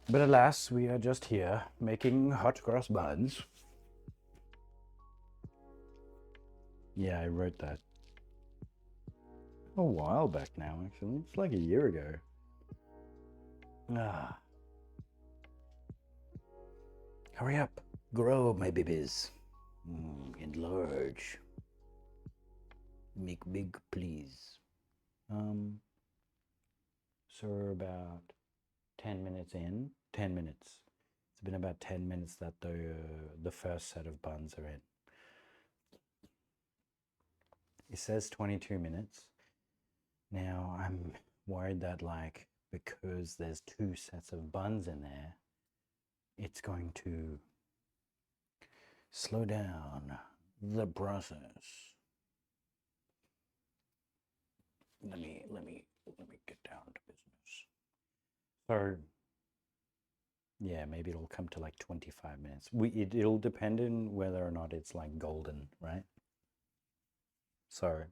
Speaker 1: But alas, we are just here making hot cross buns. Yeah, I wrote that a while back now, actually. It's like a year ago. Ah. Hurry up. Grow, my babies. Enlarge. Make big, please. So we're about 10 minutes in. 10 minutes. It's been about 10 minutes that the first set of buns are in. It says 22 minutes. Now I'm worried that like because there's 2 sets of buns in there, it's going to slow down the process. Let me get down to business. So yeah, maybe it'll come to like 25 minutes. It'll depend on whether or not it's like golden, right? So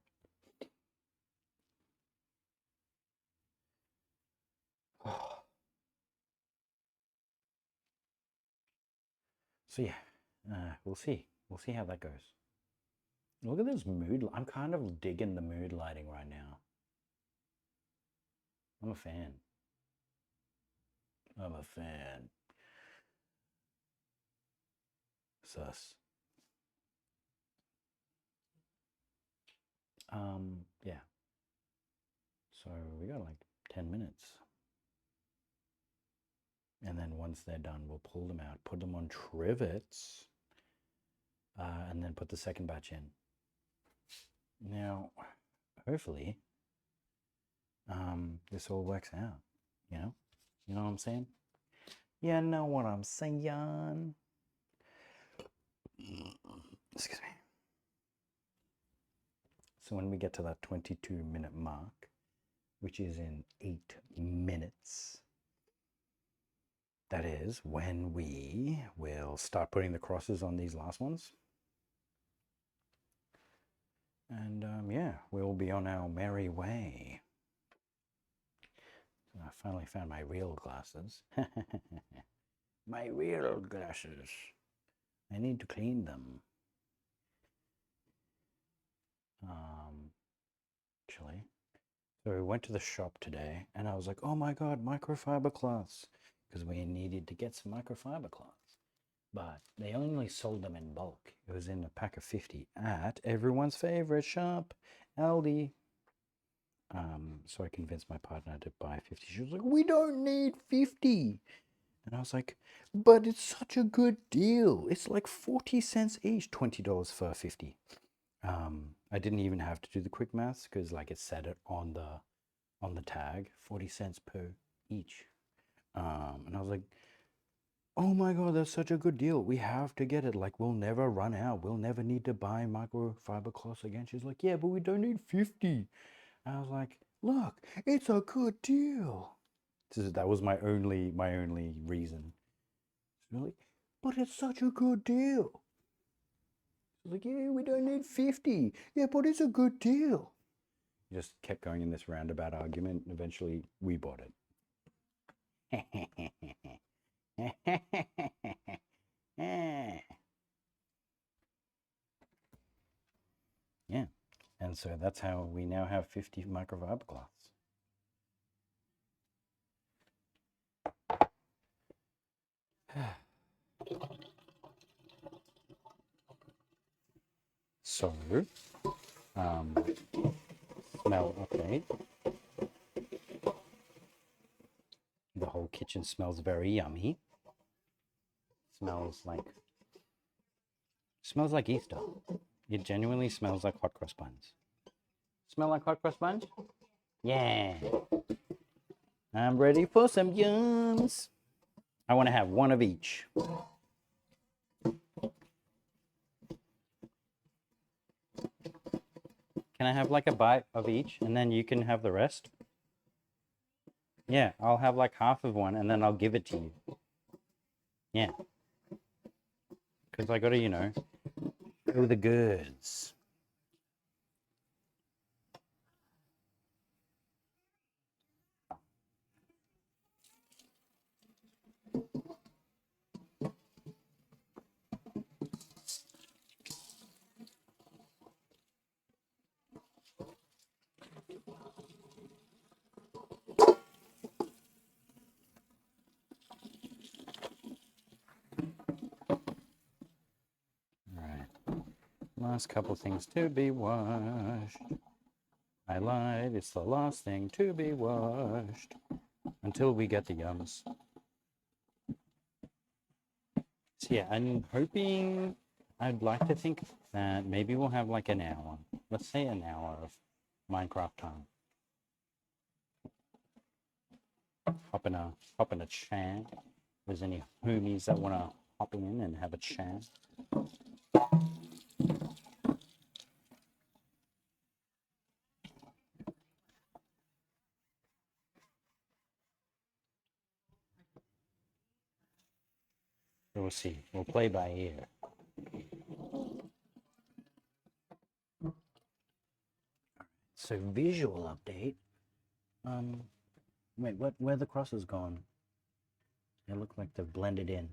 Speaker 1: so yeah, we'll see. We'll see how that goes. Look at this mood. I'm kind of digging the mood lighting right now. I'm a fan. I'm a fan. Sus. Yeah. So we got like 10 minutes. And then once they're done, we'll pull them out, put them on trivets, and then put the second batch in. Now, hopefully, this all works out, you know? You know what I'm saying? You know what I'm saying? Excuse me. So when we get to that 22-minute mark, which is in 8 minutes, that is when we will start putting the crosses on these last ones. And yeah, we'll be on our merry way. So I finally found my real glasses. My real glasses. I need to clean them. Actually, so we went to the shop today and I was like, oh my God, microfiber cloths. Because we needed to get some microfiber cloths. But they only sold them in bulk. It was in a pack of 50 at everyone's favorite shop, Aldi. So I convinced my partner to buy 50. She was like, we don't need 50. And I was like, but it's such a good deal. It's like 40 cents each, $20 for 50. I didn't even have to do the quick maths because like it said it on the tag, 40 cents per each. And I was like, oh my God, that's such a good deal. We have to get it. Like, we'll never run out. We'll never need to buy microfiber cloths again. She's like, yeah, but we don't need 50. And I was like, look, it's a good deal. That was my only reason. She's like, but it's such a good deal. She's like, yeah, we don't need 50. Yeah, but it's a good deal. Just kept going in this roundabout argument. And eventually, we bought it. Yeah, and so that's how we now have 50 microfiber cloths. So, smell update. The whole kitchen smells very yummy. Smells like Easter. It genuinely smells like hot cross buns. Smell like hot cross buns? Yeah. I'm ready for some yums. I want to have one of each. Can I have like a bite of each and then you can have the rest? Yeah, I'll have like half of one and then I'll give it to you. Yeah. Because I got to, you know, show the goods. Last couple things to be washed. I lied, it's the last thing to be washed. Until we get the yums. So yeah, I'm hoping, I'd like to think that maybe we'll have like an hour. Let's say an hour of Minecraft time. Hop in a chat. If there's any homies that want to hop in and have a chat. We'll see. We'll play by ear. So visual update. Wait, where the crosses gone? They look like they're blended in.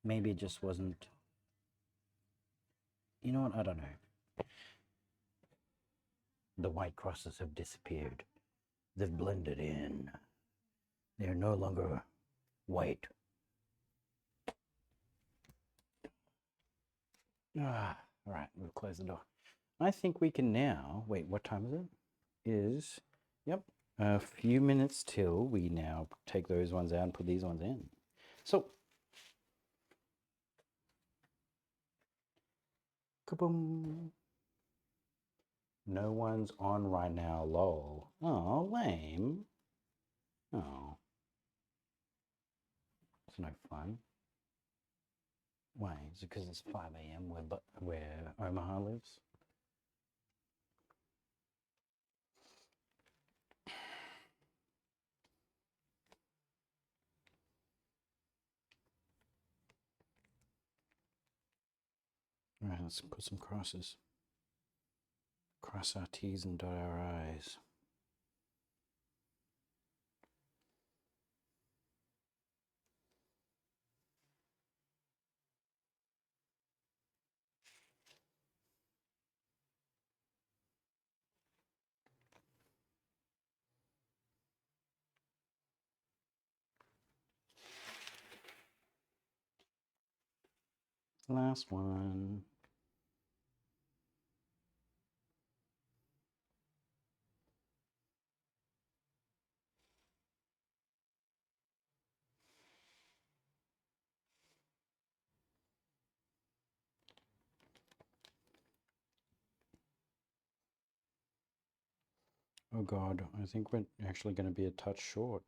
Speaker 1: Maybe it just wasn't. You know what? I don't know. The white crosses have disappeared. They've blended in. They're no longer white. All right, we'll close the door. I think we can now, wait, what time is it? Yep, a few minutes till we now take those ones out and put these ones in. So, kaboom. No one's on right now, lol. Oh, lame. Oh. It's no fun. Why? Is it because it's 5 a.m. where Omaha lives? Alright, let's put some crosses. Cross our T's and dot our I's. Last one. Oh god, I think we're actually going to be a touch short.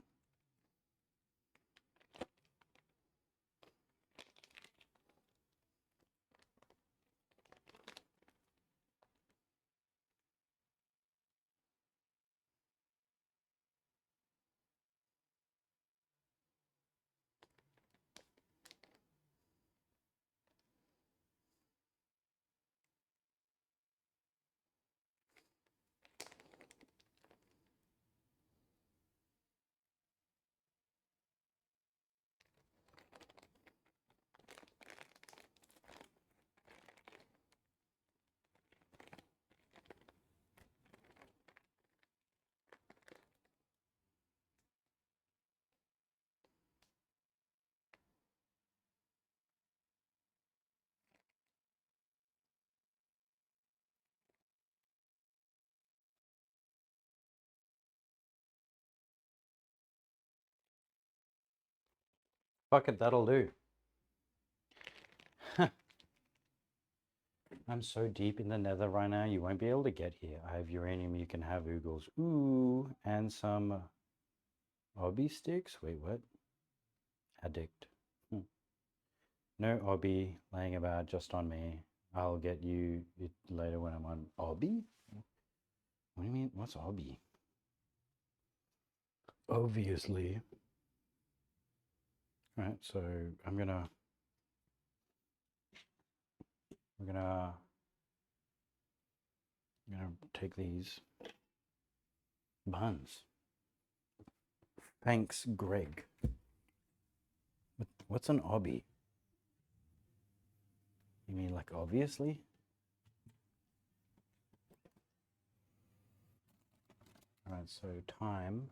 Speaker 1: Fuck it, that'll do. I'm so deep in the nether right now, you won't be able to get here. I have uranium, you can have oogles. Ooh, and some obby sticks? Wait, what? Addict. No obby laying about just on me. I'll get you it later when I'm on obby? What do you mean? What's obby? Obviously. Right, so I'm gonna take these buns. Thanks, Greg. What's an obby? You mean like obviously? Alright, so time.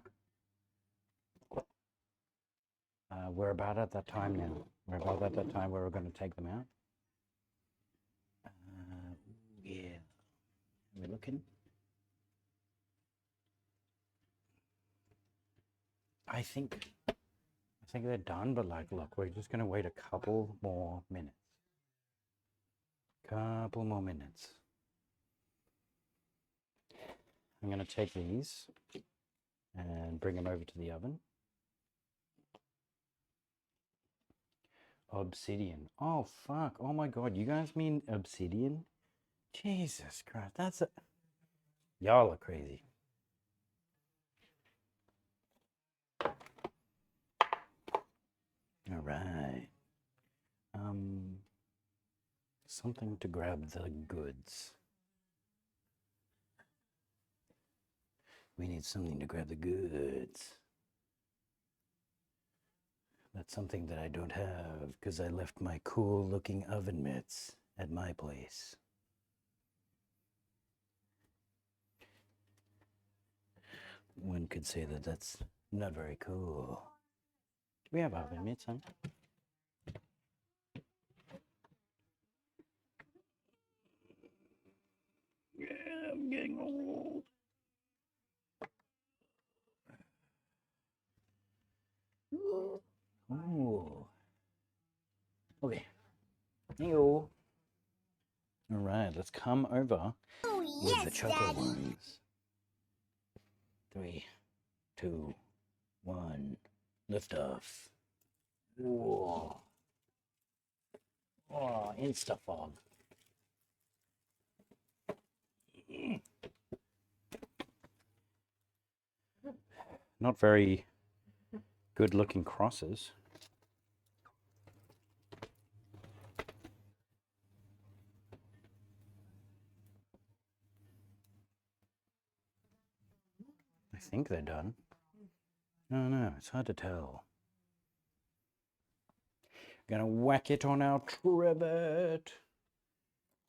Speaker 1: We're about at that time now. We're about at that time where we're going to take them out. Yeah. Are we looking? I think they're done, but like, look, we're just going to wait a couple more minutes. Couple more minutes. I'm going to take these and bring them over to the oven. Obsidian. Oh, fuck. Oh my god. You guys mean obsidian? Jesus Christ. That's a... Y'all are crazy. All right. Something to grab the goods. We need something to grab the goods. That's something that I don't have because I left my cool looking oven mitts at my place. One could say that that's not very cool. Do we have oven mitts, huh? Yeah, I'm getting old. Oh. Okay. Hey-o. All right, let's come over with the chocolate ones. 3, 2, 1, lift off. Whoa. Oh, insta fog. Not very good looking crosses. I think they're done. No, no, it's hard to tell. Gonna whack it on our trivet.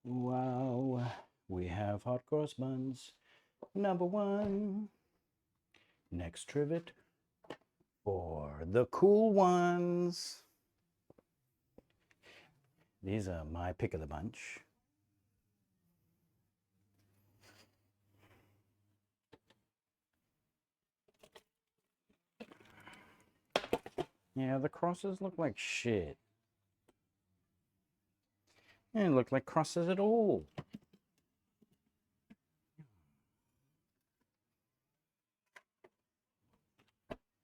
Speaker 1: Wow, we have hot cross buns. Number 1. Next trivet for the cool ones. These are my pick of the bunch. Yeah, the crosses look like shit. They don't look like crosses at all.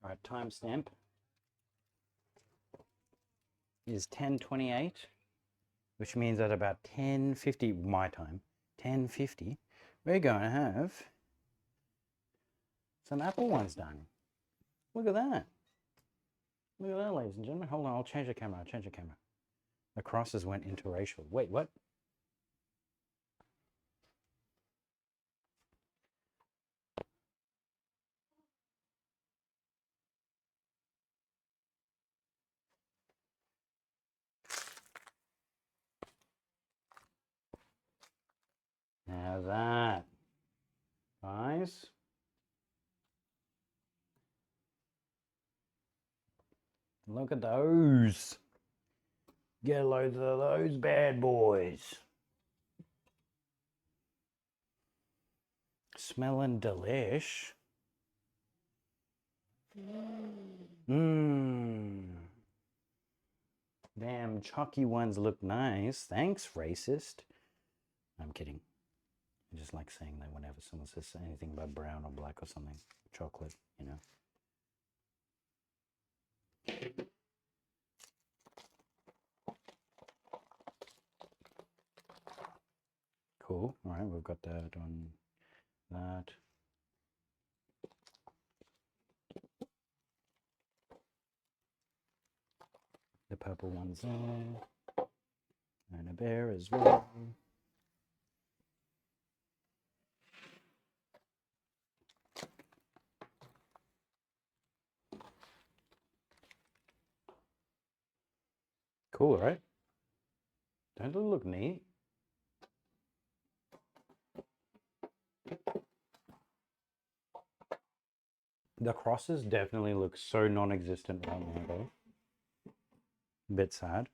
Speaker 1: All right, timestamp is 10:28, which means at about 10:50 my time, 10:50, we're going to have some apple ones done. Look at that. Look at that, ladies and gentlemen. Hold on, I'll change the camera. The crosses went interracial. Wait, what? Now that, guys. Look at those. Get loads of those bad boys. Smelling delish. Mmm. Damn, chalky ones look nice. Thanks, racist. I'm kidding. I just like saying that whenever someone says anything about brown or black or something. Chocolate, you know. Cool. All right, we've got that on that. The purple one's there. And a bear as well. Cool, right? Don't they look neat? The crosses definitely look so non-existent right now, though. Bit sad.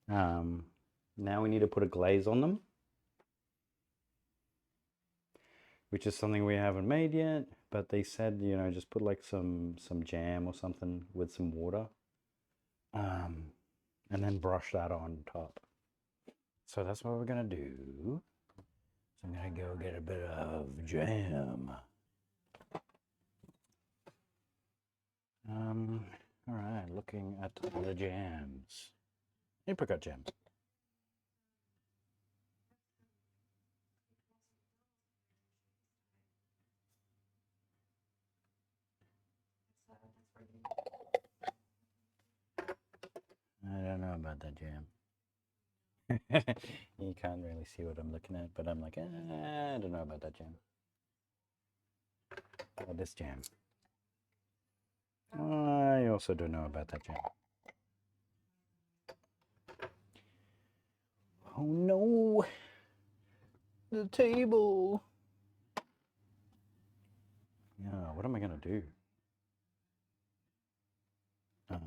Speaker 1: Now we need to put a glaze on them, which is something we haven't made yet. But they said, you know, just put like some jam or something with some water, and then brush that on top. So that's what we're gonna do. So I'm gonna go get a bit of jam. All right, looking at the jams. Apricot jam. I don't know about that jam. You can't really see what I'm looking at, but I'm like, I don't know about that jam. Or this jam. I also don't know about that jam. Oh no! The table! Yeah, what am I gonna do? Alright.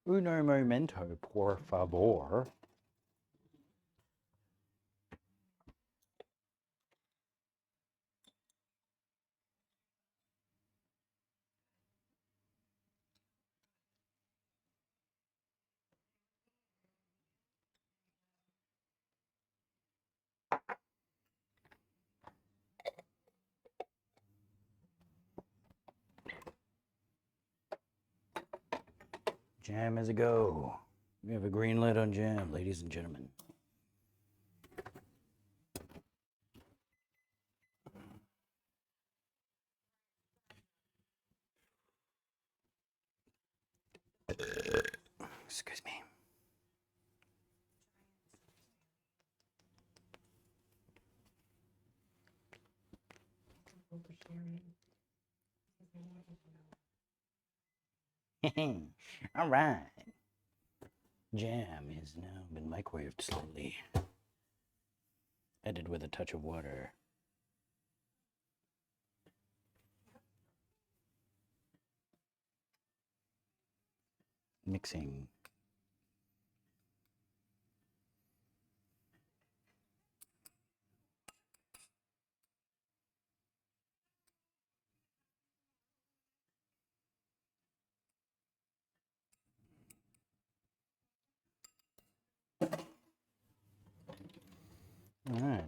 Speaker 1: Uno momento, por favor. Jam as a go. We have a green light on jam, ladies and gentlemen. Excuse me. All right. Jam has now been microwaved slowly. Added with a touch of water. Mixing. All right.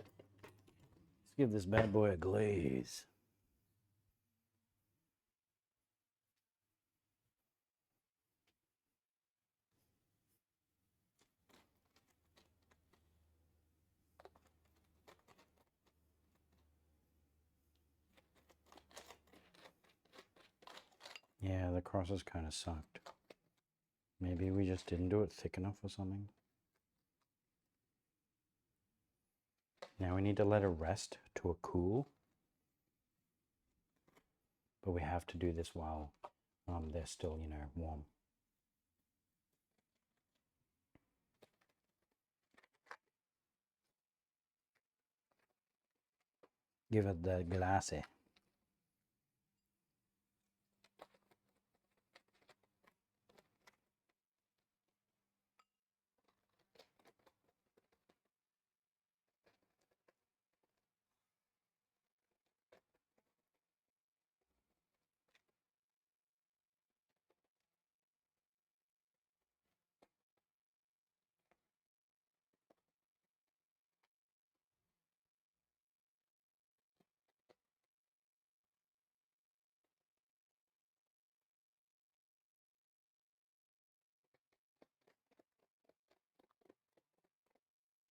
Speaker 1: Let's give this bad boy a glaze. Yeah, the crosses kind of sucked. Maybe we just didn't do it thick enough or something. Now we need to let it rest to a cool. But we have to do this while they're still, you know, warm. Give it the glassy.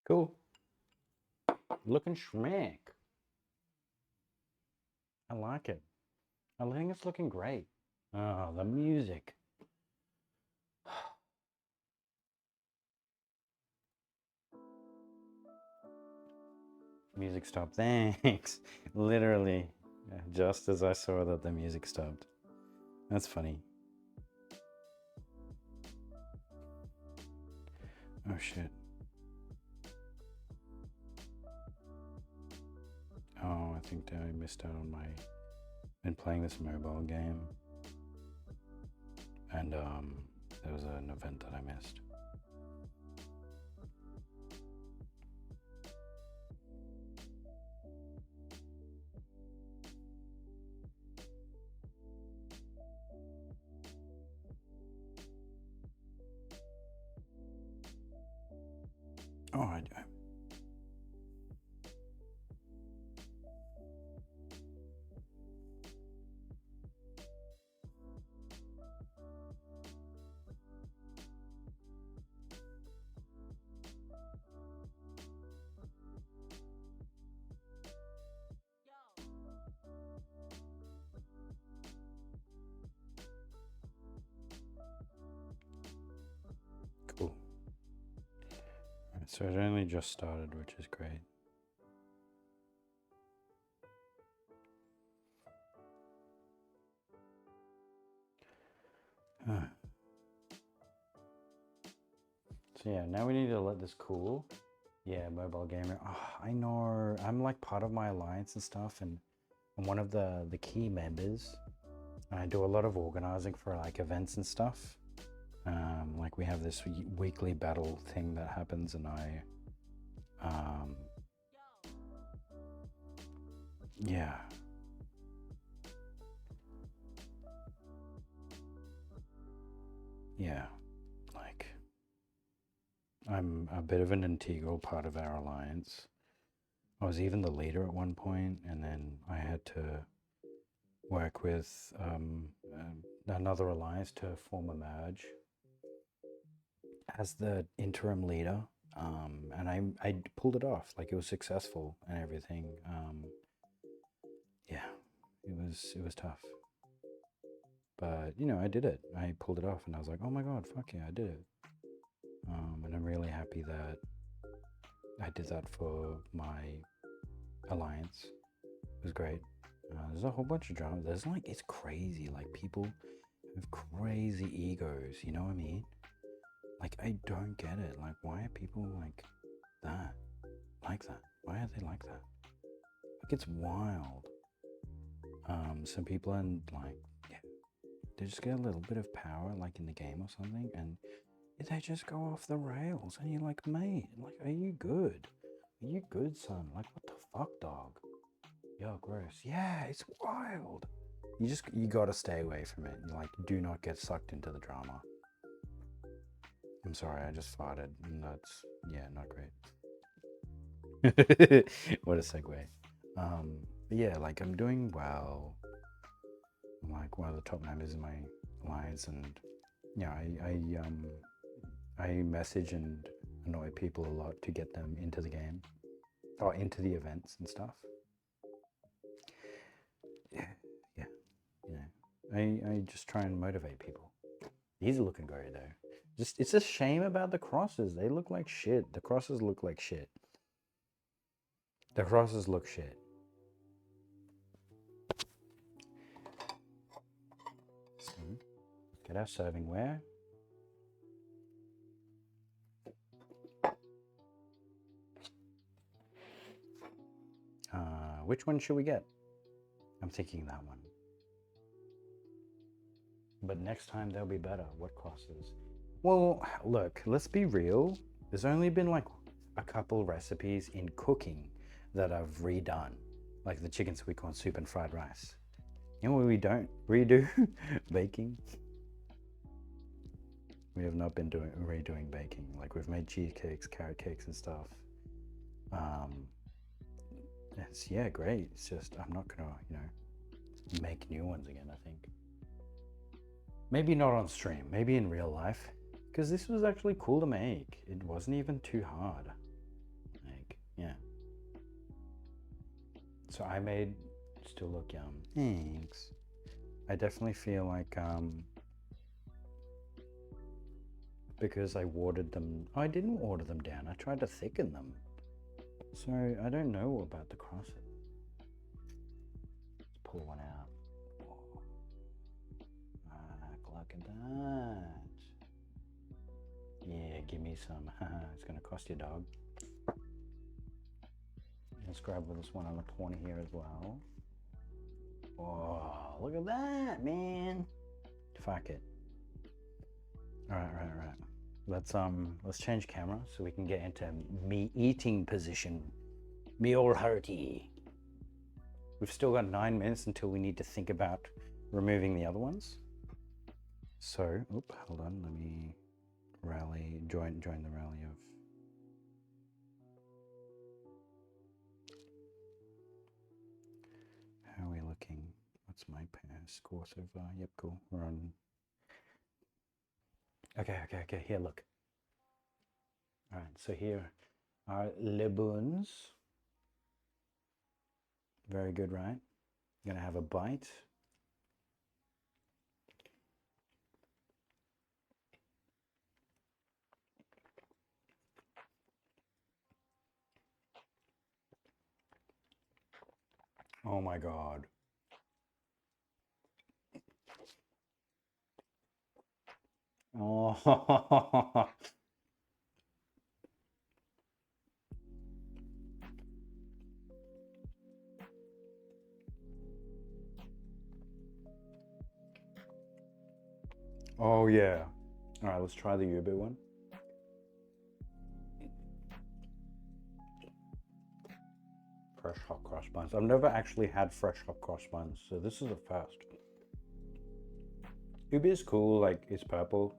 Speaker 1: Cool. Looking schmack. I like it. I think it's looking great. Oh, the music. Music stopped. Thanks. Literally, just as I saw that the music stopped. That's funny. Oh shit. Oh, I think that I missed out on my... Been playing this mobile game. And there was an event that I missed. Oh, I Cool. Right, so it only just started, which is great. So yeah, now we need to let this cool. Yeah, mobile gamer. Oh, I know. I'm like part of my alliance and stuff, and I'm one of the key members. And I do a lot of organizing for like events and stuff. Like we have this weekly battle thing that happens, and yeah. Yeah, like I'm a bit of an integral part of our alliance. I was even the leader at one point, and then I had to work with another alliance to form a merge as the interim leader, and I pulled it off. Like, it was successful and everything. Yeah, it was tough, but you know, I did it. I pulled it off, and I was like, oh my god, fuck yeah, I did it. And I'm really happy that I did that for my alliance. It was great. There's a whole bunch of drama. There's like, it's crazy. Like, people have crazy egos. You know what I mean? Like, I don't get it. Like, why are people like that? Like that? Why are they like that? Like, it's wild. Some people are like, yeah, they just get a little bit of power, like in the game or something, and they just go off the rails. And you're like, mate, like, are you good? Are you good, son? Like, what the fuck, dog? Yo, gross. Yeah, it's wild. You gotta stay away from it. Like, do not get sucked into the drama. I'm sorry, I just farted, and that's, yeah, not great. What a segue. But yeah, like, I'm doing well. I'm like one of the top members in my alliance, and yeah, I message and annoy people a lot to get them into the game or into the events and stuff. Yeah, yeah, you know, I just try and motivate people. These are looking great though. Just, it's a shame about the crosses. They look like shit. The crosses look like shit. The crosses look shit. So, get our servingware. Which one should we get? I'm thinking that one. But next time they'll be better. What crosses? Well, look, let's be real. There's only been like a couple recipes in cooking that I've redone, like the chicken sweet corn soup and fried rice. You know what we don't redo? Baking. We have not been redoing baking. Like, we've made cheesecakes, carrot cakes and stuff. It's, yeah, great. It's just, I'm not gonna, you know, make new ones again, I think. Maybe not on stream, maybe in real life. Because this was actually cool to make. It wasn't even too hard. Like, yeah. So I made, still look yum. Thanks. I definitely feel like, because I watered them, I didn't water them down. I tried to thicken them. So I don't know about the crosses. Let's pull one out. Look at that. Yeah, give me some. It's gonna cost you, dog. Let's grab this one on the corner here as well. Oh, look at that, man. Fuck it. All right. Let's change camera so we can get into me eating position. Me all hearty. We've still got 9 minutes until we need to think about removing the other ones. So, hold on, let me join the rally of. How are we looking? What's my score so far? Yep, cool. We're on. Okay. Here, look. All right, so here are BL0's. Very good, right? I'm gonna have a bite. Oh my god. Oh. Oh yeah. All right, let's try the Uber one. Fresh hot cross buns. I've never actually had fresh hot cross buns, so this is a first. Uber is cool, like, it's purple,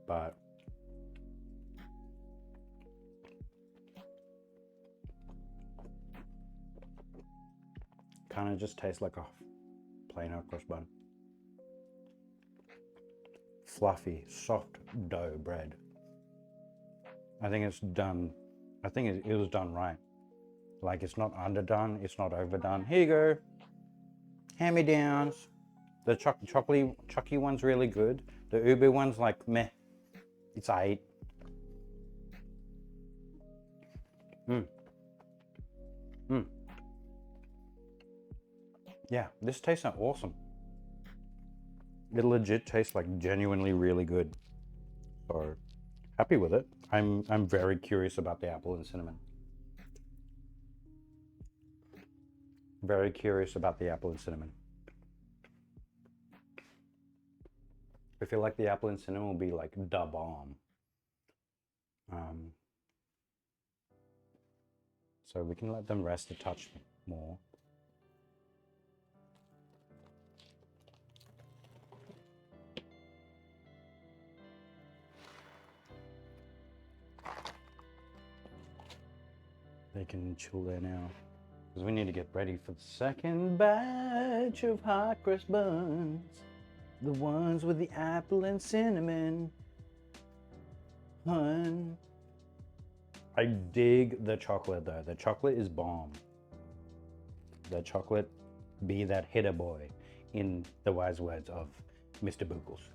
Speaker 1: but kind of just tastes like a plain hot cross bun. fluffy, soft dough bread. I think it's done. I think it was done right. Like, it's not underdone, it's not overdone. Here you go. Hand-me-downs. The chocolatey one's really good. The ube one's like meh. It's 8. Yeah, this tastes awesome. It legit tastes like genuinely really good. So happy with it. I'm very curious about the apple and cinnamon. Very curious about the apple and cinnamon. I feel like the apple and cinnamon will be like da bomb. So we can let them rest a touch more. They can chill there now. Because we need to get ready for the second batch of hot crust buns. The ones with the apple and cinnamon. Hun. I dig the chocolate though. The chocolate is bomb. The chocolate be that hitter boy, in the wise words of Mr. Bl0's.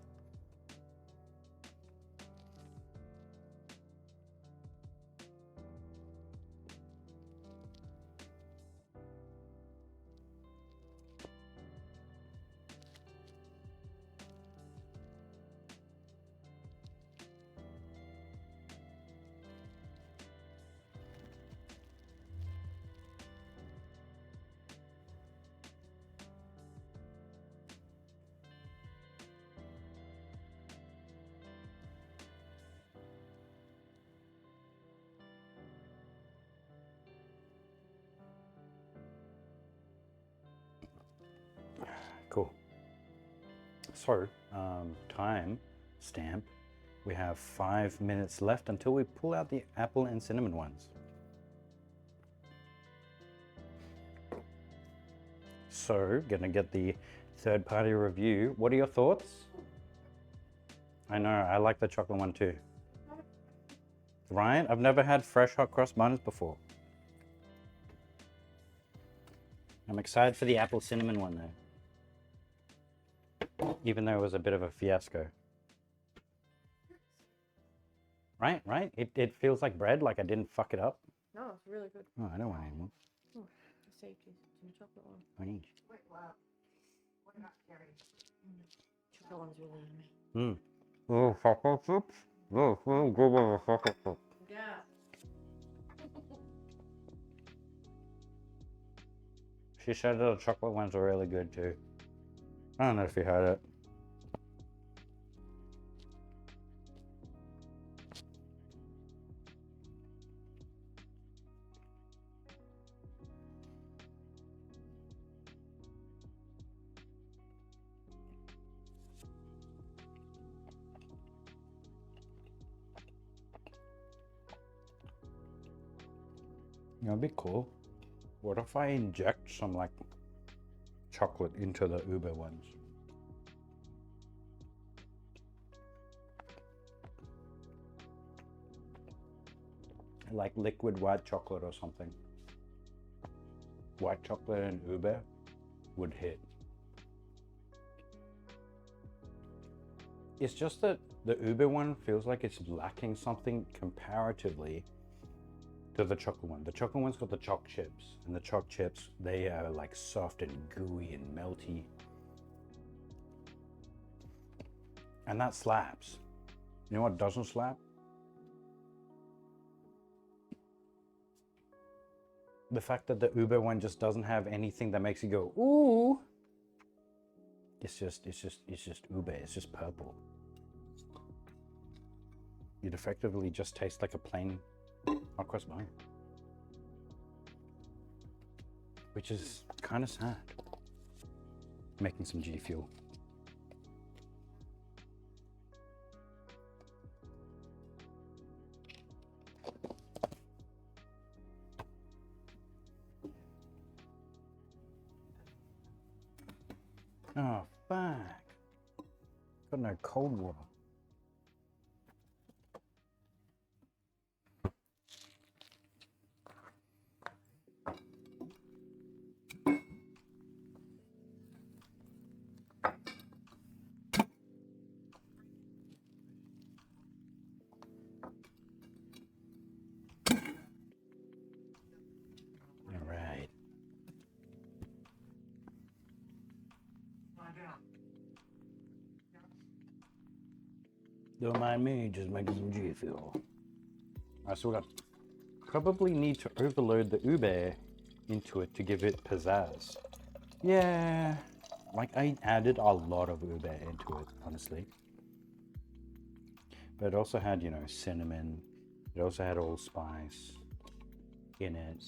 Speaker 1: Cool. So, time stamp. We have 5 minutes left until we pull out the apple and cinnamon ones. So, gonna get the third-party review. What are your thoughts? I know, I like the chocolate one too. Right? I've never had fresh hot cross buns before. I'm excited for the apple cinnamon one though. Even though it was a bit of a fiasco. Right? It feels like bread, like I didn't fuck it up.
Speaker 2: No, it's really good.
Speaker 1: Oh, I don't want any more.
Speaker 2: Oh, saved you some chocolate one.
Speaker 1: I need.
Speaker 2: Chocolate one's really yummy.
Speaker 1: Oh, chocolate chips? Oh, good with a chocolate chip.
Speaker 2: Yeah.
Speaker 1: She said the chocolate ones are really good too. I don't know if you heard it. You know, it'd be cool. What if I inject some like chocolate into the ube ones? Like liquid white chocolate or something. White chocolate and ube would hit. It's just that the ube one feels like it's lacking something comparatively to the chocolate one. The chocolate one's got the choc chips, and the choc chips, they are like soft and gooey and melty. And that slaps. You know what doesn't slap? The fact that the ube one just doesn't have anything that makes you go, ooh. It's just ube, it's just purple. It effectively just tastes like a plain hot cross bun. Which is kind of sad. Making some G Fuel. Oh, fuck. Got no cold water. Don't mind me, just making some G Fuel. Alright, so we got. Probably need to overload the ube into it to give it pizzazz. Yeah, like I added a lot of ube into it, honestly. But it also had, you know, cinnamon. It also had allspice in it.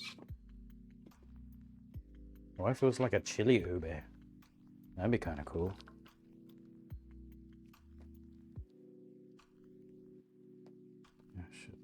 Speaker 1: What if it was like a chili ube? That'd be kind of cool. Oh, shit.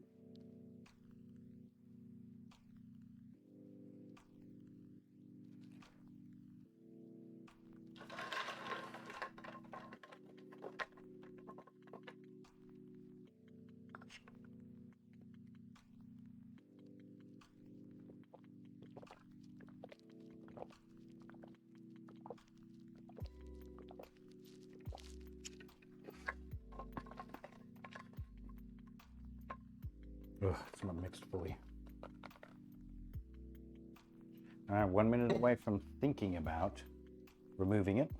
Speaker 1: Ugh, it's not mixed fully. Alright, 1 minute away from thinking about removing it.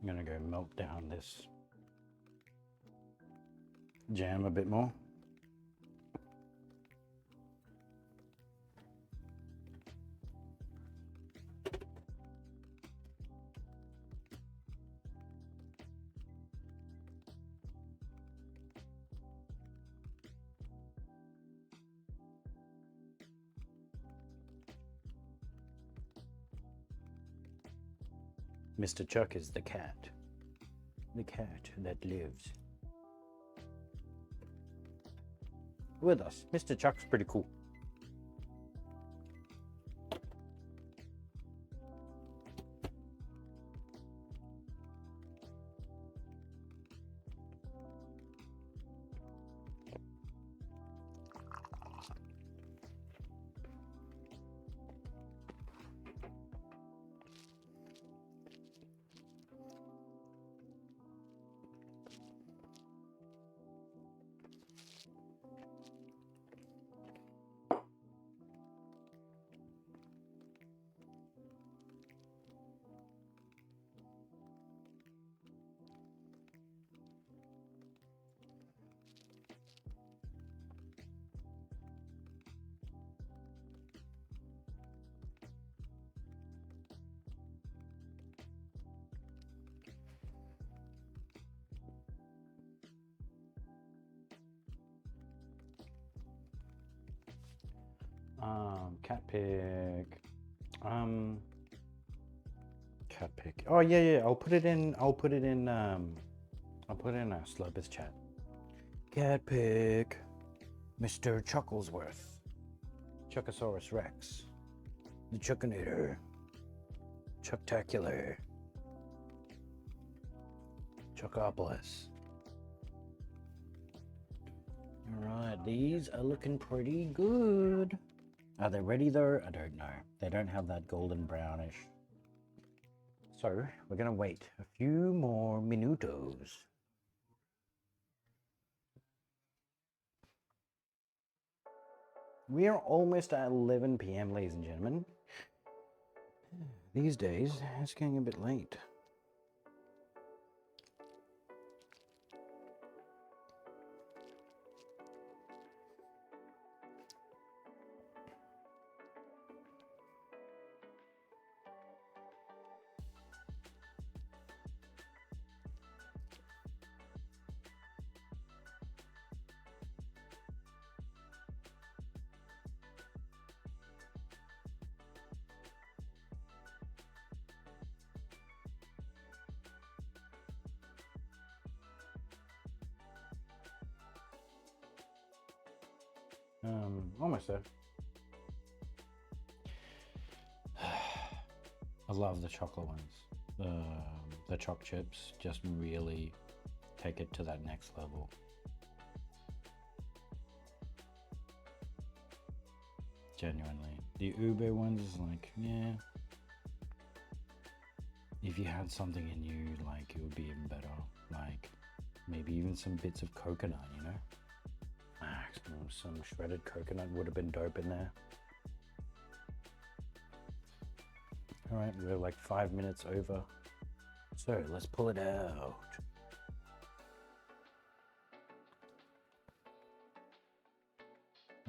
Speaker 1: I'm gonna go melt down this jam a bit more. Mr. Chuck is the cat that lives with us. Mr. Chuck's pretty cool. Cat pick. Cat pick. Oh yeah. I'll put it in a Slurpers chat. Cat pick. Mr. Chucklesworth. Chuckosaurus Rex. The Chuckinator. Chucktacular. Chuckopolis. Alright, these are looking pretty good. Are they ready though? I don't know. They don't have that golden brownish. So, we're gonna wait a few more minutos. We are almost at 11 p.m., ladies and gentlemen. These days, it's getting a bit late. Almost there. I love the chocolate ones. The choc chips just really take it to that next level. Genuinely. The ube ones is like, yeah. If you had something in you, like, it would be even better. Like, maybe even some bits of coconut, you know? Ah, some shredded coconut would have been dope in there. Alright, we're like 5 minutes over. So, let's pull it out.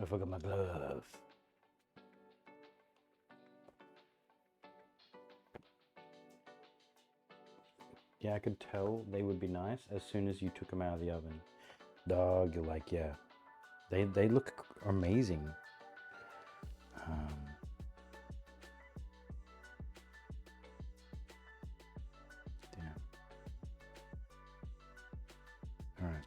Speaker 1: I forgot my glove. Yeah, I could tell they would be nice as soon as you took them out of the oven. Dog, you're like, yeah. They look amazing. Damn. Alright.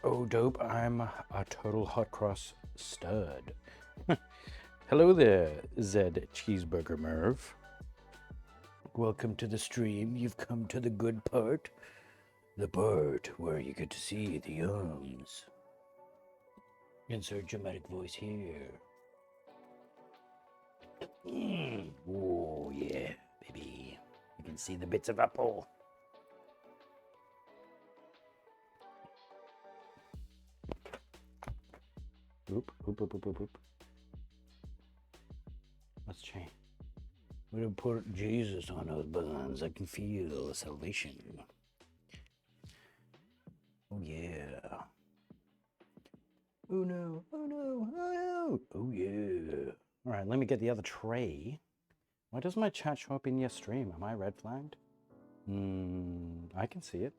Speaker 1: Oh, dope, I'm a total hot cross stud. Hello there, Zed Cheeseburger Merv. Welcome to the stream. You've come to the good part. The part where you get to see the yums. Insert dramatic voice here. Oh, yeah, baby. You can see the bits of apple. Oop, oop, oop, oop, oop, oop. Let's change. We're gonna put Jesus on those buns. I can feel salvation. Oh yeah. Oh no, oh no, oh no. Oh yeah. All right, let me get the other tray. Why does my chat show up in your stream? Am I red flagged? I can see it.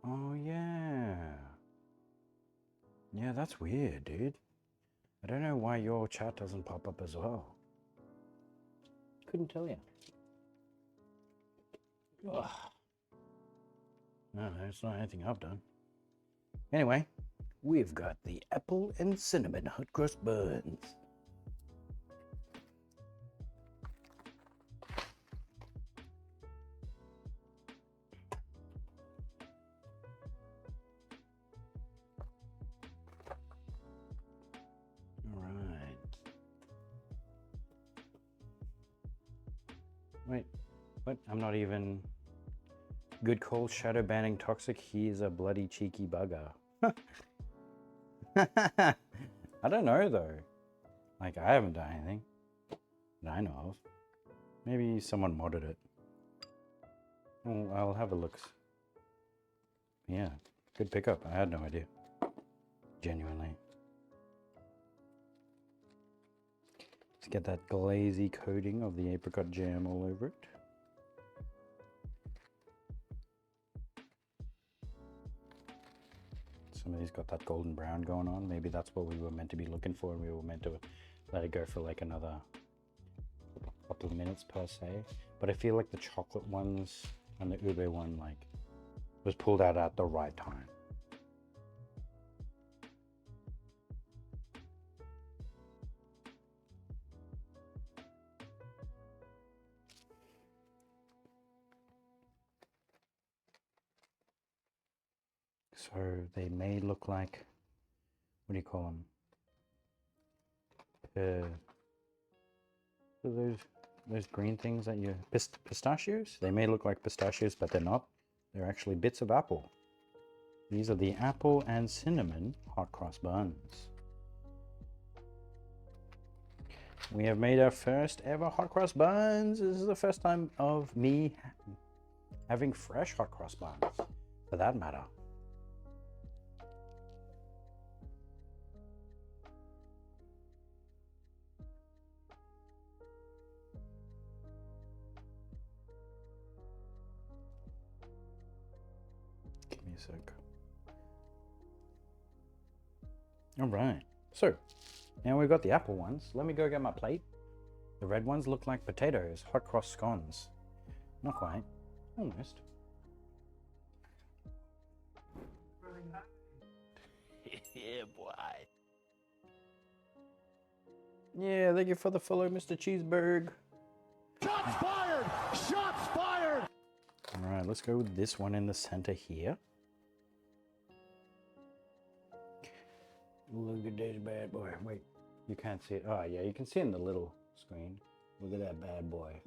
Speaker 1: Oh yeah. Yeah, that's weird, dude. I don't know why your chat doesn't pop up as well. Couldn't tell you. Ugh. No, it's not anything I've done. Anyway, we've got the apple and cinnamon hot cross buns. All right. Wait, what? I'm not even... Good call, shadow banning toxic. He's a bloody cheeky bugger. I don't know though. Like, I haven't done anything that I know of. Maybe someone modded it. Oh, I'll have a look. Yeah, good pickup. I had no idea. Genuinely. Let's get that glazy coating of the apricot jam all over it. Some of these got that golden brown going on. Maybe that's what we were meant to be looking for, and we were meant to let it go for like another couple of minutes per se. But I feel like the chocolate ones and the ube one like was pulled out at the right time. So they may look like, what do you call them? Those green things that you, pistachios? They may look like pistachios, but they're not. They're actually bits of apple. These are the apple and cinnamon hot cross buns. We have made our first ever hot cross buns. This is the first time of me having fresh hot cross buns, for that matter. Give me a sec. All right, so now we've got the apple ones. Let me go get my plate. The red ones look like potatoes, hot cross scones. Not quite, almost. Yeah, boy. Yeah, thank you for the follow, Mr. Cheeseburg.
Speaker 3: Shots fired! Shots fired!
Speaker 1: All right, let's go with this one in the center here. Look at this bad boy. Wait, you can't see it. Oh, yeah, you can see it in the little screen. Look at that bad boy.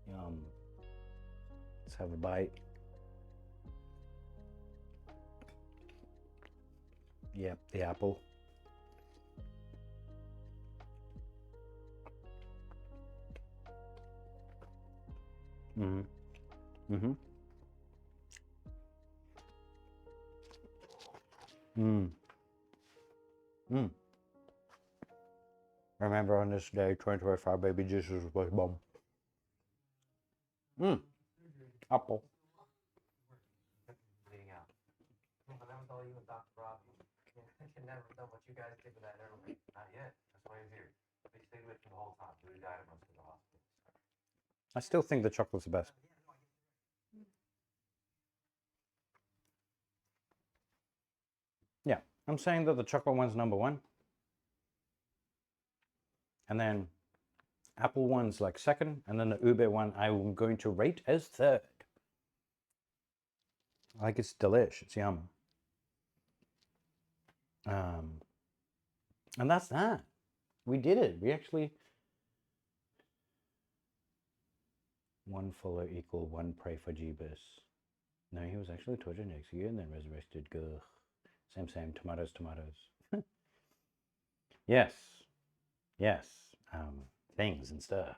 Speaker 1: Yum. Let's have a bite. Yep, the apple. Mm-hmm. Mm-hmm. Mm. Mm. Remember on this day, 2025, baby Jesus was born. Mm. Apple.
Speaker 4: Bleeding out. But that was all you and Dr. Robbie. I can never tell what you guys did with that early. Not yet. That's why he's here. They stayed with him the whole time. He died most of the hospital.
Speaker 1: I still think the chocolate's the best. Yeah, I'm saying that the chocolate one's number one. And then apple one's like second. And then the ube one I'm going to rate as third. Like, it's delish. It's yum. And that's that. We did it. We actually... One follow equal, one pray for Jeebus. No, he was actually tortured and executed and then resurrected. Gugh. Same. Tomatoes. Yes. Yes. Things and stuff.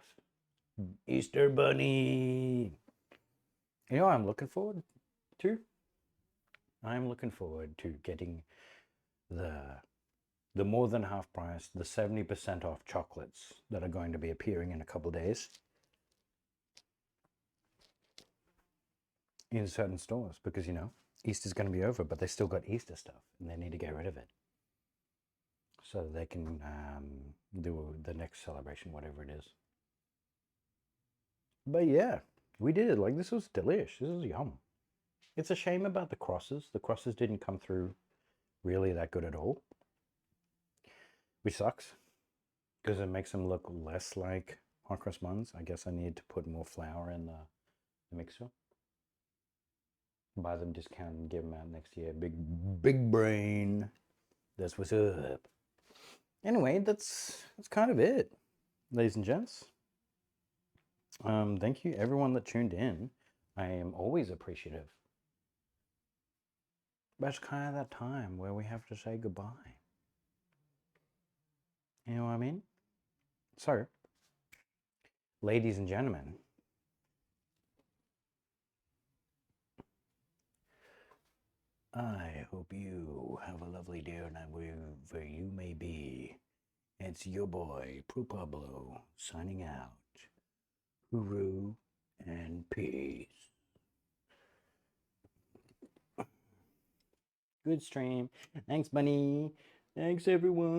Speaker 1: Easter Bunny. You know what I'm looking forward to? I'm looking forward to getting the more than half price, the 70% off chocolates that are going to be appearing in a couple of days in certain stores, because, you know, Easter's going to be over, but they still got Easter stuff and they need to get rid of it so they can do the next celebration, whatever it is. But yeah, we did it. Like, this was delish. This is yum. It's a shame about the crosses. The crosses didn't come through really that good at all, which sucks because it makes them look less like hot cross buns. I guess I need to put more flour in the mixer. Buy them discount and give them out next year. Big brain. That's what's up. Anyway, that's kind of it, ladies and gents. Thank you everyone that tuned in. I am always appreciative. But it's kind of that time where we have to say goodbye. You know what I mean? So, ladies and gentlemen, I hope you have a lovely day and wherever you may be. It's your boy, Pro Pablo, signing out. Hooroo and peace. Good stream. Thanks, Bunny. Thanks, everyone.